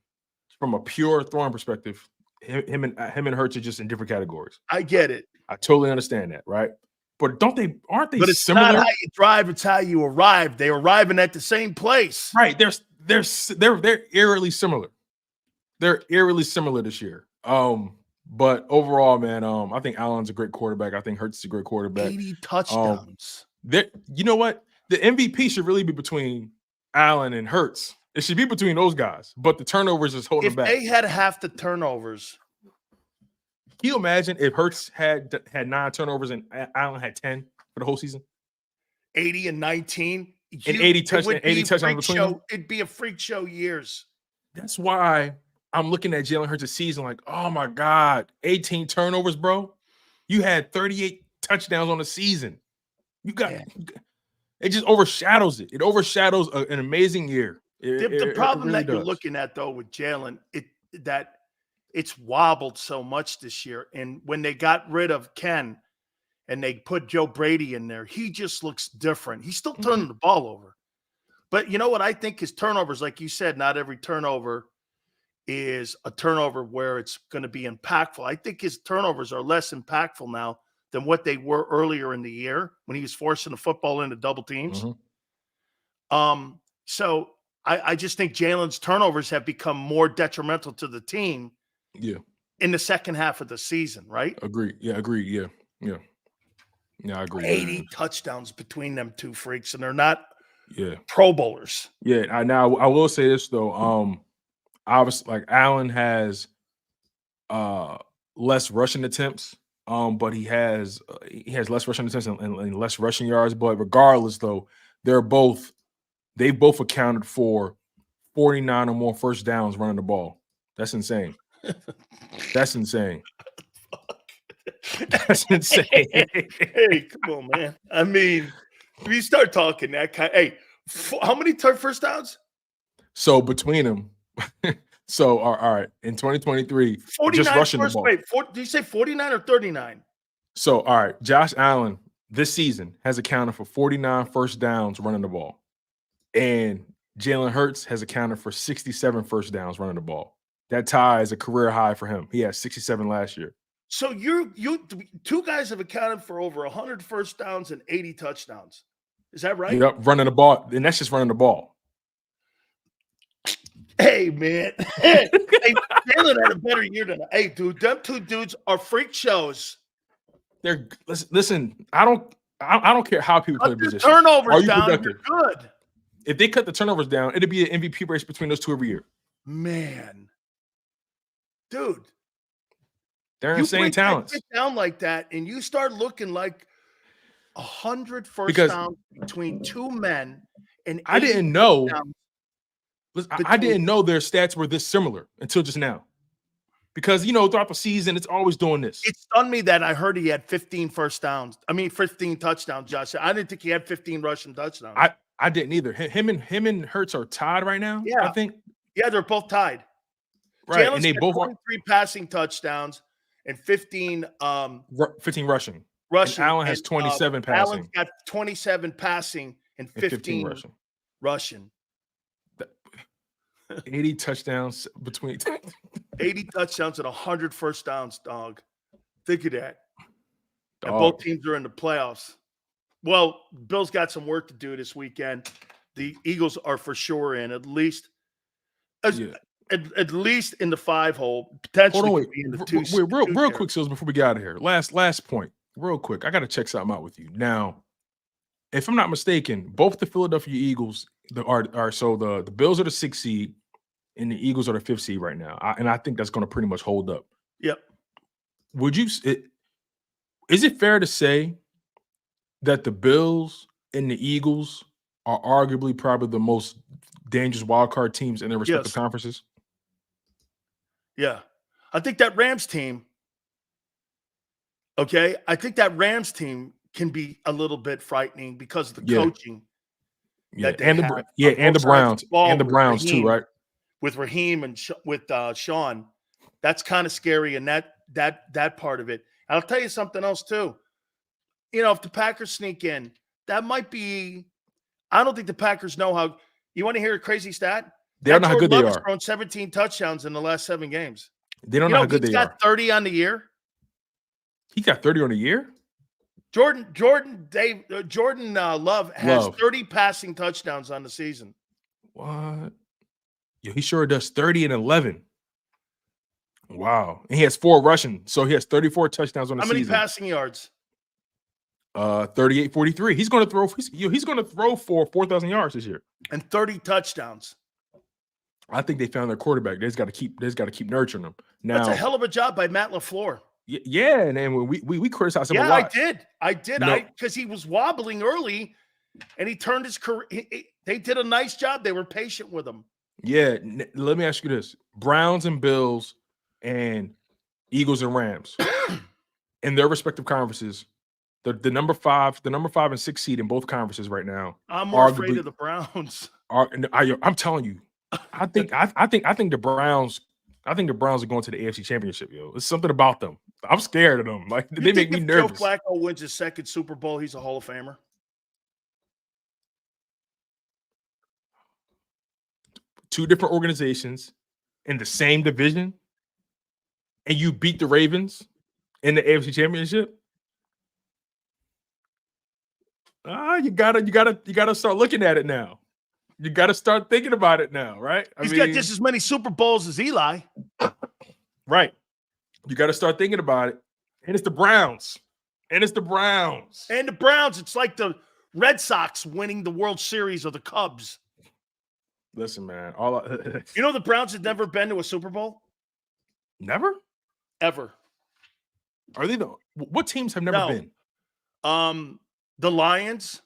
from a pure throwing perspective, him and Hurts are just in different categories. I get it. I totally understand that, right? But aren't they but it's similar? Not how you drive, it's how you arrive. They're arriving at the same place. Right. They're eerily similar. They're eerily similar this year. But overall, man, I think Allen's a great quarterback. I think Hurts is a great quarterback. 80 touchdowns. You know what? The MVP should really be between Allen and Hurts. It should be between those guys, but the turnovers is holding back. If they had half the turnovers. Can you imagine if Hurts had 9 turnovers and Allen had 10 for the whole season? 80 and 19. And 80 touchdowns between them? It'd be a freak show years. That's why I'm looking at Jalen Hurts' season like, oh my God, 18 turnovers, bro. You had 38 touchdowns on the season. You got it just overshadows it. It overshadows an amazing year. The problem really that you're looking at, though, with Jalen, that it's wobbled so much this year. And when they got rid of Ken and they put Joe Brady in there, he just looks different. He's still turning the ball over. But you know what I think his turnovers, like you said, not every turnover is a turnover where it's going to be impactful. I think his turnovers are less impactful now than what they were earlier in the year when he was forcing the football into double teams. So I just think Jalen's turnovers have become more detrimental to the team in the second half of the season, right? Agree. Yeah, I agree. 80 touchdowns between them two freaks, and they're not Pro Bowlers. Yeah, I will say this, though. Obviously, like Allen has less rushing attempts, but he has less rushing attempts and less rushing yards. But regardless, though, they both accounted for 49 or more first downs running the ball. That's insane. That's insane. That's insane. Hey, come on, man. I mean, if you start talking that kind, how many first downs? So between them, all right, in 2023, just rushing the ball. Wait, did you say 49 or 39? So, all right, Josh Allen this season has accounted for 49 first downs running the ball. And Jalen Hurts has accounted for 67 first downs running the ball. That tie is a career high for him. He had 67 last year. So you two guys have accounted for over 100 first downs and 80 touchdowns. Is that right? Yep, running the ball. And that's just running the ball. Hey, man. Hey, Jalen had a better year than I. Hey, dude, them two dudes are freak shows. Listen, I don't care how people play the position. Turnovers down, you're good. If they cut the turnovers down, it'd be an MVP race between those two every year. Man. Dude. They're You insane break that talents. shit down like that, and you start looking like 100 first Because downs between two men, and I 80 didn't know. touchdowns Listen, I between- didn't know their stats were this similar until just now. Because, you know, throughout the season, it's always doing this. It stunned me that I heard he had 15 first downs. I mean, 15 touchdowns, Josh. I didn't think he had 15 rushing touchdowns. I didn't either. Him and Hurts are tied right now. Yeah. I think. Yeah, they're both tied. Right, Jalen's and they got both are 23 passing touchdowns and 15 15 rushing. rushing. And Allen has 27 passing. Allen's got 27 passing and 15 rushing. 80 touchdowns between 80 touchdowns and 100 first downs, dog. Think of that. And Dog. both teams are in the playoffs. Well, Bill's got some work to do this weekend. The Eagles are for sure in, at least at least in the 5 hole. Potentially Hold on, could be in the wait. 2. Real quick, Sills, before we get out of here. Last point. Real quick. I got to check something out with you. Now, if I'm not mistaken, both the Philadelphia Eagles are so the Bills are the 6th seed and the Eagles are the 5th seed right now. And I think that's going to pretty much hold up. Yep. Is it fair to say that the Bills and the Eagles are arguably probably the most dangerous wild card teams in their respective conferences? Yeah. I think that Rams team, okay, I think that Rams team can be a little bit frightening because of the coaching. Yeah, that they have and on the both Browns, sides of the ball and the with Browns Raheem. too, right? With Raheem and with Sean, that's kind of scary, and that part of it. And I'll tell you something else too. You know, if the Packers sneak in, that might be. I don't think the Packers know how. You want to hear a crazy stat? They don't know how good they Love has are. thrown 17 touchdowns in the last 7 games. They don't know how good he's they got are. 30 on the year. He got 30 on the year? Jordan Love has 30 passing touchdowns on the season. What? Yeah, he sure does. 30 and 11. Wow. And he has 4 rushing. So he has 34 touchdowns on the season. How many passing yards? 38, 43. He's going to throw. He's going to throw for 4,000 yards this year and 30 touchdowns. I think they found their quarterback. They just got to keep nurturing them. Now that's a hell of a job by Matt LaFleur. Yeah, and then we criticized him a lot. I did. Because he was wobbling early, and he turned his career. They did a nice job. They were patient with him. Yeah. Let me ask you this: Browns and Bills, and Eagles and Rams, in their respective conferences. The number 5 and 6 seed in both conferences right now. I'm more afraid of the Browns. I'm telling you, I think the Browns. I think the Browns are going to the AFC Championship, yo. There's something about them. I'm scared of them. Like they make me nervous. Joe Flacco wins his 2nd Super Bowl, he's a Hall of Famer. Two different organizations in the same division, and you beat the Ravens in the AFC Championship. You gotta start looking at it now. You gotta start thinking about it now, right? He's got just as many Super Bowls as Eli. Right. You gotta start thinking about it. And it's the Browns. And the Browns, it's like the Red Sox winning the World Series or the Cubs. Listen, man. You know the Browns have never been to a Super Bowl? Never? Ever. Are they what teams have never been? The Lions,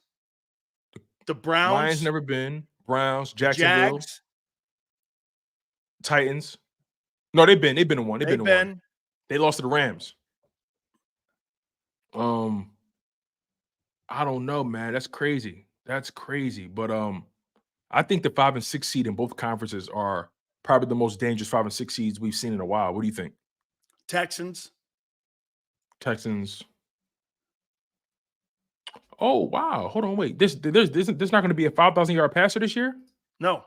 the Browns. Lions never been. Browns, Jacksonville, Jags. Titans. No, they've been to one. They've been to one. They lost to the Rams. I don't know, man. That's crazy. But I think the 5 and 6 seed in both conferences are probably the most dangerous 5 and 6 seeds we've seen in a while. What do you think? Texans. Oh, wow. Hold on, wait. There's not going to be a 5,000-yard passer this year? No.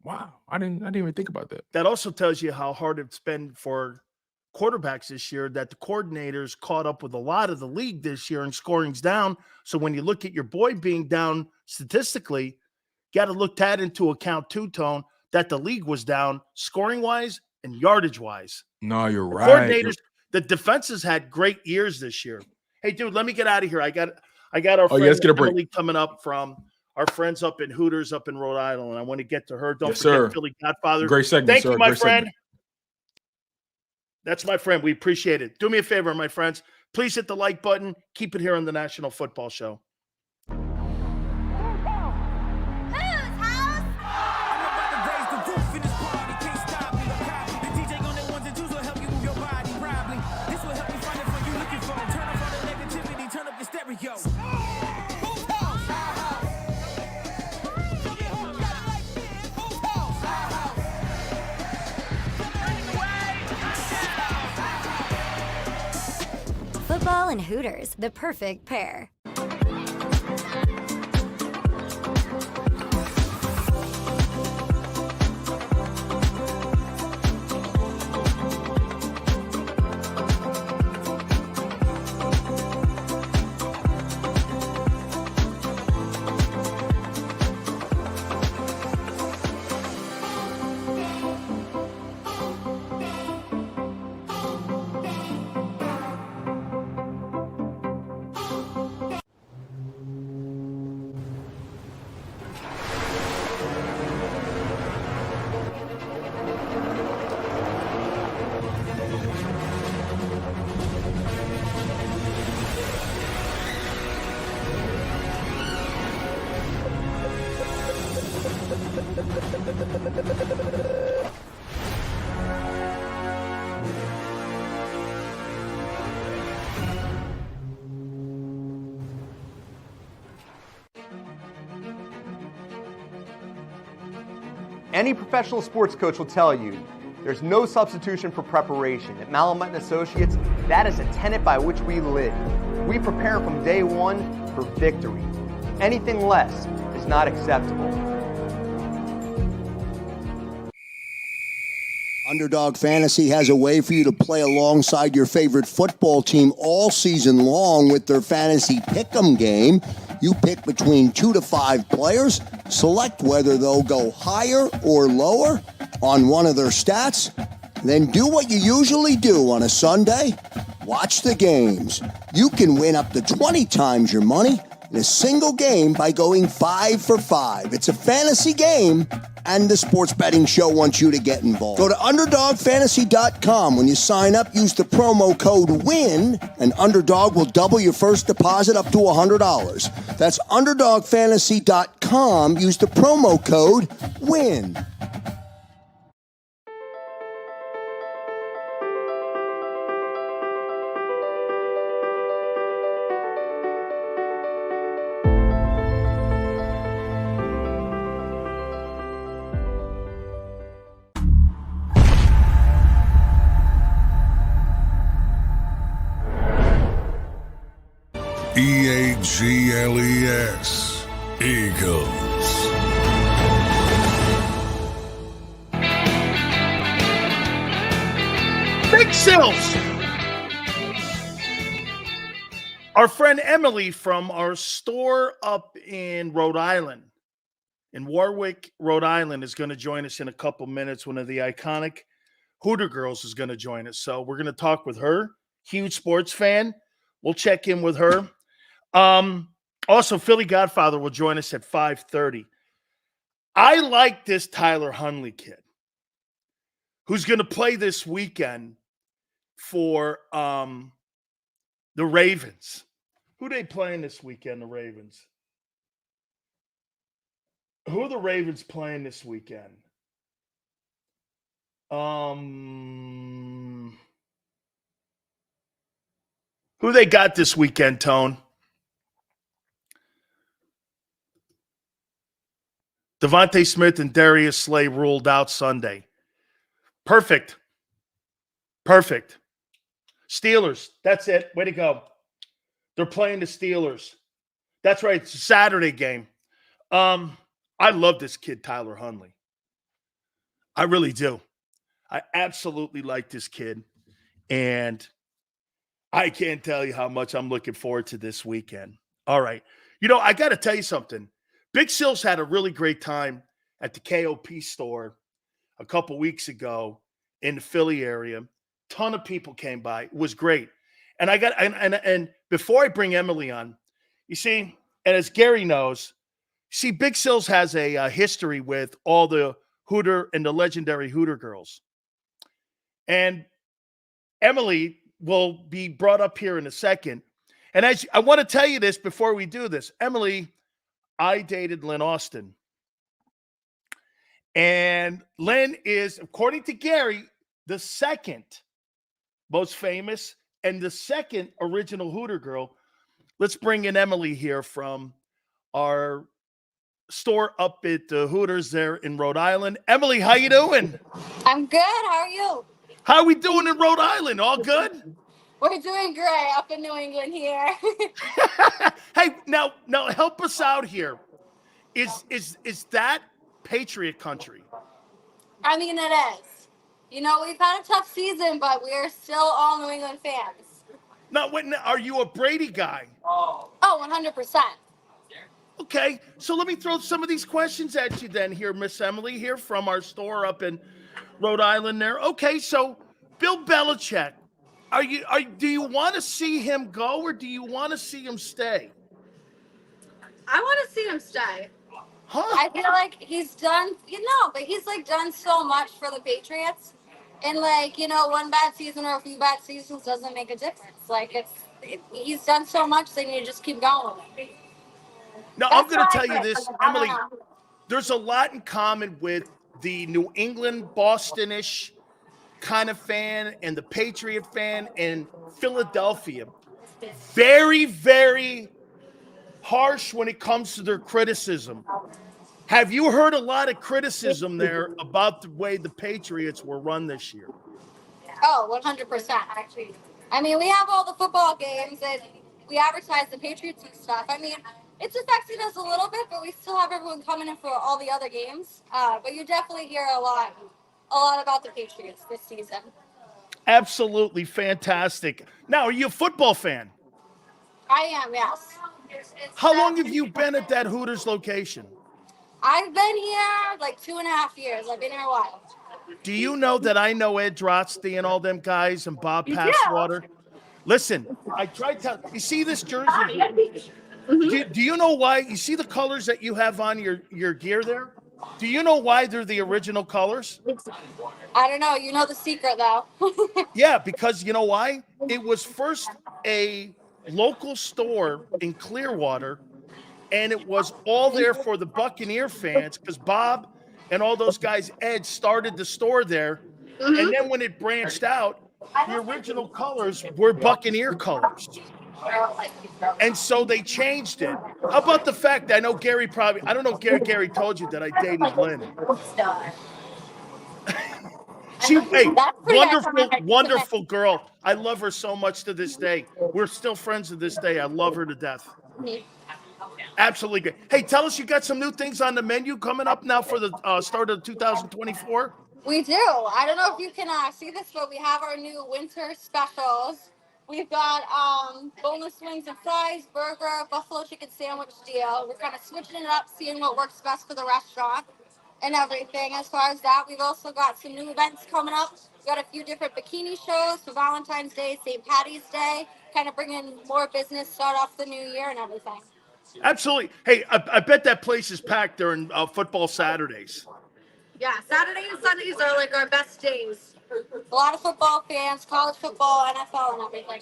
Wow. I didn't even think about that. That also tells you how hard it's been for quarterbacks this year, that the coordinators caught up with a lot of the league this year and scoring's down. So when you look at your boy being down statistically, got to look that into account too, Tone, that the league was down scoring-wise and yardage-wise. No, you're right. Coordinators, the defenses had great years this year. Hey, dude, let me get out of here. I got our friend let's get a break. Emily coming up from our friends up in Hooters up in Rhode Island. I want to get to her. Don't forget sir. Philly Godfather. Great segment, Thank sir. you, my Great friend. Segment. That's my friend. We appreciate it. Do me a favor, my friends. Please hit the like button. Keep it here on the National Football Show. Football and Hooters, the perfect pair. Any professional sports coach will tell you there's no substitution for preparation. At Malamut & Associates, that is a tenet by which we live. We prepare from day one for victory. Anything less is not acceptable. Underdog Fantasy has a way for you to play alongside your favorite football team all season long with their Fantasy Pick'em game. You pick between 2 to 5 players, select whether they'll go higher or lower on one of their stats, then do what you usually do on a Sunday, watch the games. You can win up to 20 times your money in a single game by going 5 for 5. It's a fantasy game, and the Sports Betting Show wants you to get involved. Go to UnderdogFantasy.com. When you sign up, use the promo code WIN, and Underdog will double your first deposit up to $100. That's UnderdogFantasy.com. Use the promo code WIN. EAGLES, Eagles. Big Sills! Our friend Emily from our store up in Rhode Island, in Warwick, Rhode Island, is going to join us in a couple minutes. One of the iconic Hooter girls is going to join us. So we're going to talk with her. Huge sports fan. We'll check in with her. Also, Philly Godfather will join us at 5:30. I like this Tyler Huntley kid who's going to play this weekend for the Ravens. Who are they playing this weekend, the Ravens? Who are the Ravens playing this weekend? Who they got this weekend, Tone? Devontae Smith and Darius Slay ruled out Sunday. Perfect. Steelers. That's it. Way to go. They're playing the Steelers. That's right. It's a Saturday game. I love this kid, Tyler Huntley. I really do. I absolutely like this kid. And I can't tell you how much I'm looking forward to this weekend. All right. You know, I got to tell you something. Big Sills had a really great time at the KOP store a couple weeks ago in the Philly area. Ton of people came by. It was great. And and before I bring Emily on, you see, and as Gary knows, see, Big Sills has a history with all the Hooter and the legendary Hooter girls. And Emily will be brought up here in a second. And I want to tell you this before we do this. Emily, I dated Lynn Austin. And Lynn is, according to Gary, the second most famous and the second original Hooter girl. Let's bring in Emily here from our store up at the Hooters there in Rhode Island. Emily, how you doing? I'm good. How are you? How are we doing in Rhode Island? All good? We're doing great up in New England here. Hey, now help us out here. Is that Patriot country? I mean, it is. You know, we've had a tough season, but we're still all New England fans. Now, are you a Brady guy? Oh, 100%. Okay, so let me throw some of these questions at you then here, Miss Emily, here from our store up in Rhode Island there. Okay, so Bill Belichick, do you want to see him go or do you want to see him stay? I want to see him stay. Huh? I feel like he's done, but he's like done so much for the Patriots. And like, one bad season or a few bad seasons doesn't make a difference. Like he's done so much, they need to just keep going. Now, I'm going to tell you this, Emily, there's a lot in common with the New England, Boston-ish kind of fan and the Patriot fan and Philadelphia. Very, very harsh when it comes to their criticism. Have you heard a lot of criticism there about the way the Patriots were run this year? Oh, 100%. I mean, we have all the football games and we advertise the Patriots and stuff. I mean, it's affected us a little bit, but we still have everyone coming in for all the other games. But you definitely hear a lot about the Patriots this season. Absolutely fantastic. Now, are you a football fan? I am, yes. How long have you been at that Hooters location? I've been here like 2.5 years. I've been here a while. Do you know that I know Ed Drotsky and all them guys and Bob Passwater? Listen, I tried to – you see this jersey here? Do you know why? You see the colors that you have on your gear there? Do you know why they're the original colors? I don't know. You know the secret, though. Yeah, because you know why? It was first a local store in Clearwater, and it was all there for the Buccaneer fans because Bob and all those guys, Ed, started the store there. And then when it branched out, the original colors were Buccaneer colors. And so they changed it. How about the fact that I know Gary probably, I don't know if Gary told you that I dated Lynn. Wonderful girl. I love her so much to this day. We're still friends to this day. I love her to death. Absolutely great. Hey, tell us you got some new things on the menu coming up now for the start of 2024. We do. I don't know if you can see this, but we have our new winter specials. We've got boneless wings and fries, burger, buffalo chicken sandwich deal. We're kind of switching it up, seeing what works best for the restaurant and everything. As far as that, we've also got some new events coming up. We've got a few different bikini shows for Valentine's Day, St. Patty's Day, kind of bringing more business, start off the new year and everything. Absolutely. Hey, I bet that place is packed during football Saturdays. Yeah, Saturday and Sundays are like our best days. A lot of football fans, college football, NFL, and everything.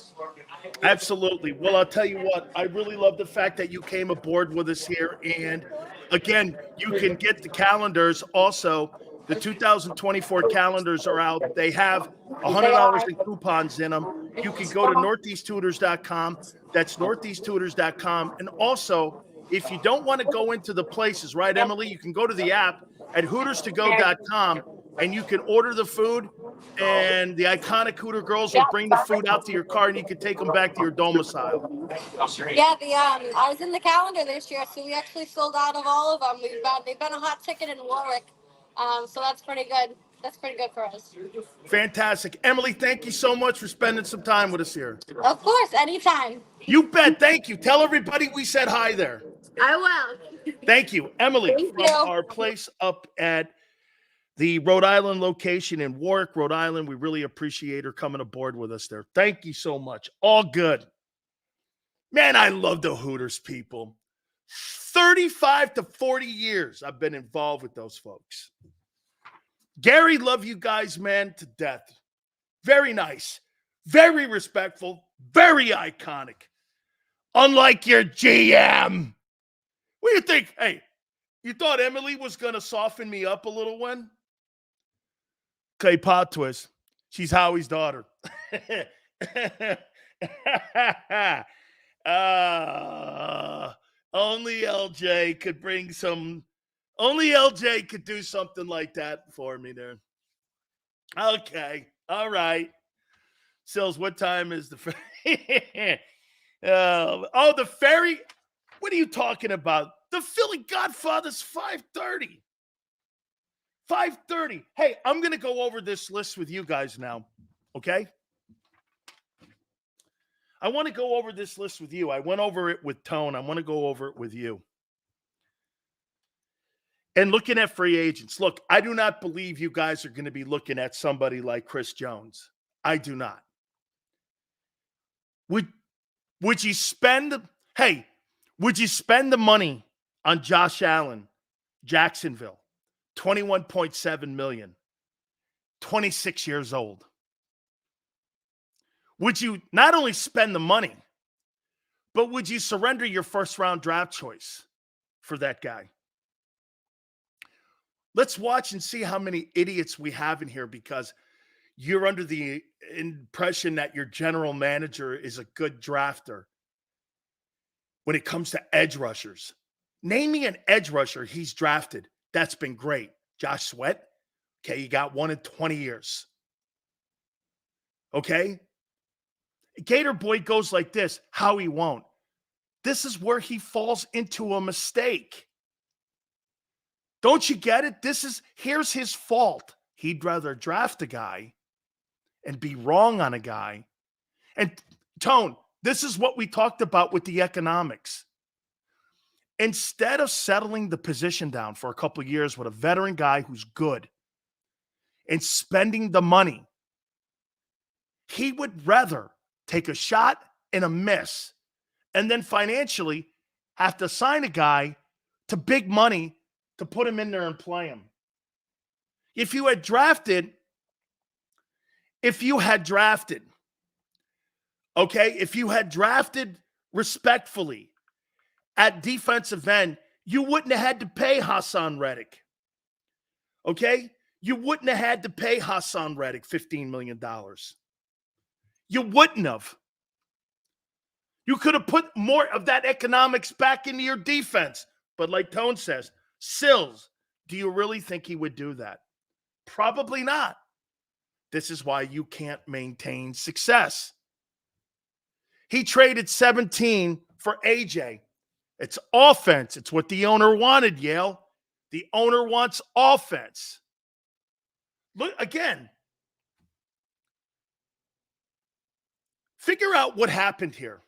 Absolutely. Well, I'll tell you what, I really love the fact that you came aboard with us here. And again, you can get the calendars also. The 2024 calendars are out. They have $100 in coupons in them. You can go to northeasttutors.com. That's northeasttutors.com. And also, if you don't want to go into the places, right, Emily, you can go to the app at hooterstogo.com and you can order the food, and the iconic Hooter girls will bring the food out to your car and you can take them back to your domicile. Yeah, I was in the calendar this year, so we actually sold out of all of them. They've been a hot ticket in Warwick, so that's pretty good. That's pretty good for us. Fantastic. Emily, thank you so much for spending some time with us here. Of course, anytime. You bet. Thank you. Tell everybody we said hi there. I will. Thank you, Emily, Thank from you. our place up at the Rhode Island location in Warwick, Rhode Island. We really appreciate her coming aboard with us there. Thank you so much. All good. Man, I love the Hooters people. 35 to 40 years I've been involved with those folks. Gary, love you guys, man, to death. Very nice. Very respectful, very iconic. Unlike your GM. What do you think? Hey, you thought Emily was going to soften me up a little when? Okay, pot twist. She's Howie's daughter. Only LJ could bring some. Only LJ could do something like that for me there. Okay. All right. Sills, what time is the ferry? The ferry? What are you talking about? The Philly Godfather's 5:30. 5:30. Hey, I'm going to go over this list with you guys now, okay? I want to go over this list with you. I went over it with Tone. I want to go over it with you. And looking at free agents. Look, I do not believe you guys are going to be looking at somebody like Chris Jones. I do not. Would you spend the money on Josh Allen, Jacksonville? $21.7 million. 26 years old. Would you not only spend the money, but would you surrender your first-round draft choice for that guy? Let's watch and see how many idiots we have in here because you're under the impression that your general manager is a good drafter when it comes to edge rushers. Name me an edge rusher he's drafted. That's been great. Josh Sweat. Okay, you got one in 20 years. Okay? Gator Boy goes like this. Howie won't. This is where he falls into a mistake. Don't you get it? Here's his fault. He'd rather draft a guy and be wrong on a guy. And Tone, this is what we talked about with the economics. Instead of settling the position down for a couple of years with a veteran guy who's good and spending the money, he would rather take a shot and a miss and then financially have to sign a guy to big money to put him in there and play him. If you had drafted, respectfully at defensive end, you wouldn't have had to pay Hassan Reddick. Okay? You wouldn't have had to pay Hassan Reddick $15 million. You wouldn't have. You could have put more of that economics back into your defense. But like Tone says, Sills, do you really think he would do that? Probably not. This is why you can't maintain success. He traded 17 for AJ. It's offense. It's what the owner wanted, Yale. The owner wants offense. Look, again, figure out what happened here.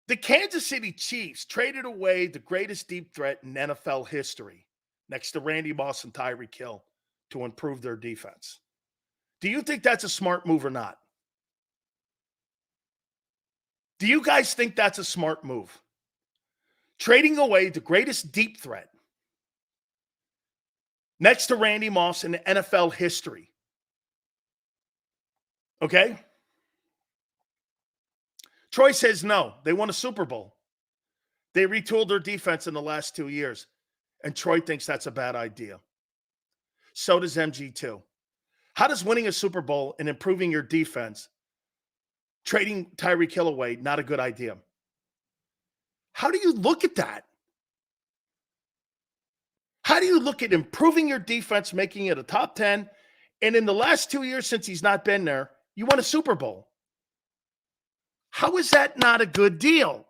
The Kansas City Chiefs traded away the greatest deep threat in NFL history next to Randy Moss and Tyreek Hill to improve their defense. Do you think that's a smart move or not? Do you guys think that's a smart move? Trading away the greatest deep threat next to Randy Moss in NFL history. Okay? Troy says no. They won a Super Bowl. They retooled their defense in the last 2 years. And Troy thinks that's a bad idea. So does MG2. How does winning a Super Bowl and improving your defense, trading Tyreek Hill away, not a good idea? How do you look at that? How do you look at improving your defense, making it a top 10, and in the last 2 years since he's not been there, you won a Super Bowl? How is that not a good deal?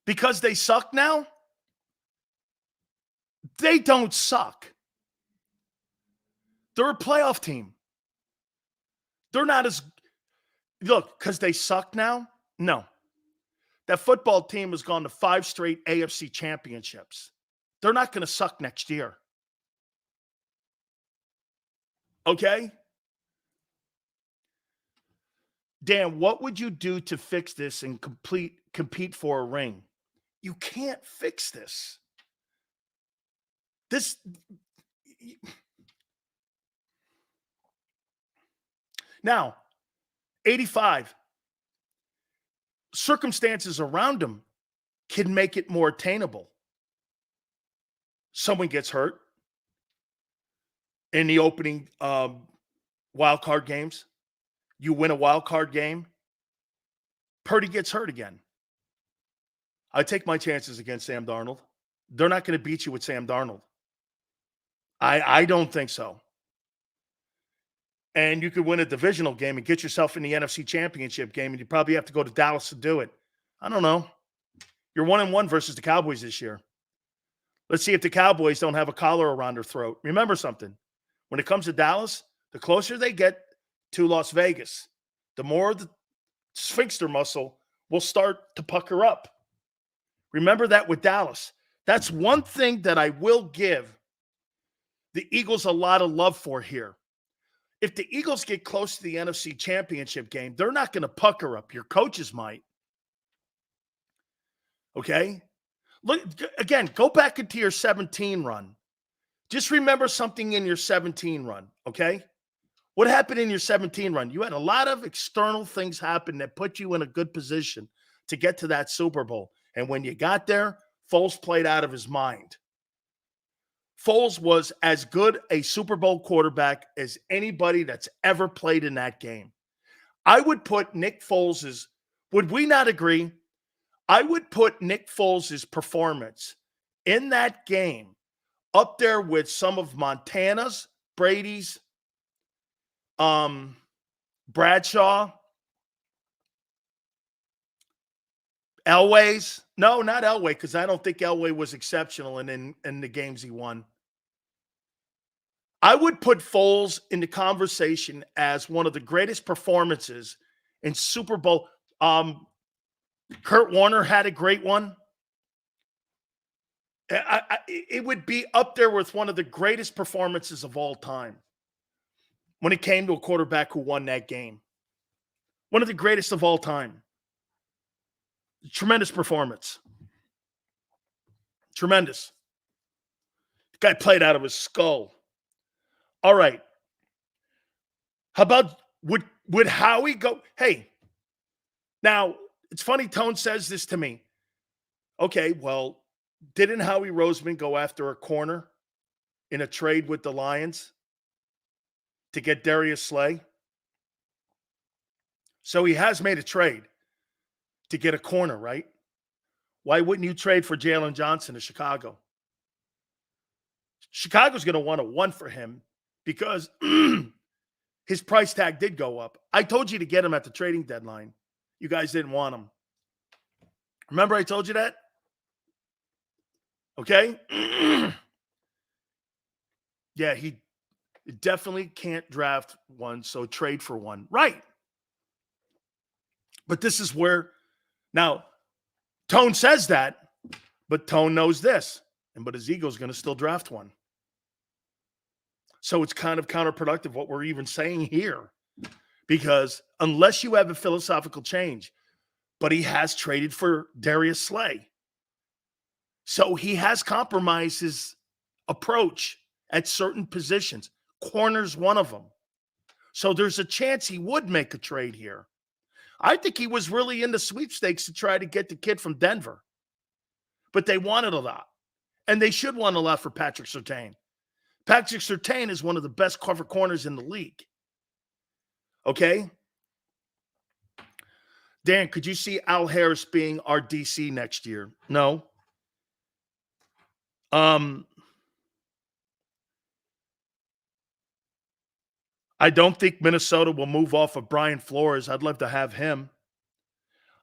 Because they suck now? They don't suck. They're a playoff team. They're not as... Look, because they suck now? No. That football team has gone to 5 straight AFC championships. They're not going to suck next year. Okay? Dan, what would you do to fix this and compete for a ring? You can't fix this. This now, 85 circumstances around him can make it more attainable. Someone gets hurt in the opening wild card games. You win a wild card game. Purdy gets hurt again. I take my chances against Sam Darnold. They're not going to beat you with Sam Darnold. I don't think so. And you could win a divisional game and get yourself in the NFC Championship game, and you probably have to go to Dallas to do it. I don't know. You're 1-1 versus the Cowboys this year. Let's see if the Cowboys don't have a collar around their throat. Remember something. When it comes to Dallas, the closer they get to Las Vegas, the more the sphincter muscle will start to pucker up. Remember that with Dallas. That's one thing that I will give the Eagles a lot of love for here. If the Eagles get close to the NFC Championship game, they're not going to pucker up. Your coaches might. Okay? Look, again, go back into your 17 run. Just remember something in your 17 run, okay? What happened in your 17 run? You had a lot of external things happen that put you in a good position to get to that Super Bowl. And when you got there, Foles played out of his mind. Foles was as good a Super Bowl quarterback as anybody that's ever played in that game. I would put Nick Foles' would we not agree? I would put Nick Foles' performance in that game up there with some of Montana's, Brady's, Bradshaw, Elway's. No, not Elway, because I don't think Elway was exceptional in the games he won. I would put Foles in the conversation as one of the greatest performances in Super Bowl. Kurt Warner had a great one. It would be up there with one of the greatest performances of all time when it came to a quarterback who won that game. One of the greatest of all time. Tremendous performance. Tremendous. The guy played out of his skull. All right. How about would Howie go? Hey, now it's funny Tone says this to me. Okay, well, didn't Howie Roseman go after a corner in a trade with the Lions to get Darius Slay? So he has made a trade to get a corner, right? Why wouldn't you trade for Jalen Johnson to Chicago? Chicago's going to want a one for him because his price tag did go up. I told you to get him at the trading deadline. You guys didn't want him. Remember I told you that? Okay? Yeah, he definitely can't draft one, so trade for one. Right. But this is where, now, Tone says that, but Tone knows this. But his ego's going to still draft one. So it's kind of counterproductive what we're even saying here. Because unless you have a philosophical change, but he has traded for Darius Slay. So he has compromised his approach at certain positions. Corner's one of them. So there's a chance he would make a trade here. I think he was really in the sweepstakes to try to get the kid from Denver. But they wanted a lot. And they should want a lot for Patrick Surtain. Patrick Surtain is one of the best cover corners in the league. Okay? Dan, could you see Al Harris being our DC next year? No. I don't think Minnesota will move off of Brian Flores. I'd love to have him.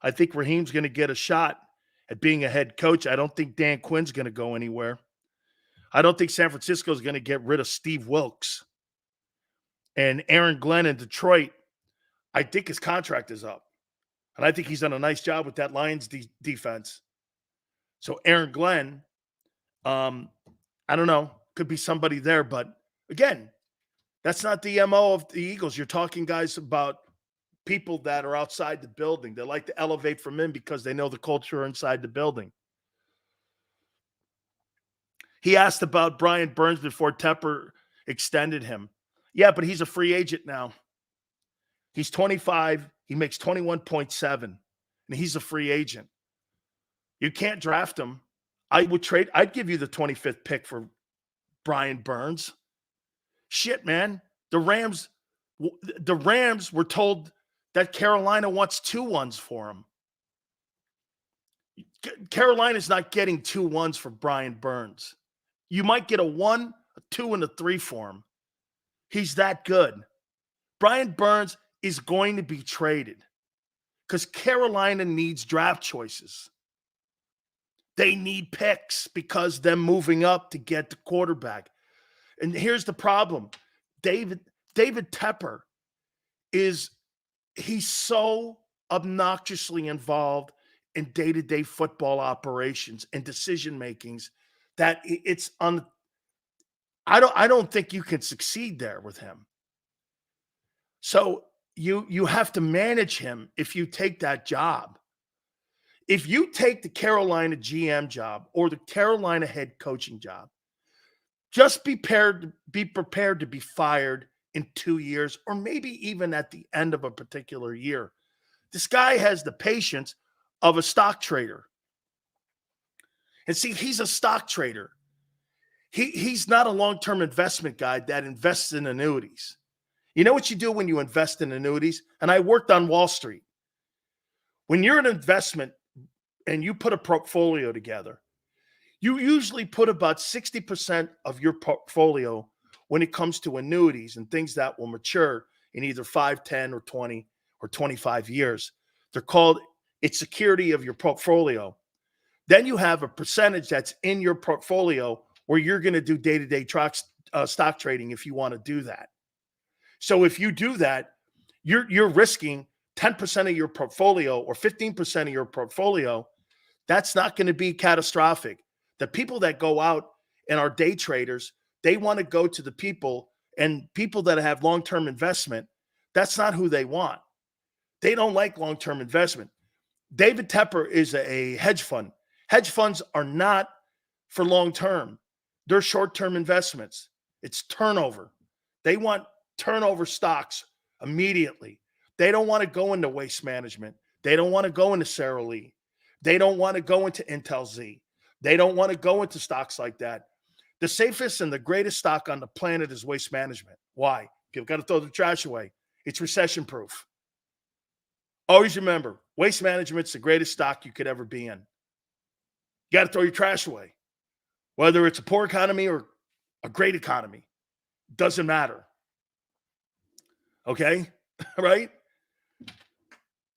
I think Raheem's going to get a shot at being a head coach. I don't think Dan Quinn's going to go anywhere. I don't think San Francisco is going to get rid of Steve Wilkes. And Aaron Glenn in Detroit, I think his contract is up. And I think he's done a nice job with that Lions defense. So Aaron Glenn, I don't know, could be somebody there. But again, that's not the MO of the Eagles. You're talking, guys, about people that are outside the building. They like to elevate from in because they know the culture inside the building. He asked about Brian Burns before Tepper extended him. Yeah, but he's a free agent now. He's 25. He makes 21.7, and he's a free agent. You can't draft him. I'd give you the 25th pick for Brian Burns. Shit, man. The Rams were told that Carolina wants 2-1s for him. Carolina's not getting 2-1s for Brian Burns. You might get a 1, a 2, and a 3 for him. He's that good. Brian Burns is going to be traded because Carolina needs draft choices. They need picks because them moving up to get the quarterback. And here's the problem. David Tepper he's so obnoxiously involved in day-to-day football operations and decision makings that I don't think you can succeed there with him. So you have to manage him if you take that job. If you take the Carolina GM job or the Carolina head coaching job, just be prepared to be fired in 2 years or maybe even at the end of a particular year. This guy has the patience of a stock trader. And see, he's a stock trader. He's not a long-term investment guy that invests in annuities. You know what you do when you invest in annuities? And I worked on Wall Street. When you're an investment and you put a portfolio together, you usually put about 60% of your portfolio when it comes to annuities and things that will mature in either 5, 10, or 20 or 25 years. They're called, it's security of your portfolio. Then you have a percentage that's in your portfolio where you're going to do day-to-day stock trading if you want to do that. So if you do that, you're risking 10% of your portfolio or 15% of your portfolio. That's not going to be catastrophic. The people that go out and are day traders, they want to go to the people that have long-term investment. That's not who they want. They don't like long-term investment. David Tepper is a hedge fund. Hedge funds are not for long-term. They're short-term investments. It's turnover. They want turnover stocks immediately. They don't want to go into Waste Management. They don't want to go into Sara Lee. They don't want to go into Intel Z. They don't want to go into stocks like that. The safest and the greatest stock on the planet is Waste Management. Why? You've got to throw the trash away. It's recession-proof. Always remember, Waste Management's the greatest stock you could ever be in. You got to throw your trash away. Whether it's a poor economy or a great economy, doesn't matter. Okay? Right?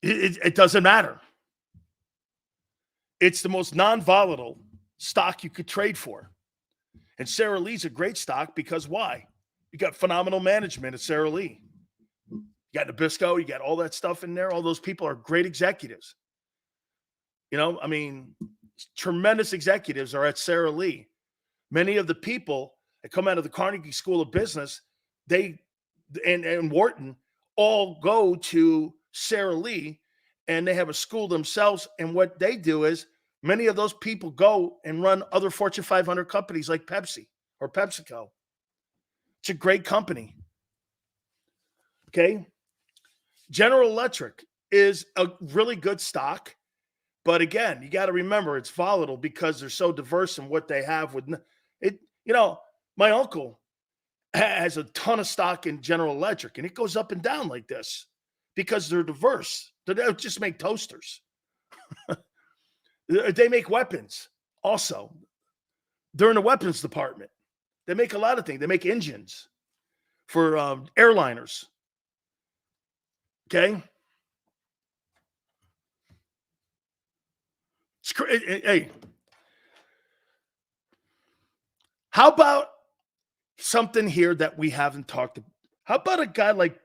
It doesn't matter. It's the most non-volatile stock you could trade for. And Sara Lee's a great stock because why? You got phenomenal management at Sara Lee. You got Nabisco, you got all that stuff in there. All those people are great executives. You know, I mean, tremendous executives are at Sara Lee. Many of the people that come out of the Carnegie School of Business, and Wharton all go to Sara Lee, and they have a school themselves. And what they do is many of those people go and run other Fortune 500 companies like Pepsi or PepsiCo. It's a great company. Okay. General Electric is a really good stock. But again, you got to remember it's volatile because they're so diverse in what they have with it. You know, my uncle has a ton of stock in General Electric, and it goes up and down like this because they're diverse. They don't just make toasters. They make weapons also. They're in the weapons department. They make a lot of things. They make engines for airliners. Okay? Hey, how about something here that we haven't talked about? How about a guy like,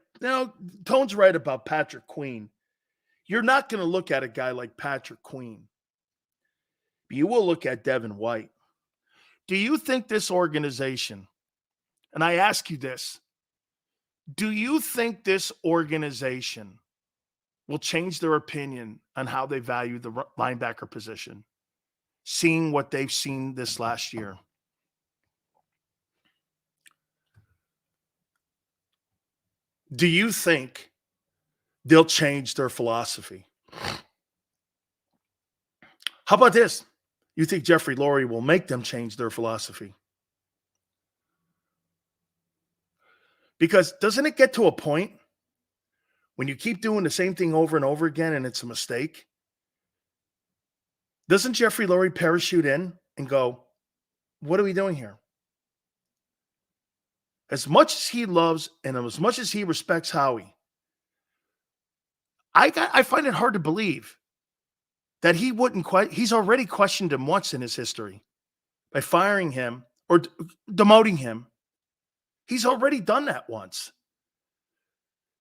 Tone's right about Patrick Queen. You're not going to look at a guy like Patrick Queen. But you will look at Devin White. Do you think this organization, and I ask you this, do you think this organization will change their opinion on how they value the linebacker position, seeing what they've seen this last year? Do you think they'll change their philosophy? How about this? You think Jeffrey Lurie will make them change their philosophy? Because doesn't it get to a point when you keep doing the same thing over and over again and it's a mistake? Doesn't Jeffrey Lurie parachute in and go, what are we doing here? As much as he loves and as much as he respects Howie, I find it hard to believe that he wouldn't he's already questioned him once in his history by firing him or demoting him. He's already done that once.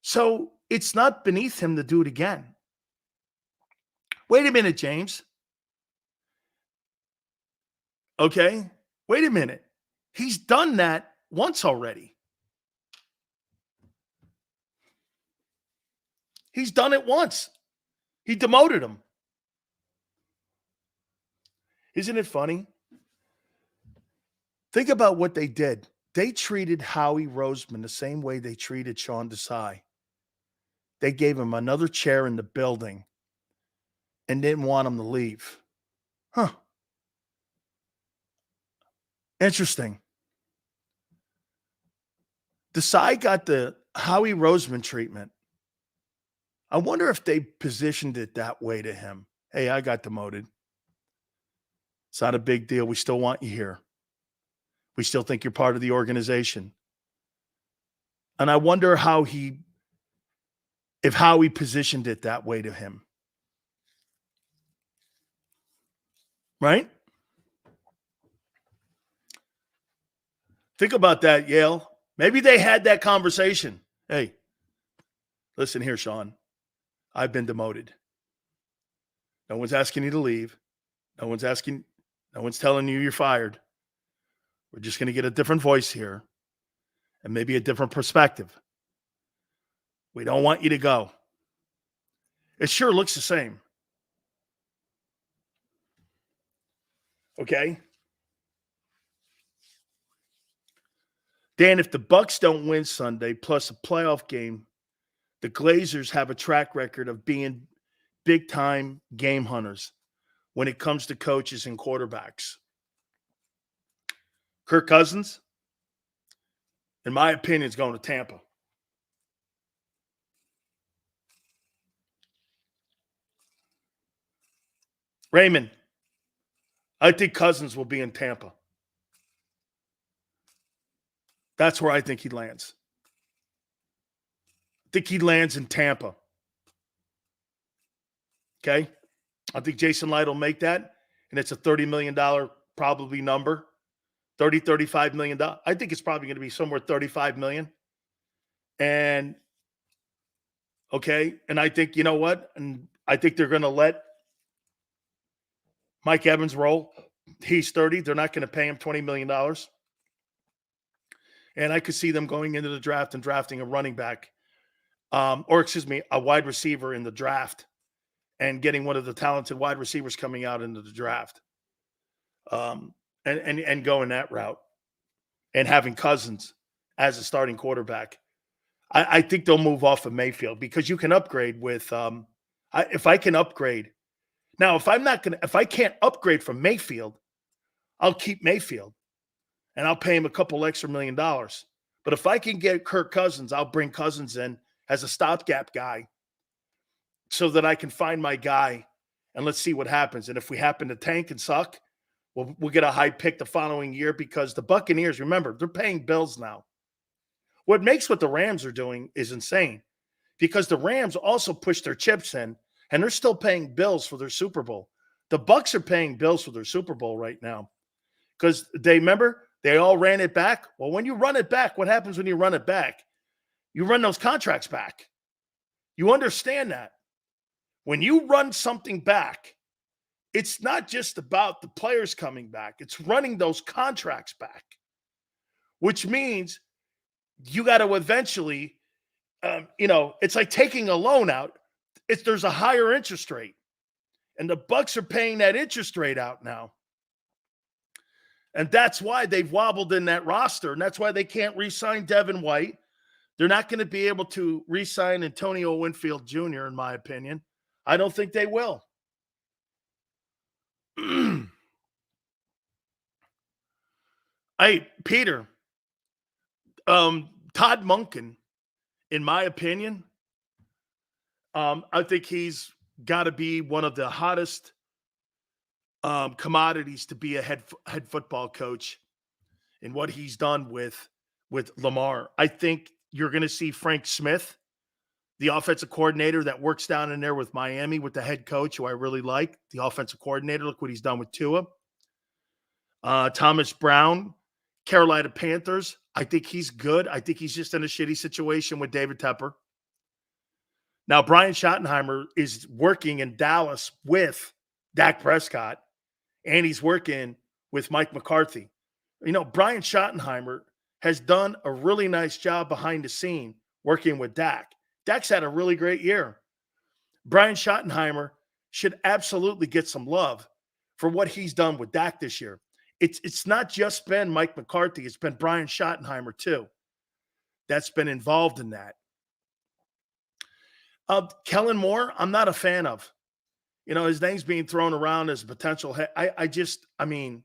So it's not beneath him to do it again. Wait a minute, James. Okay? Wait a minute. He's done that once already. He's done it once. He demoted him. Isn't it funny? Think about what they did. They treated Howie Roseman the same way they treated Sean Desai. They gave him another chair in the building and didn't want him to leave. Huh. Interesting. Desai got the Howie Roseman treatment. I wonder if they positioned it that way to him. Hey, I got demoted. It's not a big deal. We still want you here. We still think you're part of the organization. And I wonder if Howie positioned it that way to him. Right? Think about that, Yale. Maybe they had that conversation. Hey, listen here, Sean. I've been demoted. No one's asking you to leave. No one's telling you you're fired. We're just going to get a different voice here and maybe a different perspective. We don't want you to go. It sure looks the same. Okay? Dan, if the Bucs don't win Sunday plus a playoff game, the Glazers have a track record of being big-time game hunters when it comes to coaches and quarterbacks. Kirk Cousins, in my opinion, is going to Tampa. Raymond, I think Cousins will be in Tampa. That's where I think he lands. I think he lands in Tampa. Okay? I think Jason Light will make that, and it's a $30 million probably number. $35 million. I think it's probably going to be somewhere $35 million. And, okay, and I think, you know what? And I think they're going to let Mike Evans roll. He's 30. They're not going to pay him $20 million. And I could see them going into the draft and drafting a running back, a wide receiver in the draft and getting one of the talented wide receivers coming out into the draft. And going that route and having Cousins as a starting quarterback. I think they'll move off of Mayfield because you can upgrade with if I can upgrade. Now, if I can't upgrade from Mayfield, I'll keep Mayfield and I'll pay him a couple extra $1 million. But if I can get Kirk Cousins, I'll bring Cousins in as a stopgap guy so that I can find my guy and let's see what happens. And if we happen to tank and suck, we'll get a high pick the following year because the Buccaneers, remember, they're paying bills now. What makes what the Rams are doing is insane because the Rams also push their chips in and they're still paying bills for their Super Bowl. The Bucs are paying bills for their Super Bowl right now because they all ran it back. Well, when you run it back, what happens when you run it back? You run those contracts back. You understand that. When you run something back, it's not just about the players coming back. It's running those contracts back, which means you got to eventually, it's like taking a loan out. There's a higher interest rate, and the Bucs are paying that interest rate out now. And that's why they've wobbled in that roster, and that's why they can't re-sign Devin White. They're not going to be able to re-sign Antonio Winfield Jr., in my opinion. I don't think they will. Hey, Peter, Todd Monken, in my opinion, I think he's got to be one of the hottest commodities to be a head football coach in what he's done with Lamar. I think you're going to see Frank Smith, the offensive coordinator that works down in there with Miami, with the head coach, who I really like, the offensive coordinator. Look what he's done with Tua. Thomas Brown, Carolina Panthers. I think he's good. I think he's just in a shitty situation with David Tepper. Now, Brian Schottenheimer is working in Dallas with Dak Prescott, and he's working with Mike McCarthy. You know, Brian Schottenheimer has done a really nice job behind the scene working with Dak. Dak's had a really great year. Brian Schottenheimer should absolutely get some love for what he's done with Dak this year. It's not just been Mike McCarthy. It's been Brian Schottenheimer, too, that's been involved in that. Kellen Moore, I'm not a fan of. You know, his name's being thrown around as a potential head. I mean,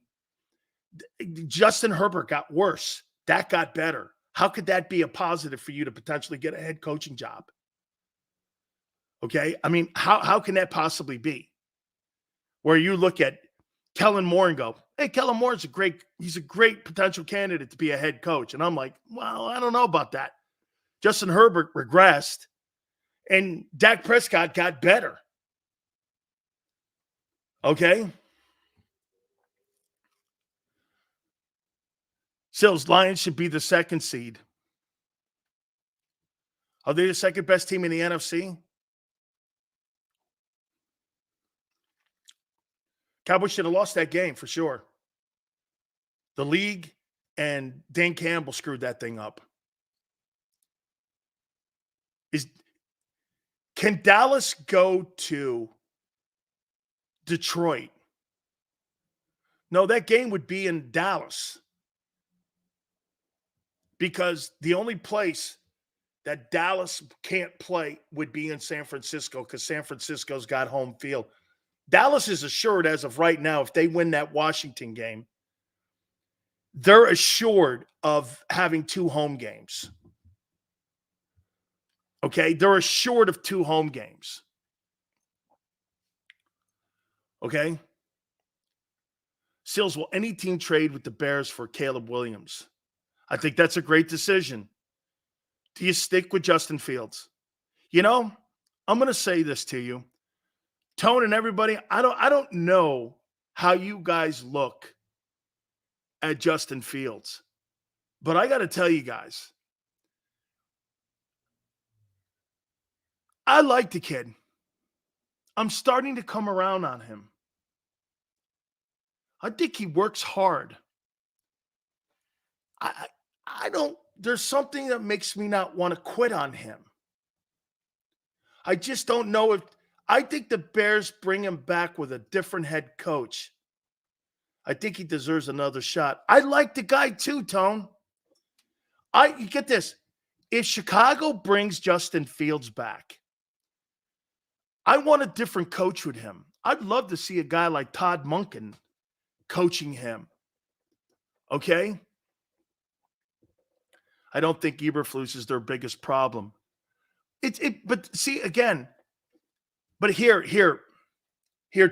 Justin Herbert got worse. Dak got better. How could that be a positive for you to potentially get a head coaching job? Okay? I mean, how can that possibly be? Where you look at Kellen Moore and go, hey, Kellen Moore's he's a great potential candidate to be a head coach. And I'm like, well, I don't know about that. Justin Herbert regressed, and Dak Prescott got better. Okay? Sills, Lions should be the second seed. Are they the second best team in the NFC? Cowboys should have lost that game for sure. The league and Dan Campbell screwed that thing up. Can Dallas go to Detroit? No, that game would be in Dallas. Because the only place that Dallas can't play would be in San Francisco, because San Francisco's got home field. Dallas is assured as of right now, if they win that Washington game, they're assured of having 2 home games. Okay? They're assured of 2 home games. Okay? Seals, will any team trade with the Bears for Caleb Williams? I think that's a great decision. Do you stick with Justin Fields? You know, I'm going to say this to you. Tone and everybody, I don't know how you guys look at Justin Fields, but I got to tell you guys, I like the kid. I'm starting to come around on him. I think he works hard. There's something that makes me not want to quit on him. I just don't know if, I think the Bears bring him back with a different head coach. I think he deserves another shot. I like the guy too, Tone. You get this. If Chicago brings Justin Fields back, I want a different coach with him. I'd love to see a guy like Todd Monken coaching him. Okay? I don't think Eberflus is their biggest problem. But see, again, but here,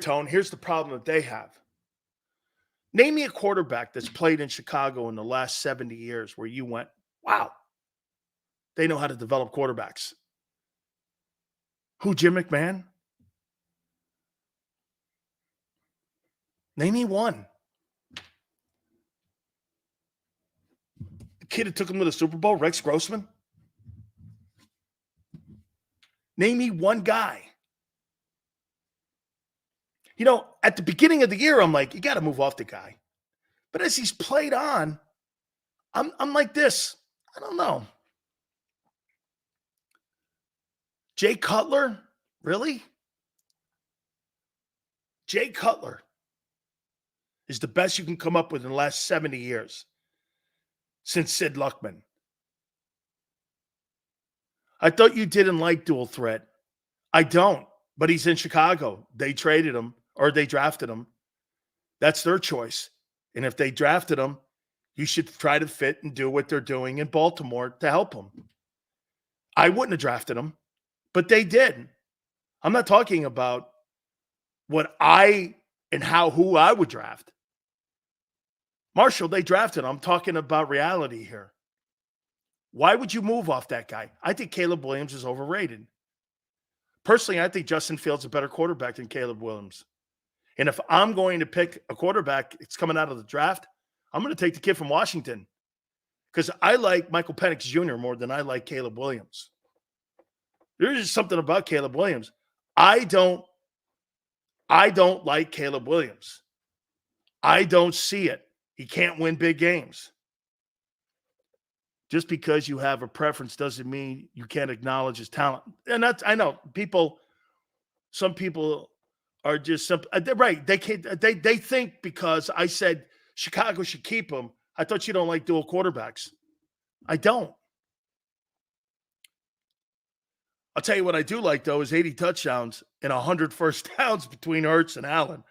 Tone, here's the problem that they have. Name me a quarterback that's played in Chicago in the last 70 years where you went, wow, they know how to develop quarterbacks. Who, Jim McMahon? Name me one. The kid that took him to the Super Bowl, Rex Grossman? Name me one guy. You know, at the beginning of the year, I'm like, you got to move off the guy. But as he's played on, I'm like this. I don't know. Jay Cutler? Really? Jay Cutler is the best you can come up with in the last 70 years since Sid Luckman. I thought you didn't like dual threat. I don't, but he's in Chicago. They traded him or they drafted him. That's their choice. And if they drafted him, you should try to fit and do what they're doing in Baltimore to help him. I wouldn't have drafted him, but they did. I'm not talking about what I and who I would draft. Marshall, they drafted him. I'm talking about reality here. Why would you move off that guy? I think Caleb Williams is overrated. Personally, I think Justin Fields is a better quarterback than Caleb Williams. And if I'm going to pick a quarterback, it's coming out of the draft, I'm going to take the kid from Washington because I like Michael Penix Jr. more than I like Caleb Williams. There's just something about Caleb Williams. I don't like Caleb Williams. I don't see it. He can't win big games. Just because you have a preference doesn't mean you can't acknowledge his talent. And that's, I know some people are just simple. They're right. They think because I said Chicago should keep him. I thought you don't like dual quarterbacks. I don't. I'll tell you what I do like, though, is 80 touchdowns and 100 first downs between Hurts and Allen.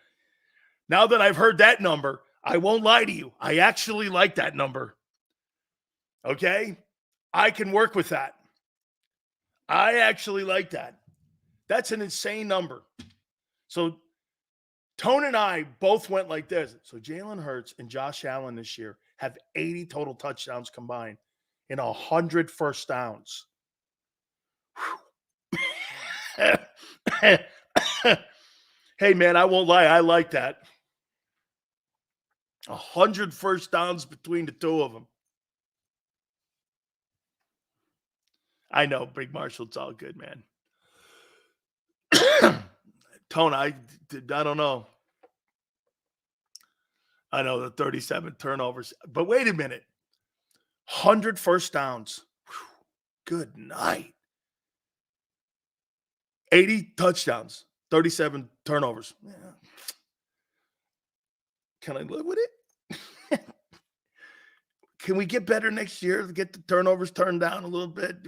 Now that I've heard that number, I won't lie to you. I actually like that number. Okay? I can work with that. I actually like that. That's an insane number. So Tone and I both went like this. So Jalen Hurts and Josh Allen this year have 80 total touchdowns combined and 100 first downs. Hey, man, I won't lie. I like that. 100 first downs between the two of them. I know, Big Marshall, it's all good, man. Tone, I don't know. I know the 37 turnovers. But wait a minute. 100 first downs. Whew, good night. 80 touchdowns. 37 turnovers. Yeah. Can I live with it? Can we get better next year to get the turnovers turned down a little bit?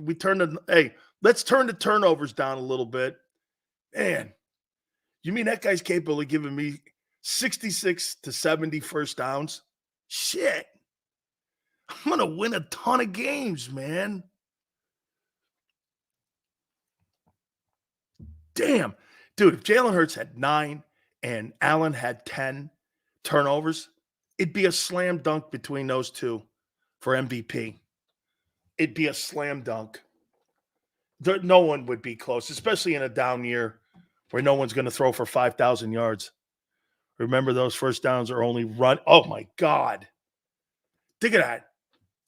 Let's turn the turnovers down a little bit. Man, you mean that guy's capable of giving me 66 to 70 first downs? Shit. I'm going to win a ton of games, man. Damn. Dude, if Jalen Hurts had 9 and Allen had 10 turnovers, it'd be a slam dunk between those two for MVP. It'd be a slam dunk. No one would be close, especially in a down year where no one's going to throw for 5,000 yards. Remember, those first downs are only run. Oh, my God. Think of that.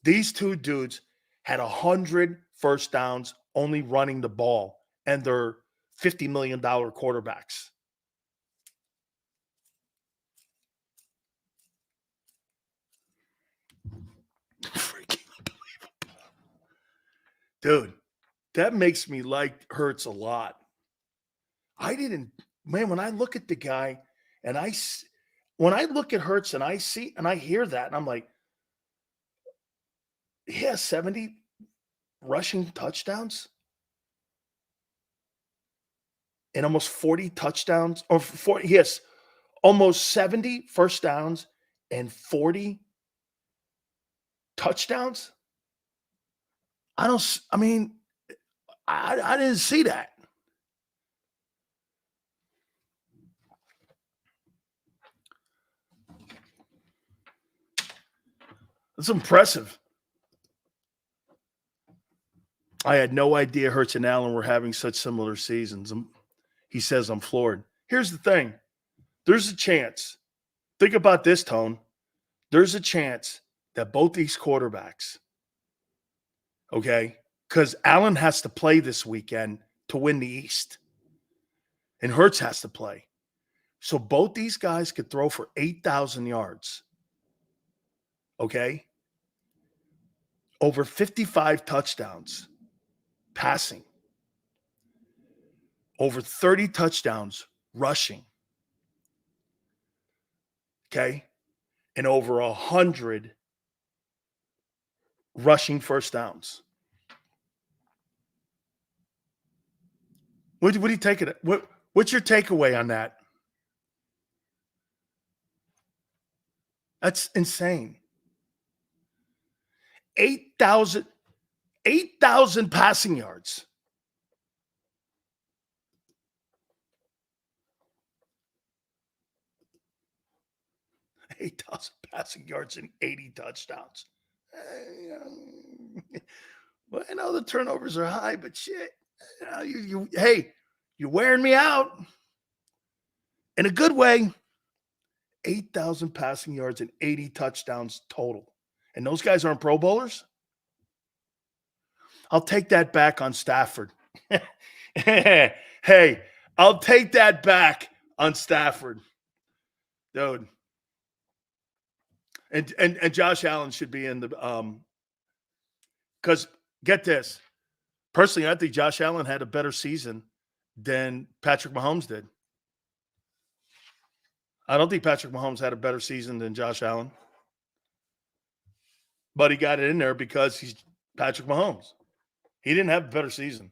These two dudes had 100 first downs only running the ball, and they're $50 million quarterbacks. Freaking unbelievable. Dude, that makes me like Hurts a lot. When I look at the guy and when I look at Hurts and I see and I hear that and I'm like, he has 70 rushing touchdowns and almost 40 touchdowns, he has almost 70 first downs and 40 touchdowns. I didn't see that. That's impressive. I had no idea Hurts and Allen were having such similar seasons. He says I'm floored. Here's the thing. There's a chance. Think about this, Tone. There's a chance that both these quarterbacks, okay, because Allen has to play this weekend to win the East. And Hurts has to play. So both these guys could throw for 8,000 yards. Okay? Over 55 touchdowns passing. Over 30 touchdowns rushing. Okay? And over 100 rushing first downs. What do you take it? What's your takeaway on that? That's insane. 8,000 passing yards. Passing yards and 80 touchdowns. Well, I know the turnovers are high, but shit, hey, you're wearing me out in a good way. 8,000 passing yards and 80 touchdowns total. And those guys aren't Pro Bowlers? I'll take that back on Stafford. Hey, I'll take that back on Stafford. Dude. And Josh Allen should be in the because get this. Personally, I think Josh Allen had a better season than Patrick Mahomes did. I don't think Patrick Mahomes had a better season than Josh Allen. But he got it in there because he's Patrick Mahomes. He didn't have a better season.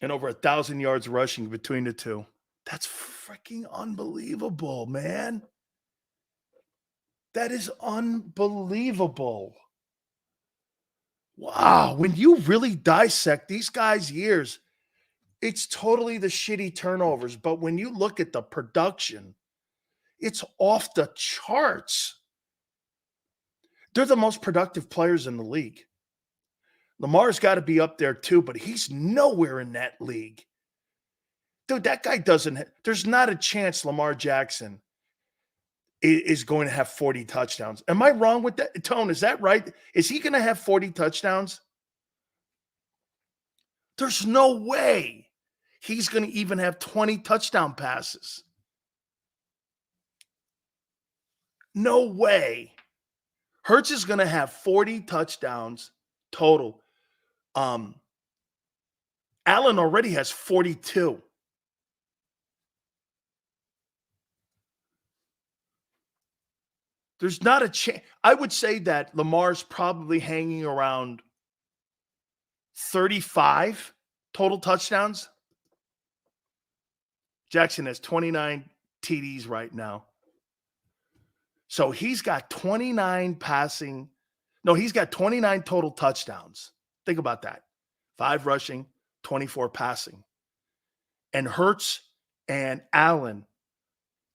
And over 1,000 yards rushing between the two. That's freaking unbelievable, man. That is unbelievable. Wow. When you really dissect these guys' years, it's totally the shitty turnovers. But when you look at the production, it's off the charts. They're the most productive players in the league. Lamar's got to be up there too, but he's nowhere in that league. Dude, that guy there's not a chance Lamar Jackson is going to have 40 touchdowns. Am I wrong with that? Tone, is that right? Is he going to have 40 touchdowns? There's no way he's going to even have 20 touchdown passes. No way. Hurts is going to have 40 touchdowns total. Allen already has 42. There's not a chance. I would say that Lamar's probably hanging around 35 total touchdowns. Jackson has 29 TDs right now. So he's got 29 passing. No, he's got 29 total touchdowns. Think about that. 5 rushing, 24 passing. And Hurts and Allen,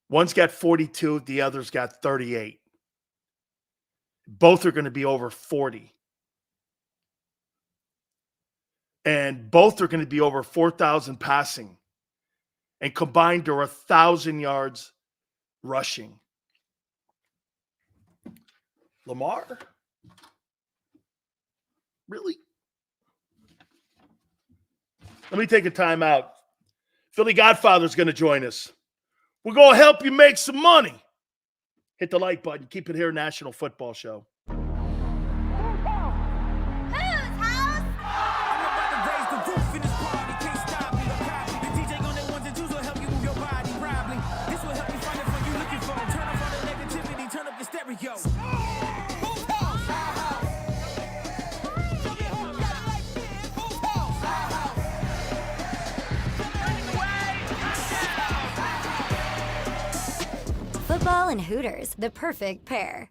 one's got 42, the other's got 38. Both are going to be over 40. And both are going to be over 4,000 passing. And combined, they're 1,000 yards rushing. Lamar? Really? Let me take a time out. Philly Godfather's going to join us. We're going to help you make some money. Hit the like button. Keep it here, National Football Show. Football and Hooters, the perfect pair.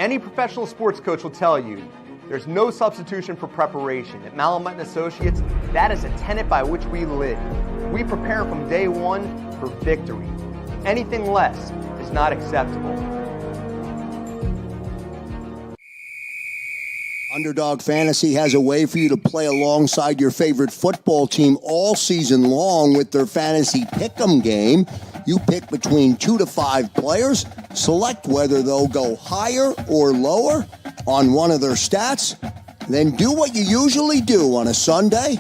Any professional sports coach will tell you there's no substitution for preparation. At Malamut & Associates, that is a tenet by which we live. We prepare from day one for victory. Anything less is not acceptable. Underdog Fantasy has a way for you to play alongside your favorite football team all season long with their fantasy pick'em game. You pick between 2 to 5 players, select whether they'll go higher or lower on one of their stats, then do what you usually do on a Sunday.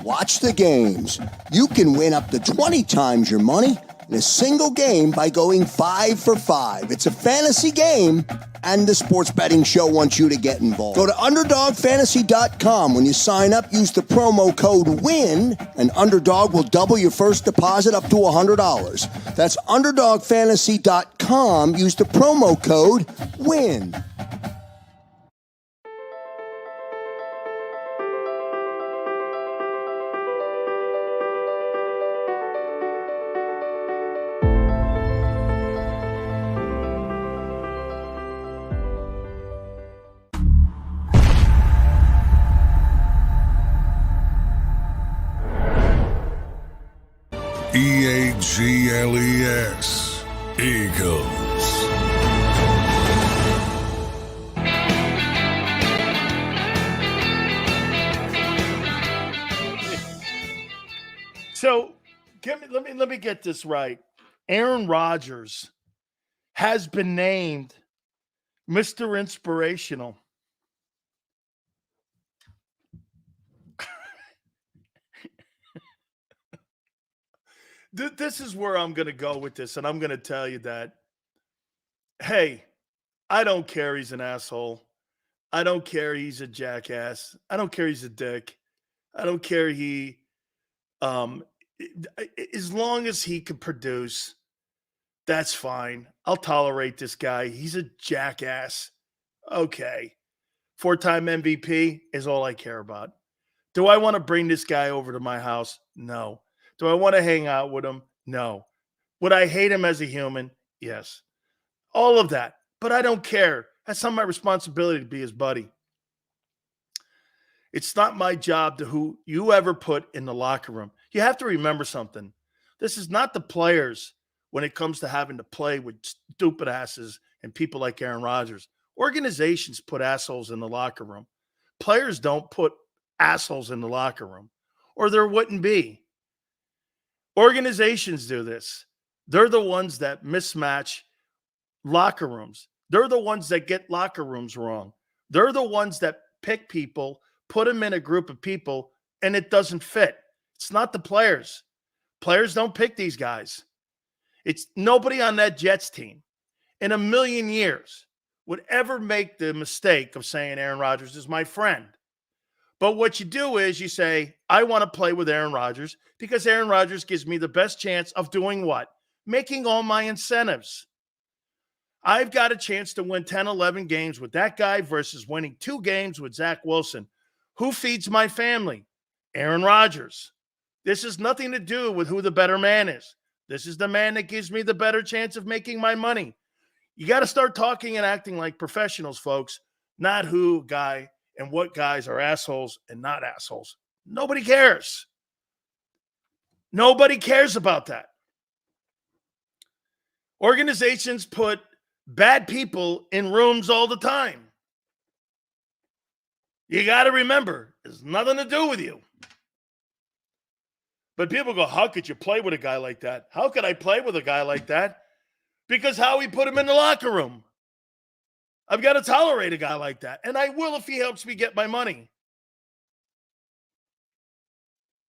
Watch the games. You can win up to 20 times your money in a single game by going 5 for 5. It's a fantasy game, and the sports betting show wants you to get involved. Go to UnderdogFantasy.com. When you sign up, use the promo code WIN, and Underdog will double your first deposit up to $100. That's UnderdogFantasy.com. Use the promo code WIN. EAGLES, Eagles. So let me get this right. Aaron Rodgers has been named Mr. Inspirational. This is where I'm going to go with this, and I'm going to tell you that, hey, I don't care he's an asshole. I don't care he's a jackass. I don't care he's a dick. I don't care as long as he can produce, that's fine. I'll tolerate this guy. He's a jackass. Okay. 4-time MVP is all I care about. Do I want to bring this guy over to my house? No. Do I want to hang out with him? No. Would I hate him as a human? Yes. All of that. But I don't care. That's not my responsibility to be his buddy. It's not my job to who you ever put in the locker room. You have to remember something. This is not the players when it comes to having to play with stupid asses and people like Aaron Rodgers. Organizations put assholes in the locker room. Players don't put assholes in the locker room, or there wouldn't be. Organizations do this. They're the ones that mismatch locker rooms. They're the ones that get locker rooms wrong. They're the ones that pick people, put them in a group of people, and it doesn't fit. It's not the players. Players don't pick these guys. It's nobody on that Jets team in a million years would ever make the mistake of saying Aaron Rodgers is my friend. But what you do is you say, I want to play with Aaron Rodgers because Aaron Rodgers gives me the best chance of doing what? Making all my incentives. I've got a chance to win 10, 11 games with that guy versus winning 2 games with Zach Wilson. Who feeds my family? Aaron Rodgers. This has nothing to do with who the better man is. This is the man that gives me the better chance of making my money. You got to start talking and acting like professionals, folks, not who guy and what guys are assholes and not assholes. Nobody cares. Nobody cares about that. Organizations put bad people in rooms all the time. You got to remember, it's nothing to do with you. But people go, how could you play with a guy like that? How could I play with a guy like that? Because Howie put him in the locker room. I've got to tolerate a guy like that. And I will if he helps me get my money.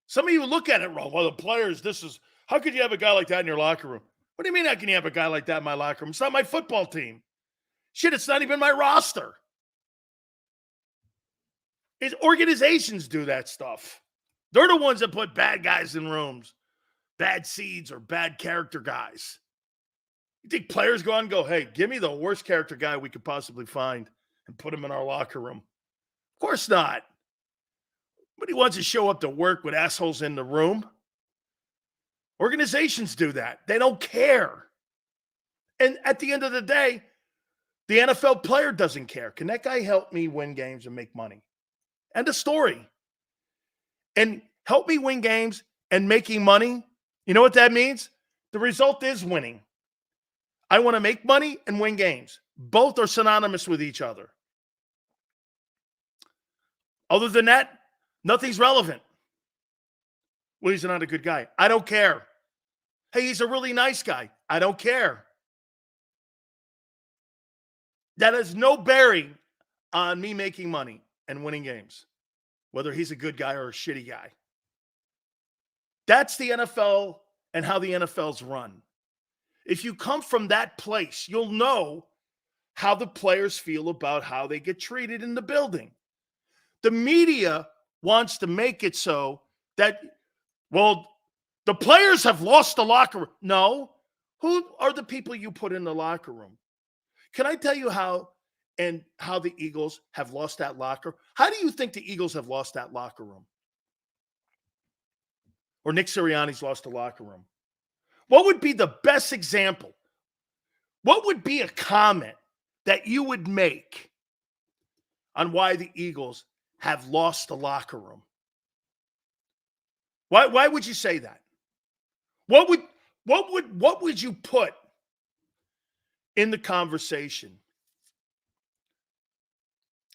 Some of you look at it wrong. Well, the players, how could you have a guy like that in your locker room? What do you mean how can you have a guy like that in my locker room? It's not my football team. Shit, it's not even my roster. Organizations do that stuff. They're the ones that put bad guys in rooms, bad seeds or bad character guys. You think players go out and go, hey, give me the worst character guy we could possibly find and put him in our locker room? Of course not. Nobody wants to show up to work with assholes in the room. Organizations do that. They don't care. And at the end of the day, The NFL player doesn't care. Can that guy help me win games and make money? End of story. And help me win games and making money. You know what that means? The result is winning. I want to make money and win games. Both are synonymous with each other. Other than that, nothing's relevant. Well, he's not a good guy. I don't care. Hey, he's a really nice guy. I don't care. That has no bearing on me making money and winning games, whether he's a good guy or a shitty guy. That's the NFL and how the NFL's run. If you come from that place, you'll know how the players feel about how they get treated in the building. The media wants to make it so that, well, the players have lost the locker room. No. Who are the people you put in the locker room? Can I tell you how the Eagles have lost that locker? How do you think the Eagles have lost that locker room? Or Nick Sirianni's lost the locker room? What would be the best example? What would be a comment that you would make on why the Eagles have lost the locker room? Why would you say that? What would you put in the conversation?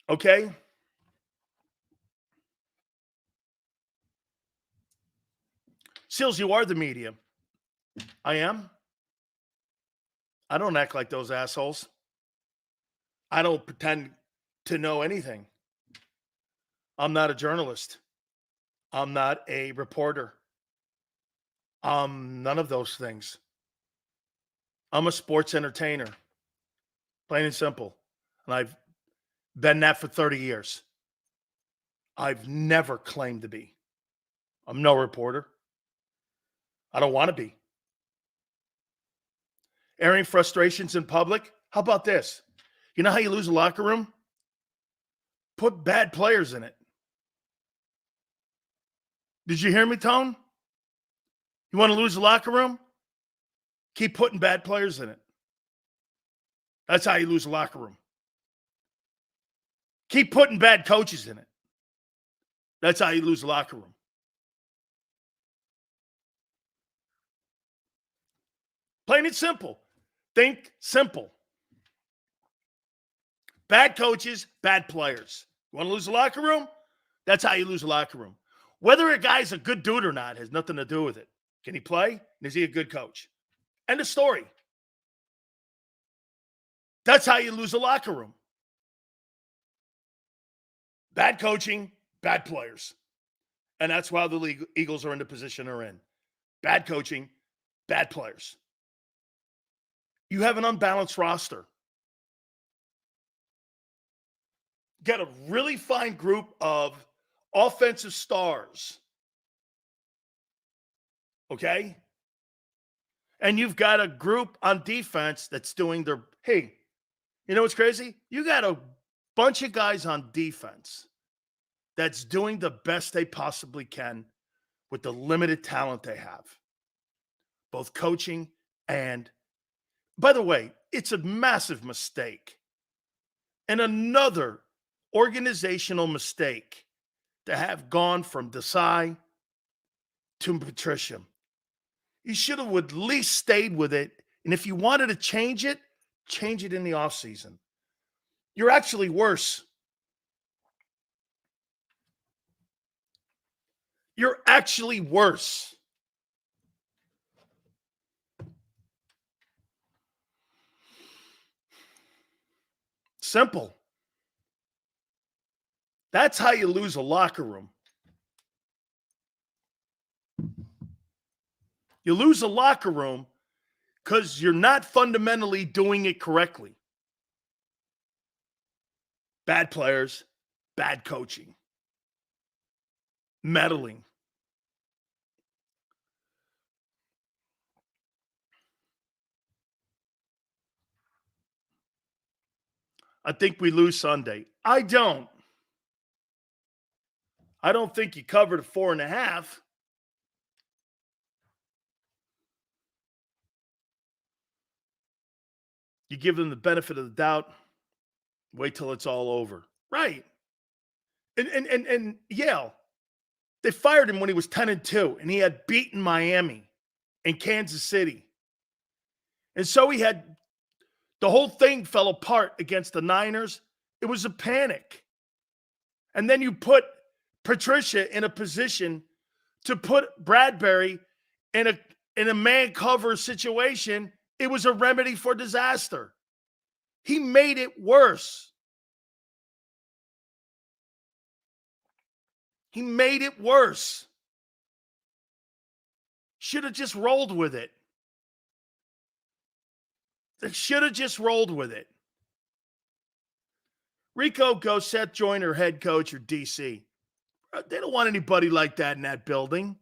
Okay? Sills, you are the media. I am. I don't act like those assholes. I don't pretend to know anything. I'm not a journalist. I'm not a reporter. None of those things. I'm a sports entertainer. Plain and simple. And I've been that for 30 years. I've never claimed to be. I'm no reporter. I don't want to be. Airing frustrations in public? How about this? You know how you lose a locker room? Put bad players in it. Did you hear me, Tone? You want to lose the locker room? Keep putting bad players in it. That's how you lose a locker room. Keep putting bad coaches in it. That's how you lose the locker room. Plain and simple. Think simple. Bad coaches, bad players. You want to lose the locker room? That's how you lose the locker room. Whether a guy's a good dude or not has nothing to do with it. Can he play? And is he a good coach? End of story. That's how you lose a locker room. Bad coaching, bad players. And that's why the Eagles are in the position they're in. Bad coaching, bad players. You have an unbalanced roster. Get a really fine group of offensive stars. Okay? And you've got a group on defense that's doing their, hey, you know what's crazy? You got a bunch of guys on defense that's doing the best they possibly can with the limited talent they have. Both coaching and, by the way, it's a massive mistake. And another organizational mistake to have gone from Desai to Patricia. You should have at least stayed with it. And if you wanted to change it in the offseason. You're actually worse. You're actually worse. Simple. That's how you lose a locker room. You lose a locker room because you're not fundamentally doing it correctly. Bad players, bad coaching, meddling. I think we lose Sunday. I don't think you covered a 4.5. You give them the benefit of the doubt. Wait till it's all over. Right. And Yale, they fired him when he was 10-2, and he had beaten Miami and Kansas City. And so he had the whole thing fell apart against the Niners. It was a panic. And then you put Patricia in a position to put Bradbury in a man cover situation. It was a remedy for disaster. He made it worse. He made it worse. Should have just rolled with it. They should have just rolled with it. Rico goes Seth Joyner, head coach, or DC. They don't want anybody like that in that building.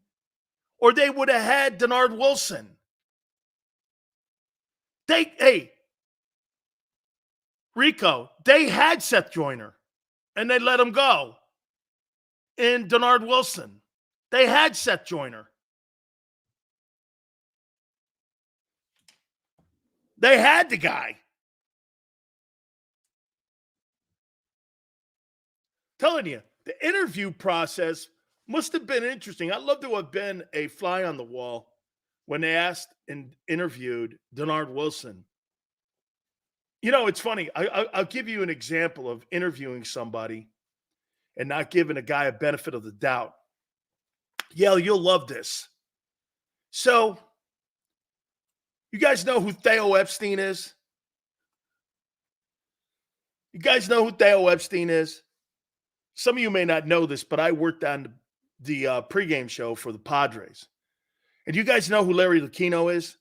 Or they would have had Denard Wilson. Rico, they had Seth Joyner, and they let him go. And Denard Wilson, they had Seth Joyner. They had the guy. Telling you, the interview process must have been interesting. I'd love to have been a fly on the wall when they asked and interviewed Denard Wilson. You know, it's funny. I'll give you an example of interviewing somebody and not giving a guy a benefit of the doubt. Yale, you'll love this. So, you guys know who Theo Epstein is? You guys know who Theo Epstein is? Some of you may not know this, but I worked on the pregame show for the Padres. And you guys know who Larry Lucchino is?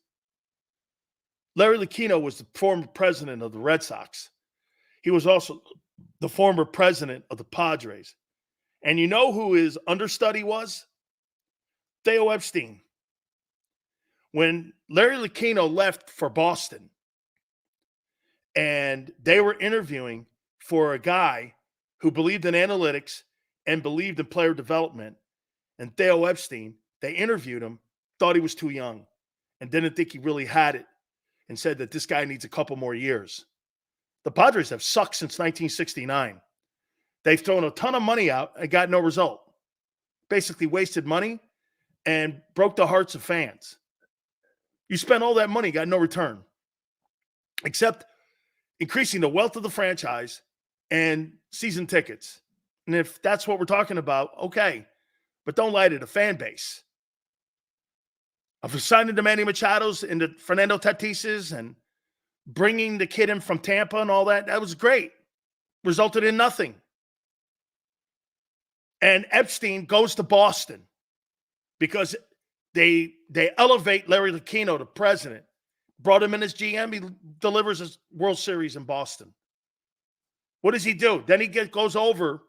Larry Lucchino was the former president of the Red Sox. He was also the former president of the Padres. And you know who his understudy was? Theo Epstein. When Larry Lucchino left for Boston and they were interviewing for a guy who believed in analytics and believed in player development, and Theo Epstein, they interviewed him, thought he was too young, and didn't think he really had it, and said that this guy needs a couple more years. The Padres have sucked since 1969. They've thrown a ton of money out and got no result. Basically wasted money and broke the hearts of fans. You spent all that money, got no return, except increasing the wealth of the franchise and season tickets. And if that's what we're talking about, okay. But don't lie to the fan base. Of signing the Manny Machados and the Fernando Tatises and bringing the kid in from Tampa and all that, that was great. Resulted in nothing. And Epstein goes to Boston because they elevate Larry Lucchino to president. Brought him in as GM. He delivers a World Series in Boston. What does he do? Then he goes over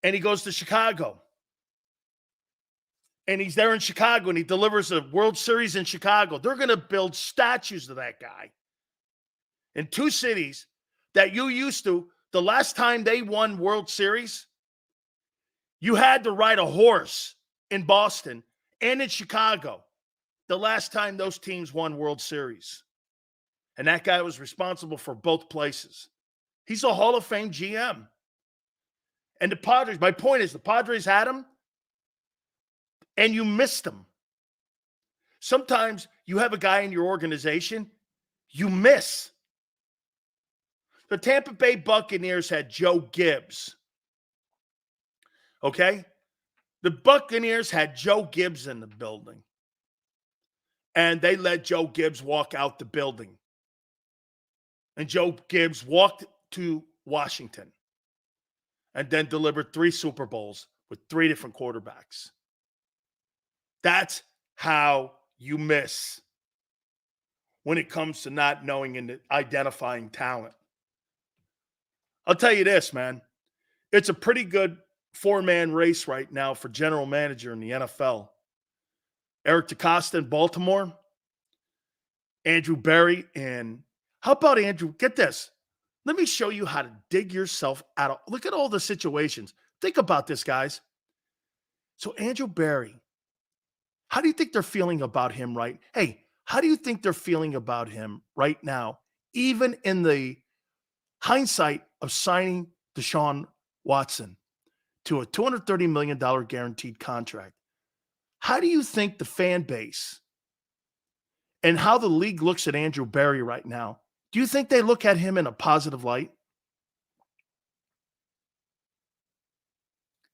and he goes to Chicago. And he's there in Chicago and he delivers a World Series in Chicago. They're going to build statues of that guy in two cities that you used to. The last time they won World Series, you had to ride a horse in Boston and in Chicago. The last time those teams won World Series. And that guy was responsible for both places. He's a Hall of Fame GM. And the Padres, my point is, the Padres had him, and you missed him. Sometimes you have a guy in your organization, you miss. The Tampa Bay Buccaneers had Joe Gibbs. Okay? The Buccaneers had Joe Gibbs in the building. And they let Joe Gibbs walk out the building. And Joe Gibbs walked to Washington and then delivered 3 Super Bowls with 3 different quarterbacks. That's how you miss when it comes to not knowing and identifying talent. I'll tell you this, man. It's a pretty good 4-man race right now for general manager in the NFL. Eric DeCosta in Baltimore, Andrew Berry in – how about Andrew? Get this. Let me show you how to dig yourself out of – look at all the situations. Think about this, guys. So Andrew Berry, how do you think they're feeling about him right? Hey, how do you think they're feeling about him right now, even in the hindsight of signing Deshaun Watson to a $230 million guaranteed contract, how do you think the fan base and how the league looks at Andrew Berry right now, do you think they look at him in a positive light?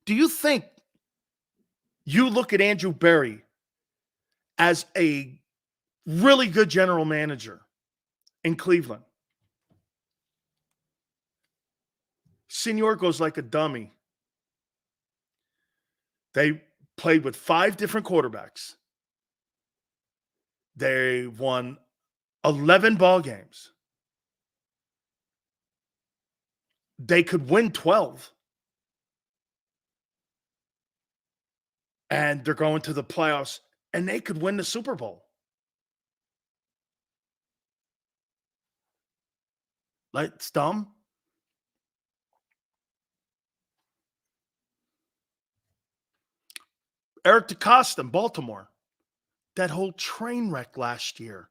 Do you think you look at Andrew Berry as a really good general manager in Cleveland? Senor goes like a dummy. They played with 5 different quarterbacks. They won 11 ball games. They could win 12. And they're going to the playoffs, and they could win the Super Bowl. Like, it's dumb. Eric DeCosta in Baltimore. That whole train wreck last year.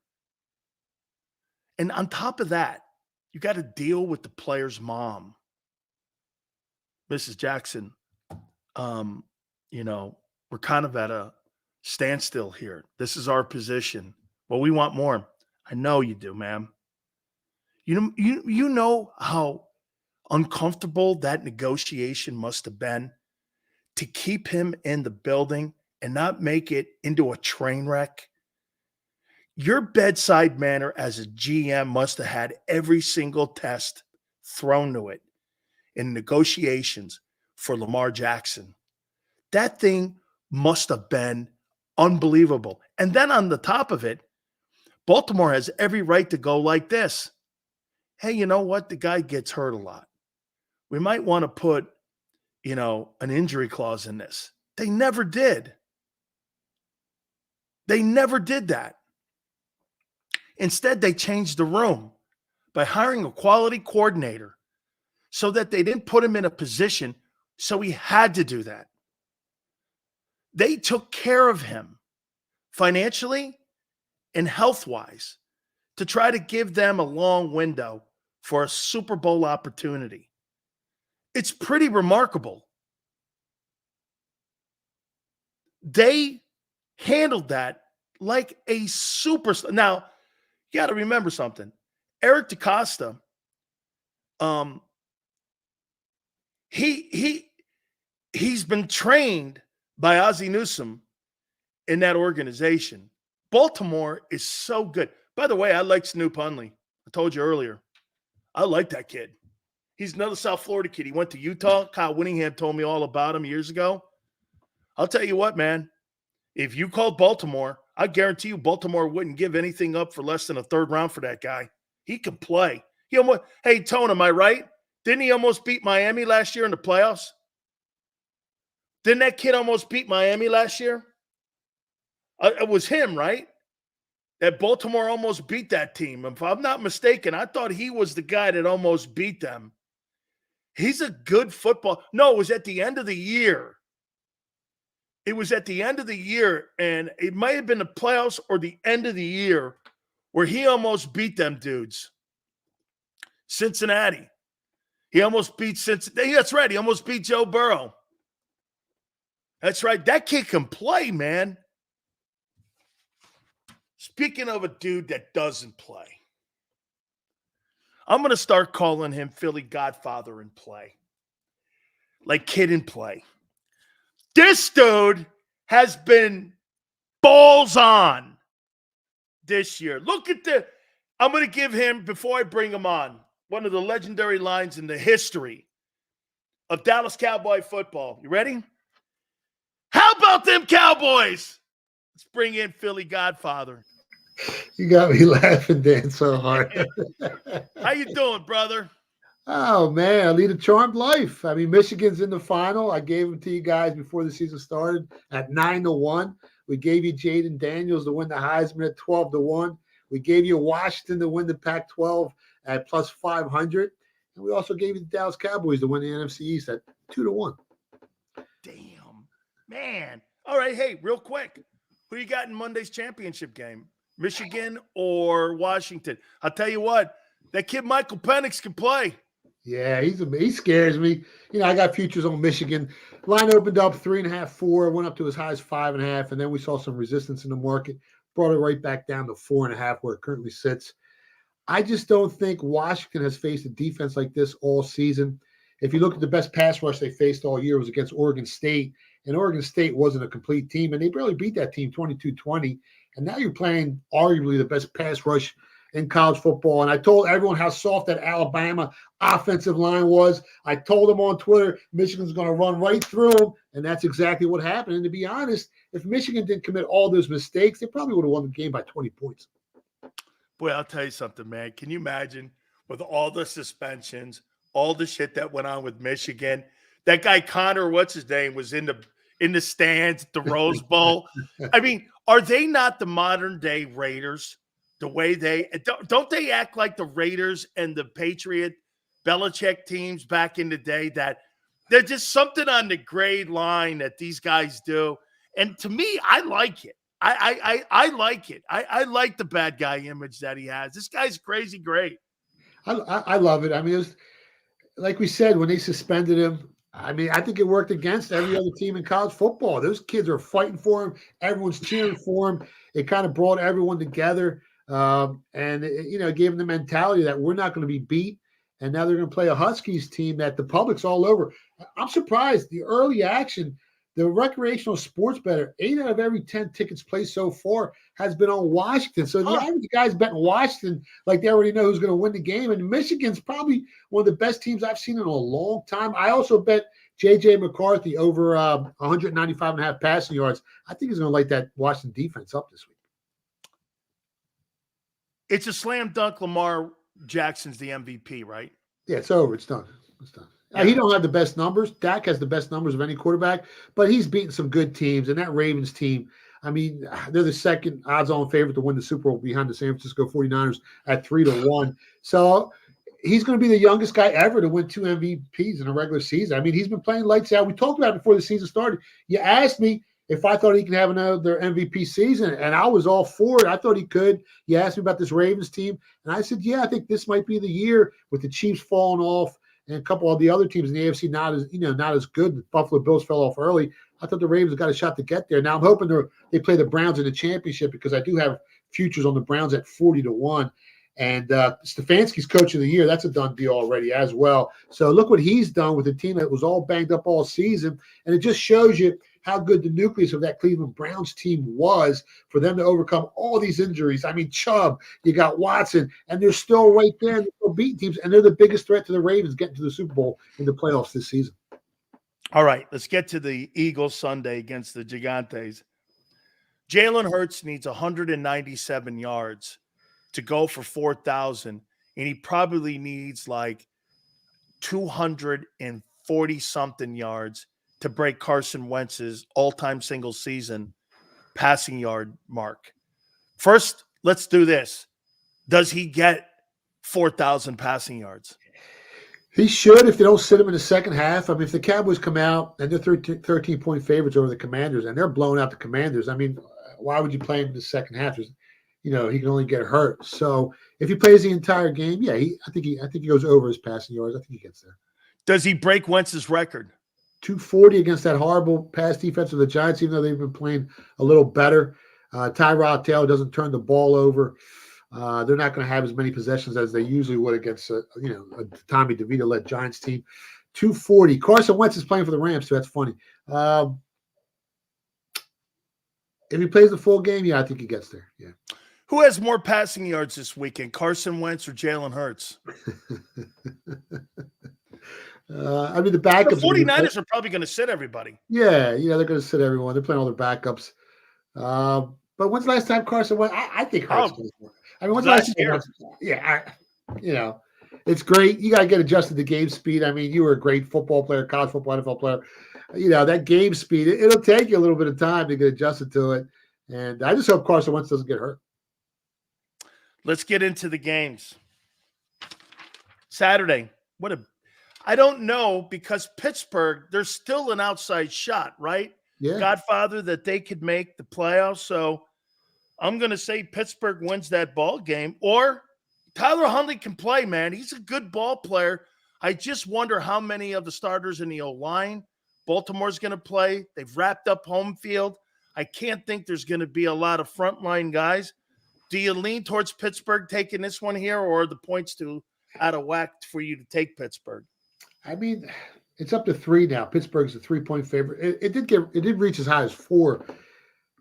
And on top of that, you got to deal with the player's mom. Mrs. Jackson, we're kind of at a standstill here. This is our position. Well, we want more. I know you do, ma'am. You know how uncomfortable that negotiation must have been to keep him in the building and not make it into a train wreck. Your bedside manner as a GM must have had every single test thrown to it in negotiations for Lamar Jackson. That thing must have been unbelievable. And then on the top of it, Baltimore has every right to go like this. Hey, you know what? The guy gets hurt a lot. We might want to put, an injury clause in this. They never did. They never did that. Instead, they changed the room by hiring a quality coordinator so that they didn't put him in a position so he had to do that. They took care of him financially and health-wise to try to give them a long window for a Super Bowl opportunity. It's pretty remarkable. They handled that like a superstar. Now, you got to remember something. Eric DeCosta, he's been trained by Ozzie Newsome in that organization. Baltimore is so good. By the way, I like Snoop Hundley. I told you earlier. I like that kid. He's another South Florida kid. He went to Utah. Kyle Whittingham told me all about him years ago. I'll tell you what, man. If you called Baltimore, I guarantee you Baltimore wouldn't give anything up for less than a 3rd round for that guy. He can play. Hey, Tone, am I right? Didn't he almost beat Miami last year in the playoffs? Didn't that kid almost beat Miami last year? It was him, right? That Baltimore almost beat that team. If I'm not mistaken, I thought he was the guy that almost beat them. He's a good football. No, it was at the end of the year. It was at the end of the year, and it might have been the playoffs or the end of the year where he almost beat them dudes. Cincinnati. He almost beat Cincinnati. That's right. He almost beat Joe Burrow. That's right. That kid can play, man. Speaking of a dude that doesn't play, I'm going to start calling him Philly Godfather in play. Like kid in play. This dude has been balls on this year. Look at I'm going to give him, before I bring him on, one of the legendary lines in the history of Dallas Cowboy football. You ready? How about them Cowboys? Let's bring in Philly Godfather. You got me laughing, Dan, so hard. How you doing, brother? Oh, man, I lead a charmed life. I mean, Michigan's in the final. I gave them to you guys before the season started at 9-1. We gave you Jaden Daniels to win the Heisman at 12-1. We gave you Washington to win the Pac-12 at plus 500. And we also gave you the Dallas Cowboys to win the NFC East at 2-1. Damn, man. All right, hey, real quick. Who you got in Monday's championship game? Michigan or Washington? I'll tell you what, that kid Michael Penix can play. Yeah, he scares me. I got futures on Michigan. Line opened up 3.5, 4, went up to as high as 5.5, and then we saw some resistance in the market. Brought it right back down to 4.5, where it currently sits. I just don't think Washington has faced a defense like this all season. If you look at the best pass rush they faced all year, it was against Oregon State, and Oregon State wasn't a complete team, and they barely beat that team 22-20. And now you're playing arguably the best pass rush in college football. And I told everyone how soft that Alabama offensive line was. I told them on Twitter, Michigan's going to run right through them, and that's exactly what happened. And to be honest, if Michigan didn't commit all those mistakes, they probably would have won the game by 20 points. Boy, I'll tell you something, man. Can you imagine with all the suspensions, all the shit that went on with Michigan? That guy Connor, what's his name, was in the stands at the Rose Bowl. I mean, are they not the modern day Raiders? The way don't they act like the Raiders and the Patriot Belichick teams back in the day, that they're just something on the grade line that these guys do. And to me, I like it. I like it. I like the bad guy image that he has. This guy's crazy great. I love it. I mean, it was, like we said, when they suspended him, I mean, I think it worked against every other team in college football. Those kids are fighting for him. Everyone's cheering for him. It kind of brought everyone together. And it gave them the mentality that we're not going to be beat. And now they're going to play a Huskies team that the public's all over. I'm surprised the early action, the recreational sports bettor, 8 out of every 10 tickets placed so far has been on Washington. So the average guy's betting Washington like they already know who's going to win the game. And Michigan's probably one of the best teams I've seen in a long time. I also bet J.J. McCarthy over 195.5 passing yards. I think he's going to light that Washington defense up this week. It's a slam dunk. Lamar Jackson's the MVP, right? Yeah, it's over. It's done. It's done. Yeah. He don't have the best numbers. Dak has the best numbers of any quarterback, but he's beaten some good teams. And that Ravens team, I mean, they're the second odds-on favorite to win the Super Bowl behind the San Francisco 49ers at 3-1. So he's going to be the youngest guy ever to win 2 MVPs in a regular season. I mean, he's been playing lights out. We talked about it before the season started. You asked me if I thought he could have another MVP season, and I was all for it. I thought he could. You asked me about this Ravens team, and I said, yeah, I think this might be the year with the Chiefs falling off and a couple of the other teams in the AFC not as good. The Buffalo Bills fell off early. I thought the Ravens got a shot to get there. Now I'm hoping they play the Browns in the championship, because I do have futures on the Browns at 40-1. And Stefanski's coach of the year, that's a done deal already as well. So look what he's done with a team that was all banged up all season. And it just shows you how good the nucleus of that Cleveland Browns team was for them to overcome all these injuries. I mean, Chubb, you got Watson, and they're still right there. They're still beating teams, and they're the biggest threat to the Ravens getting to the Super Bowl in the playoffs this season. All right, let's get to the Eagles Sunday against the Gigantes. Jalen Hurts needs 197 yards to go for 4,000, and he probably needs like 240-something yards to break Carson Wentz's all-time single season passing yard mark. First, let's do this. Does he get 4,000 passing yards? He should, if they don't sit him in the second half. I mean, if the Cowboys come out and they're 13-point favorites over the Commanders and they're blowing out the Commanders, I mean, why would you play him in the second half? He can only get hurt. So if he plays the entire game, yeah, I think he goes over his passing yards. I think he gets there. Does he break Wentz's record? 240 against that horrible pass defense of the Giants, even though they've been playing a little better. Tyrod Taylor doesn't turn the ball over. They're not going to have as many possessions as they usually would against a Tommy DeVito-led Giants team. 240. Carson Wentz is playing for the Rams, so that's funny. If he plays the full game, yeah, I think he gets there. Yeah. Who has more passing yards this weekend, Carson Wentz or Jalen Hurts? I mean, the backups. The 49ers are probably going to sit everybody. Yeah, they're going to sit everyone. They're playing all their backups. But when's the last time Carson went? I think Hurts plays more. I mean, when's the last year? Yeah, it's great. You got to get adjusted to game speed. I mean, you were a great football player, college football, NFL player. That game speed, it'll take you a little bit of time to get adjusted to it. And I just hope Carson Wentz doesn't get hurt. Let's get into the games. Saturday. I don't know, because Pittsburgh, there's still an outside shot, right? Yeah. Godfather, that they could make the playoffs. So I'm going to say Pittsburgh wins that ball game. Or Tyler Huntley can play, man. He's a good ball player. I just wonder how many of the starters in the O-line Baltimore's going to play. They've wrapped up home field. I can't think there's going to be a lot of frontline guys. Do you lean towards Pittsburgh taking this one here, or are the points too out of whack for you to take Pittsburgh? I mean, it's up to 3 now. Pittsburgh's a 3-point favorite. It did reach as high as 4.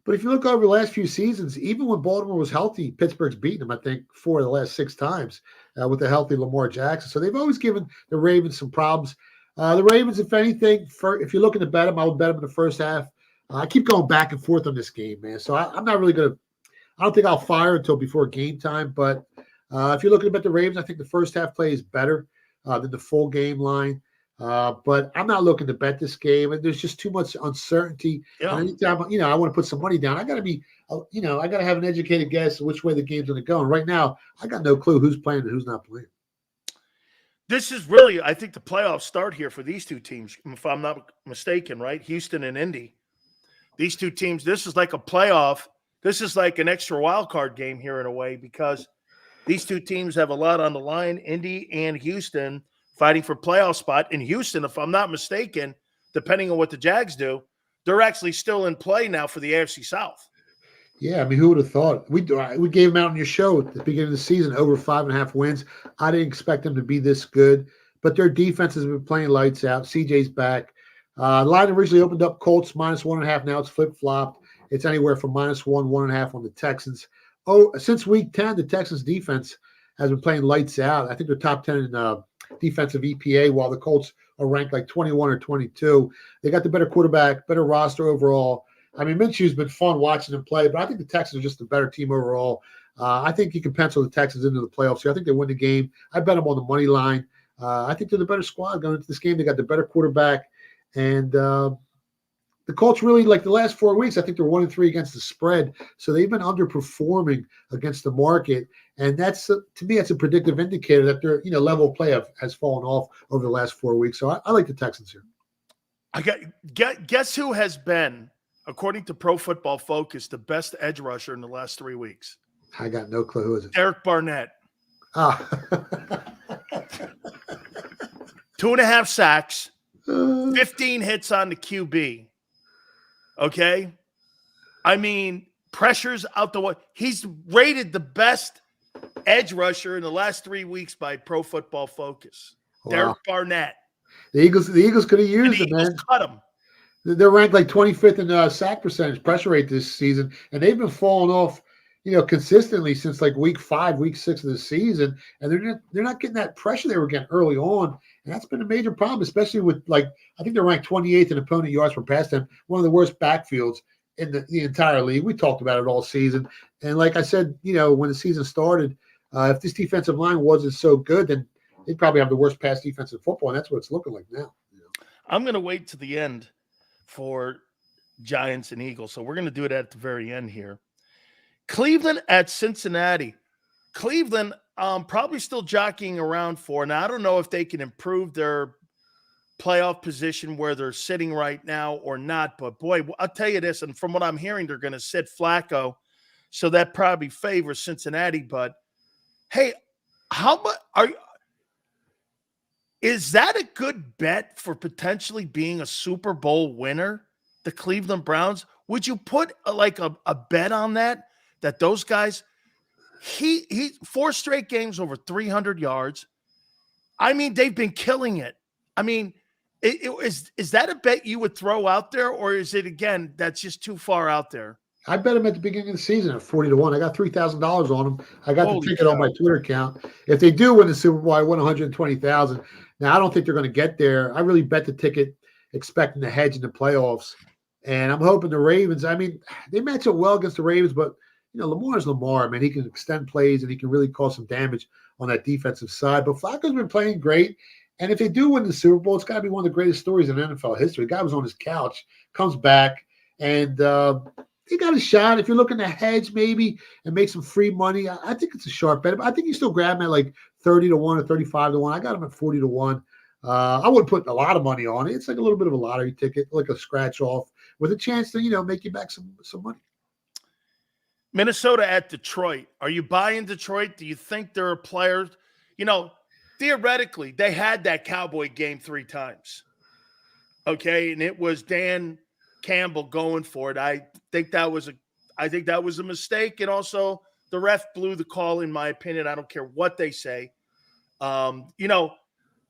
But if you look over the last few seasons, even when Baltimore was healthy, Pittsburgh's beaten them, I think, 4 of the last 6 times with a healthy Lamar Jackson. So they've always given the Ravens some problems. The Ravens, if anything, if you're looking to bet them, I would bet them in the first half. I keep going back and forth on this game, man. So I'm not really going to – I don't think I'll fire until before game time. But if you're looking to bet the Ravens, I think the first half play is better than the full game line. But I'm not looking to bet this game, and there's just too much uncertainty. Yeah. And anytime, I want to put some money down, I got to be, I got to have an educated guess of which way the game's going to go. And right now, I got no clue who's playing and who's not playing. This is really, I think, the playoffs start here for these two teams, if I'm not mistaken, right? Houston and Indy. These two teams, this is like a playoff. This is like an extra wild card game here in a way, because these two teams have a lot on the line, Indy and Houston, fighting for playoff spot. In Houston, if I'm not mistaken, depending on what the Jags do, they're actually still in play now for the AFC South. Yeah, I mean, who would have thought? We gave them out on your show at the beginning of the season, over 5.5 wins. I didn't expect them to be this good, but their defense has been playing lights out. CJ's back. The line originally opened up Colts -1.5. Now it's flip-flopped. It's anywhere from -1, 1.5 on the Texans. Since week 10, the Texans defense has been playing lights out. I think they're top 10 in defensive EPA, while the Colts are ranked like 21 or 22. They got the better quarterback, better roster overall. I mean, Minshew's been fun watching them play, but I think the Texans are just a better team overall. I think you can pencil the Texans into the playoffs here. I think they win the game. I bet them on the money line. I think they're the better squad going into this game. They got the better quarterback. And the Colts really, like the last 4 weeks, I think they're 1-3 against the spread. So they've been underperforming against the market. And that's, to me, that's a predictive indicator that their level of play has fallen off over the last 4 weeks. So I like the Texans here. Guess who has been, according to Pro Football Focus, the best edge rusher in the last 3 weeks? I got no clue. Who is it? Derek Barnett. 2.5 sacks, 15 hits on the QB. Okay? I mean, pressure's out the way. He's rated the best edge rusher in the last 3 weeks by Pro Football Focus. Wow. Derek Barnett. The Eagles could have used him, man. Cut him. They're ranked like 25th in sack percentage, pressure rate this season, and they've been falling off, consistently since like week 5, week 6 of the season, and they're not getting that pressure they were getting early on, and that's been a major problem, especially with I think they're ranked 28th in opponent yards per pass attempt, one of the worst backfields in the entire league. We talked about it all season, and like I said, when the season started, if this defensive line wasn't so good, then they'd probably have the worst pass defense in football, and that's what it's looking like now. I'm going to wait to the end for Giants and Eagles. So we're going to do it at the very end here. Cleveland at Cincinnati. Cleveland probably still jockeying around for. Now, I don't know if they can improve their playoff position where they're sitting right now or not. But, boy, I'll tell you this, and from what I'm hearing, they're going to sit Flacco. So that probably favors Cincinnati. But, hey, how much is that a good bet for potentially being a Super Bowl winner, the Cleveland Browns? Would you put a bet on that those guys, he 4 straight games over 300 yards. I mean, they've been killing it. I mean, is that a bet you would throw out there, or is it, again, that's just too far out there? I bet him at the beginning of the season at 40-1. I got $3,000 on him. I got the ticket on my Twitter account. If they do win the Super Bowl, I win $120,000. Now, I don't think they're going to get there. I really bet the ticket expecting the hedge in the playoffs. And I'm hoping the Ravens, I mean, they match up well against the Ravens, but, Lamar's Lamar, man. He can extend plays, and he can really cause some damage on that defensive side. But Flacco's been playing great. And if they do win the Super Bowl, it's got to be one of the greatest stories in NFL history. The guy was on his couch, comes back, and he got a shot. If you're looking to hedge maybe and make some free money, I think it's a sharp bet. I think you still grab him at like 30-1 or 35-1. I got him at 40-1. I wouldn't put a lot of money on it. It's like a little bit of a lottery ticket, like a scratch off with a chance to, make you back some money. Minnesota at Detroit. Are you buying Detroit? Do you think there are players? theoretically, they had that Cowboy game 3 times. Okay, and it was Dan Campbell going for it. I think that was a mistake, and also the ref blew the call, in my opinion. I don't care what they say. You know,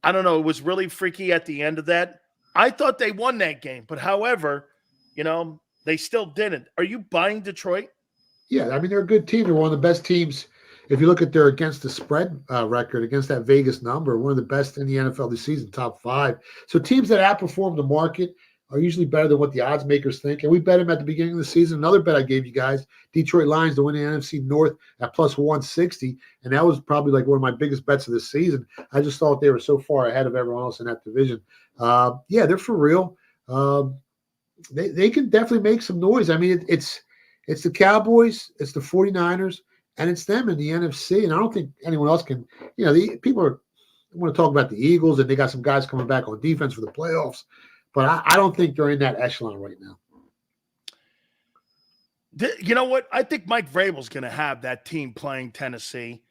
I don't know. It was really freaky at the end of that. I thought they won that game, but however, you know, they still didn't. Are you buying Detroit? Yeah, I mean, they're a good team. They're one of the best teams. If you look at their against the spread record, against that Vegas number, one of the best in the NFL this season, top 5. So teams that outperform the market are usually better than what the odds makers think. And we bet them at the beginning of the season. Another bet I gave you guys, Detroit Lions to win the NFC North at plus 160. And that was probably like one of my biggest bets of this season. I just thought they were so far ahead of everyone else in that division. Yeah, they're for real. They can definitely make some noise. I mean, it's the Cowboys, it's the 49ers, and it's them in the NFC. And I don't think anyone else can, you know, the people want to talk about the Eagles, and they got some guys coming back on defense for the playoffs. But I don't think they're in that echelon right now. You know what? I think Mike Vrabel's going to have that team playing Tennessee.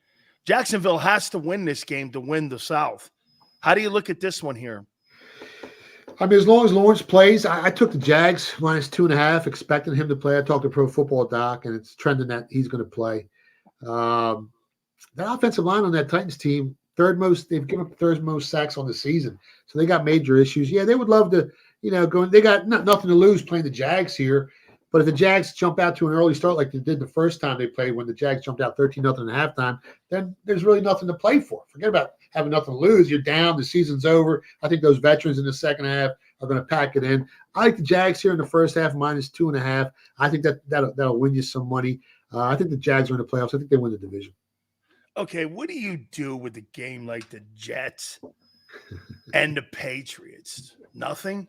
Jacksonville has to win this game to win the South. How do you look at this one here? I mean, as long as Lawrence plays, I took the Jags minus 2.5, expecting him to play. I talked to Pro Football Doc, and it's trending that he's going to play. That offensive line on that Titans team, they've given up the third most sacks on the season. So they got major issues. Yeah, they would love to, you know, go. They got nothing to lose playing the Jags here. But if the Jags jump out to an early start like they did the first time they played, when the Jags jumped out 13-0 at halftime, then there's really nothing to play for. Forget about having nothing to lose. You're down. The season's over. I think those veterans in the second half are going to pack it in. I like the Jags here in the first half, minus 2.5. I think that'll win you some money. I think the Jags are in the playoffs. I think they win the division. Okay, what do you do with a game like the Jets and the Patriots? Nothing?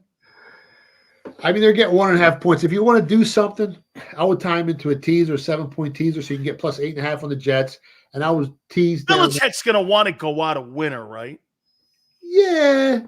I mean, they're getting 1.5 points. If you want to do something, I would tie them into a teaser, 7-point teaser, so you can get plus 8.5 on the Jets. And I was teased down. Belichick's going to want to go out a winner, right? Yeah,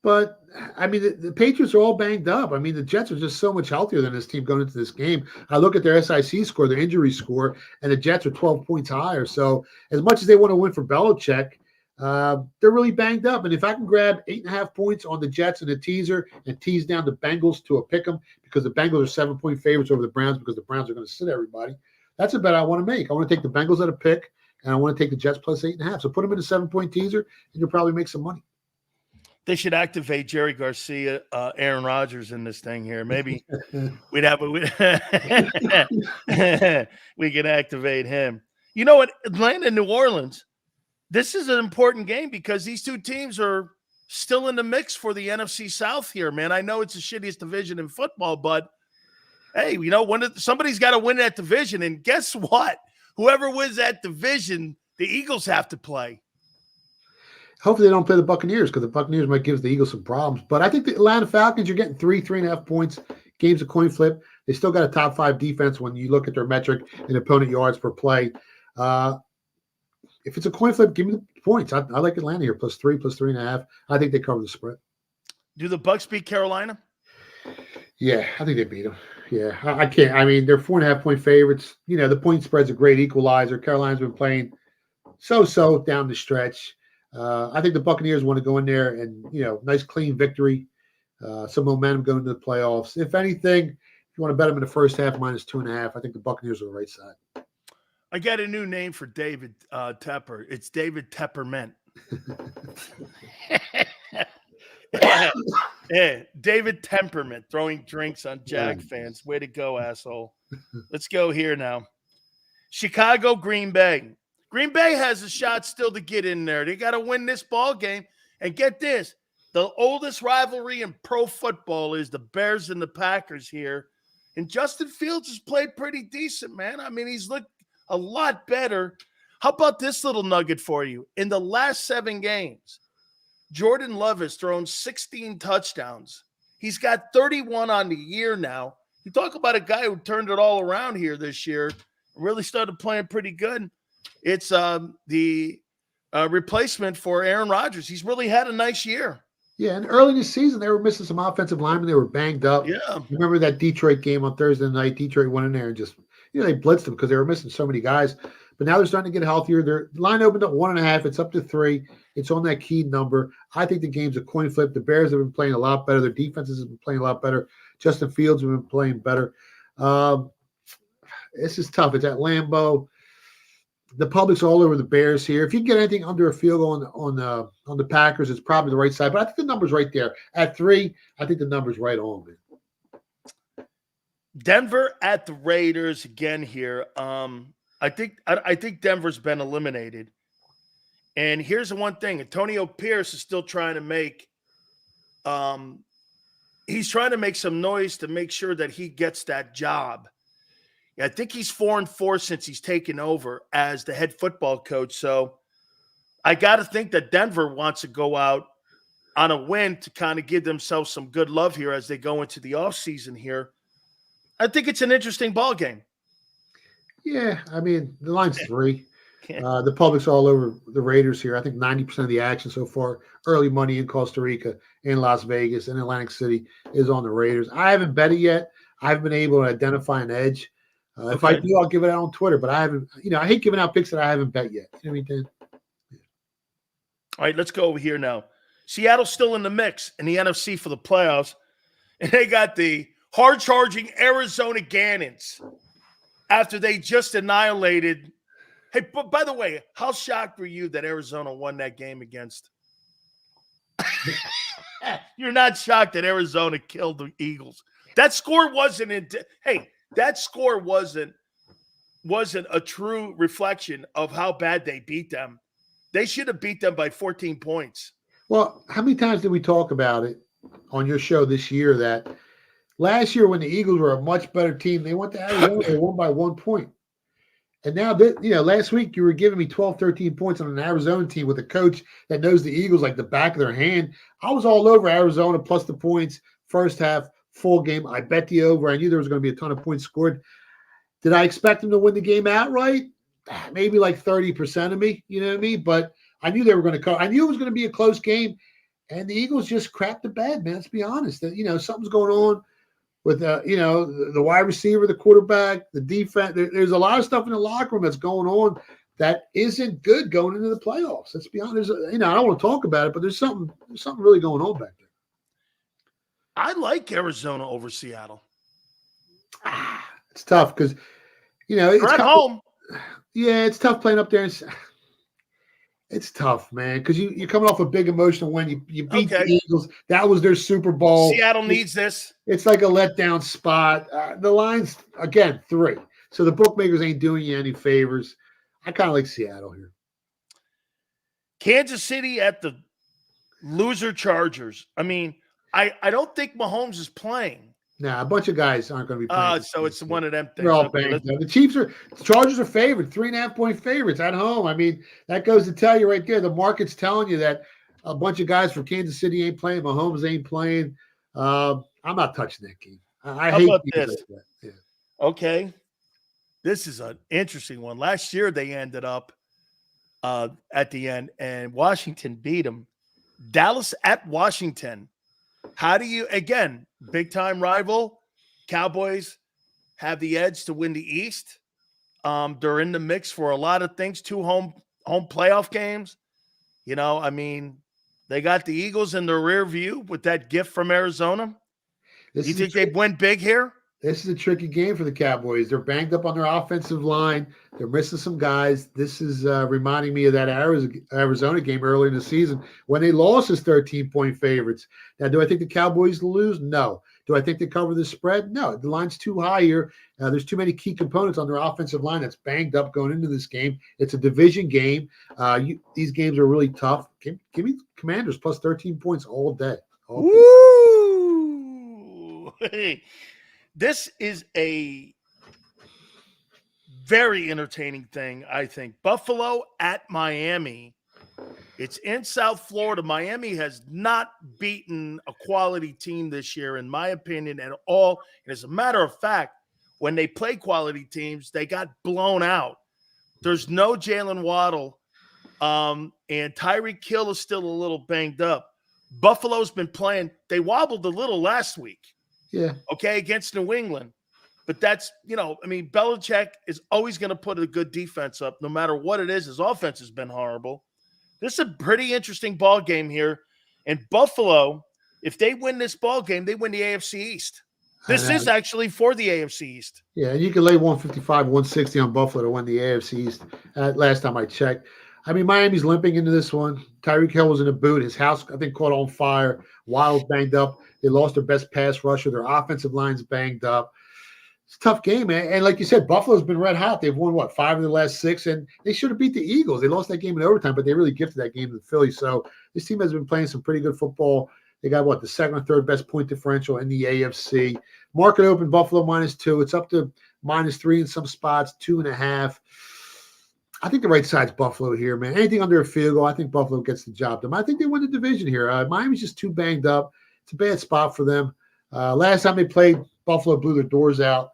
but I mean, the Patriots are all banged up. I mean, the Jets are just so much healthier than this team going into this game. I look at their SIC score, their injury score, and the Jets are 12 points higher. So as much as they want to win for Belichick, they're really banged up. And if I can grab 8.5 points on the Jets in a teaser and tease down the Bengals to a pick 'em, because the Bengals are 7-point favorites over the Browns, because the Browns are going to sit everybody, that's a bet I want to make. I want to take the Bengals at a pick, and I want to take the Jets plus 8.5. So put them in a 7-point teaser, and you'll probably make some money. They should activate Jerry Garcia, Aaron Rodgers in this thing here. Maybe we can activate him. You know what? Atlanta and New Orleans, this is an important game because these two teams are still in the mix for the NFC South here, man. I know it's the shittiest division in football, but hey, you know, somebody's got to win that division. And guess what? Whoever wins that division, the Eagles have to play. Hopefully they don't play the Buccaneers, because the Buccaneers might give the Eagles some problems. But I think the Atlanta Falcons, you're getting 3.5 points. Game's a coin flip. They still got a top 5 defense when you look at their metric in opponent yards per play. If it's a coin flip, give me the points. I like Atlanta here, plus 3, plus 3.5. I think they cover the spread. Do the Bucs beat Carolina? Yeah, I think they beat them. Yeah, I can't. I mean, they're 4.5-point favorites. You know, the point spread's a great equalizer. Carolina's been playing so down the stretch. I think the Buccaneers want to go in there and, you know, nice clean victory, some momentum going into the playoffs. If anything, if you want to bet them in the first half, minus 2.5, I think the Buccaneers are the right side. I got a new name for David Tepper. It's David Tepperment. Yeah, David Temperament throwing drinks on Jag fans. Way to go, asshole. Let's go here now. Chicago, Green Bay. Green Bay has a shot still to get in there. They got to win this ball game. And get this, the oldest rivalry in pro football is the Bears and the Packers here. And Justin Fields has played pretty decent, man. I mean, he's looked a lot better. How about this little nugget for you? In the last 7 games, Jordan Love has thrown 16 touchdowns. He's got 31 on the year now. You talk about a guy who turned it all around here this year, really started playing pretty good. It's the replacement for Aaron Rodgers. He's really had a nice year. Yeah, and early in the season, they were missing some offensive linemen. They were banged up. Yeah. Remember that Detroit game on Thursday night? Detroit went in there and just, you know, they blitzed them because they were missing so many guys. but now they're starting to get healthier. Their line opened up 1.5. It's up to 3. It's on that key number. I think the game's a coin flip. The Bears have been playing a lot better. Their defenses have been playing a lot better. Justin Fields have been playing better. This is tough. It's at Lambeau. The public's all over the Bears here. If you get anything under a field goal on the Packers, it's probably the right side. But I think the number's right there. At 3, I think the number's right on, man. Denver at the Raiders again here. I think Denver's been eliminated. And here's the one thing: Antonio Pierce is still trying to make. He's trying to make some noise to make sure that he gets that job. I think he's 4-4 since he's taken over as the head football coach. So I got to think that Denver wants to go out on a win to kind of give themselves some good love here as they go into the offseason here. I think it's an interesting ball game. Yeah, I mean, the line's 3. The public's all over the Raiders here. I think 90% of the action so far, early money in Costa Rica, in Las Vegas, and Atlantic City is on the Raiders. I haven't bet it yet. I haven't been able to identify an edge. If I do, I'll give it out on Twitter, but I haven't, I hate giving out picks that I haven't bet yet. You know what I mean, Dan? Yeah. All right, let's go over here now. Seattle's still in the mix in the NFC for the playoffs, and they got the hard-charging Arizona Gannons after they just annihilated. Hey, but by the way, how shocked were you that Arizona won that game against? You're not shocked that Arizona killed the Eagles. That score wasn't that score wasn't a true reflection of how bad they beat them. They should have beat them by 14 points. Well, how many times did we talk about it on your show this year that last year when the Eagles were a much better team, they went to Arizona, they won by 1 point. And now, last week you were giving me 12, 13 points on an Arizona team with a coach that knows the Eagles like the back of their hand. I was all over Arizona plus the points, first half, full game. I bet the over. I knew there was going to be a ton of points scored. Did I expect them to win the game outright? Maybe like 30% of me, you know what I mean? But I knew they were going to cover. I knew it was going to be a close game, and the Eagles just crapped the bed, man. Let's be honest. Something's going on with the wide receiver, the quarterback, the defense. There's a lot of stuff in the locker room that's going on that isn't good going into the playoffs. Let's be honest. I don't want to talk about it, but there's something really going on back there. I like Arizona over Seattle. It's tough because it's at home. Yeah, it's tough playing up there. It's tough, man, because you're coming off a big emotional win. You beat the Eagles. That was their Super Bowl. Seattle needs this. It's like a letdown spot. The line's, again, 3. So the bookmakers ain't doing you any favors. I kind of like Seattle here. Kansas City at the loser Chargers. I mean, I don't think Mahomes is playing. Nah, a bunch of guys aren't going to be playing. So it's one of them things. They're all banged up. The Chargers are favored, 3.5-point favorites at home. I mean, that goes to tell you right there. The market's telling you that a bunch of guys from Kansas City ain't playing. Mahomes ain't playing. I'm not touching that game. I hate this. Like that. Yeah. Okay. This is an interesting one. Last year, they ended up at the end, and Washington beat them. Dallas at Washington. How do you, again, big-time rival, Cowboys have the edge to win the East. They're in the mix for a lot of things, 2 home playoff games. They got the Eagles in their rear view with that gift from Arizona. You think they win big here? This is a tricky game for the Cowboys. They're banged up on their offensive line. They're missing some guys. This is reminding me of that Arizona game early in the season when they lost as 13-point favorites. Now, do I think the Cowboys lose? No. Do I think they cover the spread? No. The line's too high here. There's too many key components on their offensive line that's banged up going into this game. It's a division game. These games are really tough. Give me Commanders plus 13 points all day. Woo! Hey. This is a very entertaining thing, I think. Buffalo at Miami. It's in South Florida. Miami has not beaten a quality team this year, in my opinion, at all. And as a matter of fact, when they play quality teams, they got blown out. There's no Jalen Waddle, and Tyreek Hill is still a little banged up. Buffalo's been playing. They wobbled a little last week. Yeah. Okay, against New England. But that's, Belichick is always going to put a good defense up no matter what it is. His offense has been horrible. This is a pretty interesting ball game here. And Buffalo, if they win this ball game, they win the AFC East. This is actually for the AFC East. Yeah, and you can lay 155, 160 on Buffalo to win the AFC East. Last time I checked. Miami's limping into this one. Tyreek Hill was in a boot. His house, I think, caught on fire. Waddle's banged up. They lost their best pass rusher. Their offensive line's banged up. It's a tough game, man. And like you said, Buffalo's been red hot. They've won, 5 of the last 6, and they should have beat the Eagles. They lost that game in overtime, but they really gifted that game to the Phillies. So this team has been playing some pretty good football. They got, the second or third best point differential in the AFC. Market open, Buffalo -2. It's up to -3 in some spots, 2.5. I think the right side's Buffalo here, man. Anything under a field goal, I think Buffalo gets the job done. I think they win the division here. Miami's just too banged up. It's a bad spot for them. Last time they played, Buffalo blew their doors out.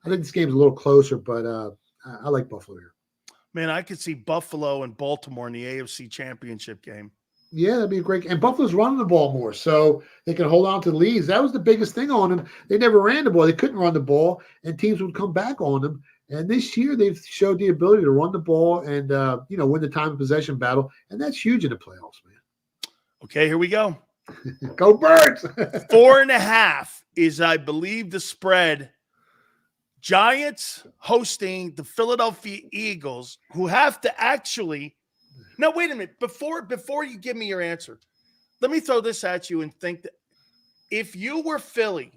I think this game's a little closer, but I like Buffalo here. Man, I could see Buffalo and Baltimore in the AFC Championship game. Yeah, that'd be a great. And Buffalo's running the ball more, so they can hold on to the leads. That was the biggest thing on them. They never ran the ball. They couldn't run the ball, and teams would come back on them. And this year, they've showed the ability to run the ball and win the time of possession battle, and that's huge in the playoffs, man. Okay, here we go. Go Birds! 4.5 is, I believe, the spread. Giants hosting the Philadelphia Eagles, who have to actually. Now, wait a minute. Before you give me your answer, let me throw this at you and think that if you were Philly,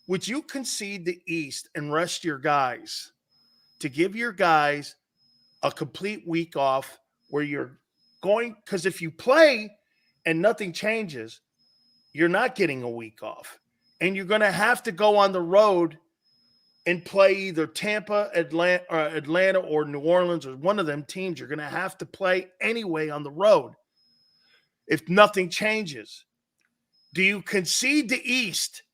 would you concede the East and rest your guys to give your guys a complete week off where you're going? Because if you play and nothing changes, you're not getting a week off. And you're going to have to go on the road and play either Tampa, Atlanta, or New Orleans, or one of them teams. You're going to have to play anyway on the road if nothing changes. Do you concede the East,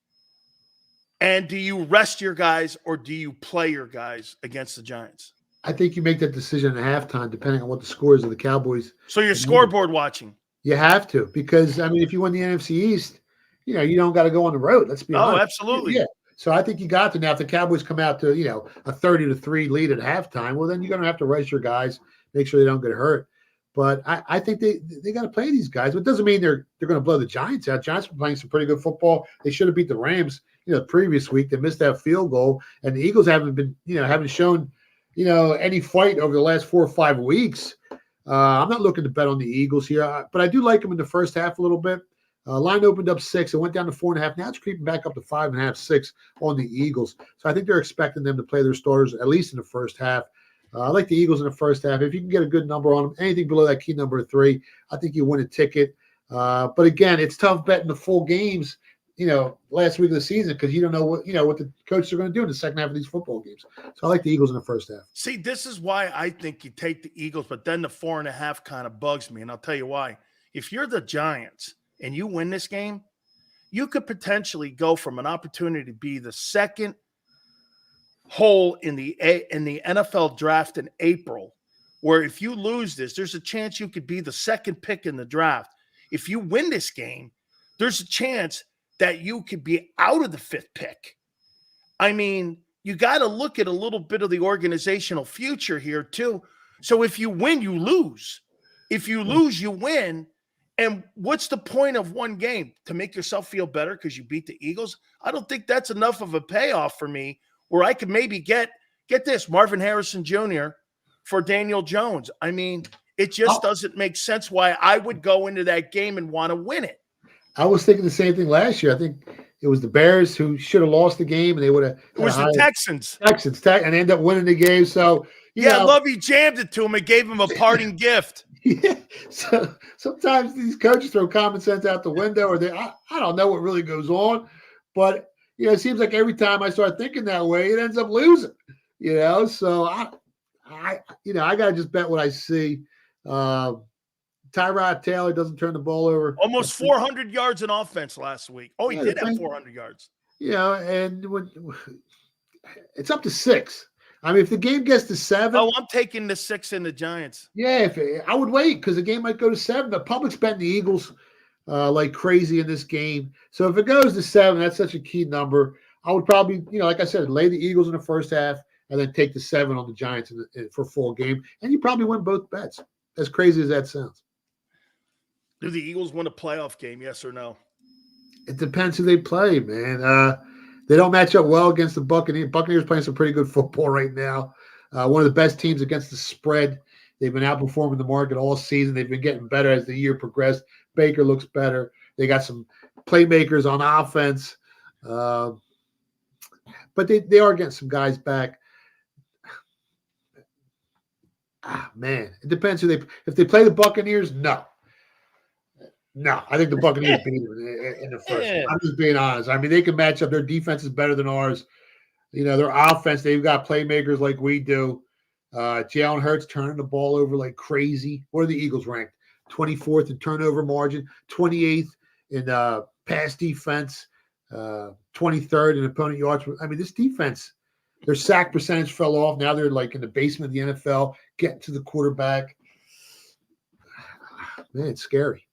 and do you rest your guys, or do you play your guys against the Giants? I think you make that decision at halftime, depending on what the scores of the Cowboys. So you're scoreboard watching. You have to, because, if you win the NFC East, you don't got to go on the road. Let's be honest. Oh, absolutely. Yeah. So I think you got to. Now, if the Cowboys come out to, a 30-3 lead at halftime, well, then you're going to have to rest your guys, make sure they don't get hurt. But I think they got to play these guys. But it doesn't mean they're going to blow the Giants out. Giants been playing some pretty good football. They should have beat the Rams, the previous week. They missed that field goal. And the Eagles haven't shown, any fight over the last 4 or 5 weeks. I'm not looking to bet on the Eagles here, but I do like them in the first half a little bit. Line opened up 6. It went down to 4.5. Now it's creeping back up to 5.5, 6 on the Eagles. So I think they're expecting them to play their starters at least in the first half. I like the Eagles in the first half. If you can get a good number on them, anything below that key number 3, I think you win a ticket. But again, it's tough betting the full games, last week of the season, because you don't know what the coaches are going to do in the second half of these football games. So I like the Eagles in the first half. See, this is why I think you take the Eagles, but then the 4.5 kind of bugs me, and I'll tell you why. If you're the Giants and you win this game, you could potentially go from an opportunity to be the second hole in the NFL draft in April, where if you lose this, there's a chance you could be the second pick in the draft. If you win this game, there's a chance that you could be out of the 5th pick. You got to look at a little bit of the organizational future here too. So if you win, you lose. If you lose, you win. And what's the point of one game? To make yourself feel better because you beat the Eagles? I don't think that's enough of a payoff for me where I could maybe get this, Marvin Harrison Jr. for Daniel Jones. It just doesn't make sense why I would go into that game and want to win it. I was thinking the same thing last year. I think it was the Bears who should have lost the game, and they would have. It was the Texans. And end up winning the game. So, Lovey jammed it to him and gave him a parting gift. Yeah. So sometimes these coaches throw common sense out the window, or I don't know what really goes on, but it seems like every time I start thinking that way, it ends up losing. So I gotta just bet what I see. Tyrod Taylor doesn't turn the ball over. Almost 400 yards in offense last week. Oh, he did have 400 yards. And when it's up to 6. If the game gets to 7. Oh, I'm taking the 6 in the Giants. Yeah, I would wait because the game might go to 7. The public's betting the Eagles like crazy in this game. So if it goes to 7, that's such a key number. I would probably, like I said, lay the Eagles in the first half and then take the 7 on the Giants for full game. And you probably win both bets. As crazy as that sounds. Do the Eagles win a playoff game, yes or no? It depends who they play, man. They don't match up well against the Buccaneers. Buccaneers playing some pretty good football right now. One of the best teams against the spread. They've been outperforming the market all season. They've been getting better as the year progressed. Baker looks better. They got some playmakers on offense. But they are getting some guys back. Man, it depends who if they play the Buccaneers, no. No, I think the Buccaneers beat them in the first one. I'm just being honest. I mean, they can match up. Their defense is better than ours. Their offense, they've got playmakers like we do. Jalen Hurts turning the ball over like crazy. What are the Eagles ranked? 24th in turnover margin, 28th in pass defense, 23rd in opponent yards. I mean, this defense, their sack percentage fell off. Now they're like in the basement of the NFL, getting to the quarterback. Man, it's scary.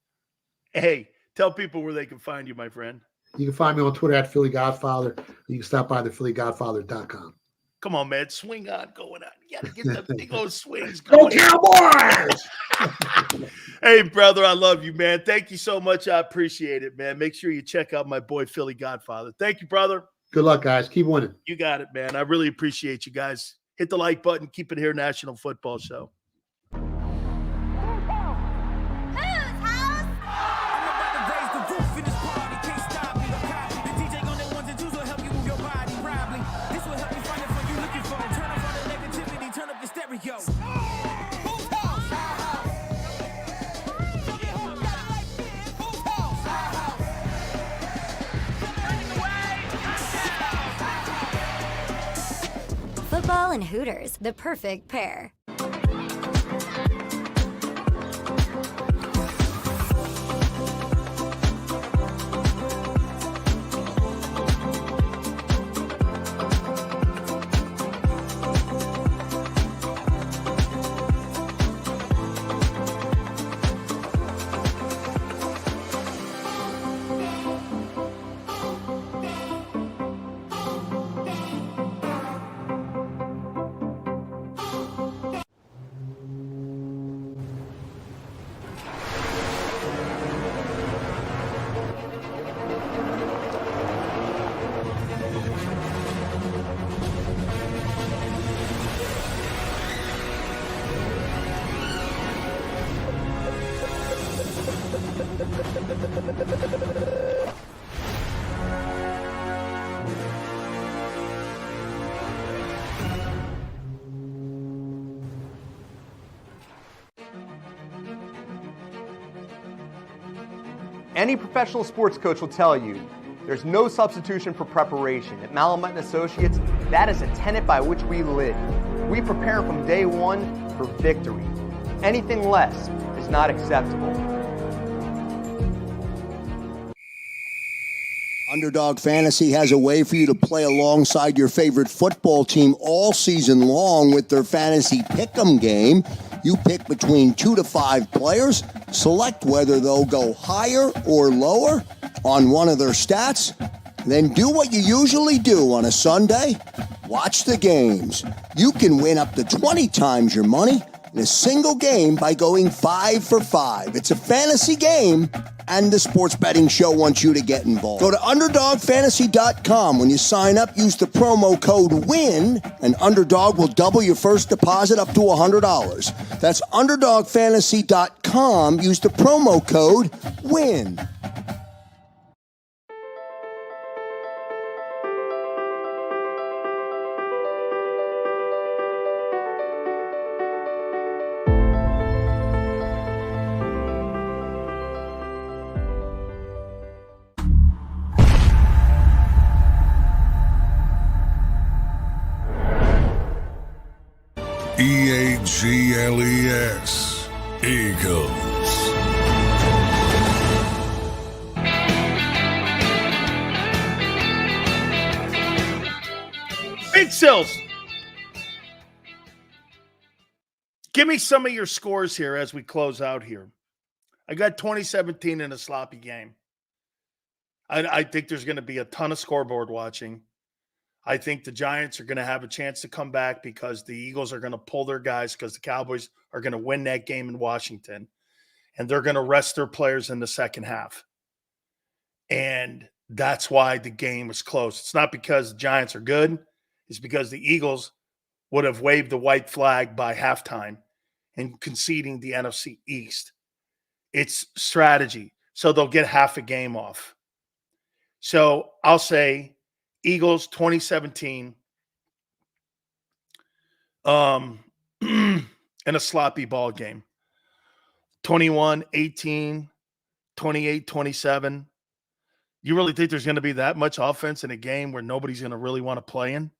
Hey, tell people where they can find you, my friend. You can find me on Twitter at Philly Godfather. You can stop by the phillygodfather.com. Come on, man. Swing on, going on. You got to get the big old swings going. Go Cowboys! Hey, brother, I love you, man. Thank you so much. I appreciate it, man. Make sure you check out my boy, Philly Godfather. Thank you, brother. Good luck, guys. Keep winning. You got it, man. I really appreciate you guys. Hit the like button. Keep it here, National Football Show. Football and Hooters, the perfect pair. Any professional sports coach will tell you there's no substitution for preparation. At Malamut & Associates, that is a tenet by which we live. We prepare from day one for victory. Anything less is not acceptable. Underdog Fantasy has a way for you to play alongside your favorite football team all season long with their Fantasy Pick'em game. You pick between 2 to 5 players, select whether they'll go higher or lower on one of their stats, then do what you usually do on a Sunday, watch the games. You can win up to 20 times your money in a single game by going 5 for 5. It's a fantasy game, and the Sports Betting Show wants you to get involved. Go to UnderdogFantasy.com. When you sign up, use the promo code WIN, and Underdog will double your first deposit up to $100. That's UnderdogFantasy.com. Use the promo code WIN. EAGLES, Eagles. Big Sills. Give me some of your scores here as we close out here. I got 2017 in a sloppy game. I think there's going to be a ton of scoreboard watching. I think the Giants are going to have a chance to come back because the Eagles are going to pull their guys because the Cowboys are going to win that game in Washington, and they're going to rest their players in the second half. And that's why the game was close. It's not because the Giants are good. It's because the Eagles would have waved the white flag by halftime and conceding the NFC East. It's strategy. So they'll get half a game off. So I'll say Eagles 2017 in a sloppy ball game. 21-18, 28-27. You really think there's going to be that much offense in a game where nobody's going to really want to play in?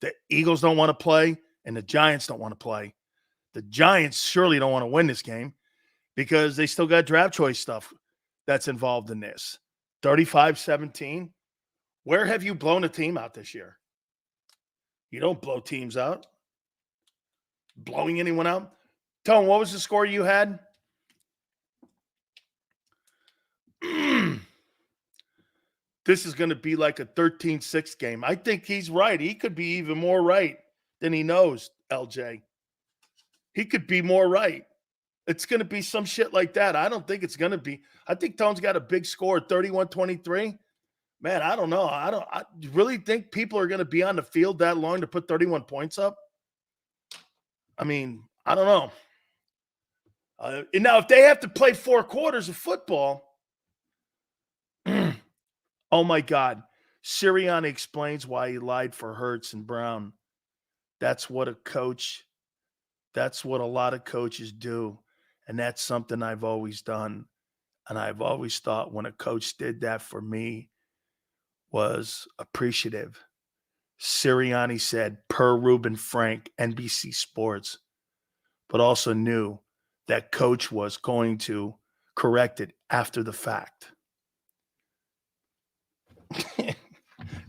The Eagles don't want to play, and the Giants don't want to play. The Giants surely don't want to win this game because they still got draft choice stuff that's involved in this. 35-17. Where have you blown a team out this year? You don't blow teams out. Blowing anyone out? Tone, what was the score you had? This is going to be like a 13-6 game. I think he's right. He could be even more right than he knows, LJ. He could be more right. It's going to be some shit like that. I don't think it's going to be. I think Tone's got a big score, 31-23. Man, I don't know. I really think people are going to be on the field that long to put 31 points up. I mean, I don't know. And now, if they have to play 4 quarters of football, oh my God. Sirianni explains why he lied for Hurts and Brown. That's what a lot of coaches do. And that's something I've always done. And I've always thought when a coach did that for me was appreciative. Sirianni said, per Reuben Frank, NBC Sports, but also knew that coach was going to correct it after the fact.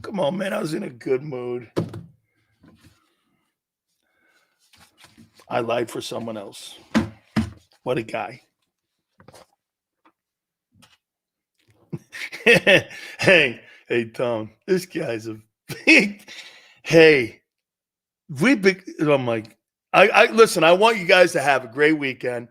Come on, man. I was in a good mood. I lied for someone else. What a guy. Hey, Tom. This guy's a big. Hey, I'm like, I listen, I want you guys to have a great weekend.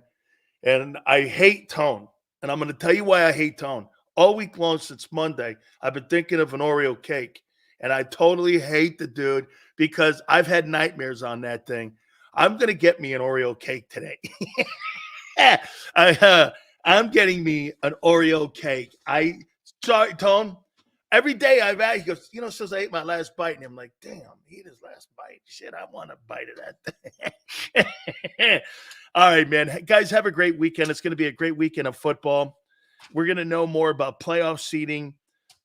And I hate Tone. And I'm going to tell you why I hate Tone. All week long since Monday, I've been thinking of an Oreo cake. And I totally hate the dude because I've had nightmares on that thing. I'm going to get me an Oreo cake today. I'm getting me an Oreo cake. Sorry, Tone. Every day I've asked, he goes, since I ate my last bite. And I'm like, damn, he ate his last bite. Shit, I want a bite of that thing. All right, man. Guys, have a great weekend. It's going to be a great weekend of football. We're going to know more about playoff seeding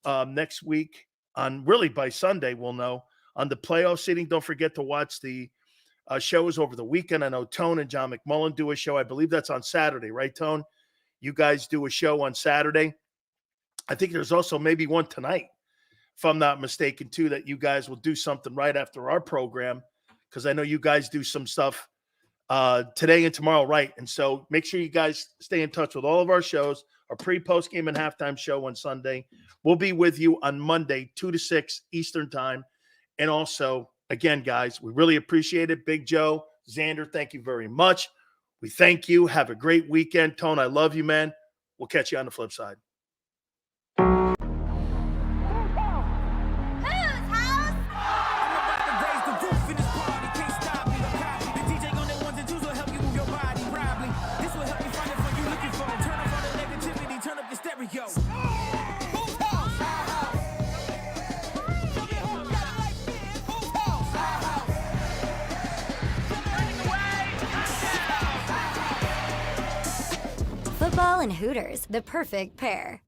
next week. Really by Sunday, we'll know on the playoff seeding. Don't forget to watch the shows over the weekend. I know Tone and John McMullen do a show. I believe that's on Saturday, right, Tone? You guys do a show on Saturday. I think there's also maybe one tonight, if I'm not mistaken, too, that you guys will do something right after our program because I know you guys do some stuff today and tomorrow, right? And so make sure you guys stay in touch with all of our shows, our pre-post game and halftime show on Sunday. We'll be with you on Monday, 2 to 6 Eastern time. And also, again, guys, we really appreciate it. Big Joe, Xander, thank you very much. We thank you. Have a great weekend. Tone, I love you, man. We'll catch you on the flip side. Football and Hooters, the perfect pair.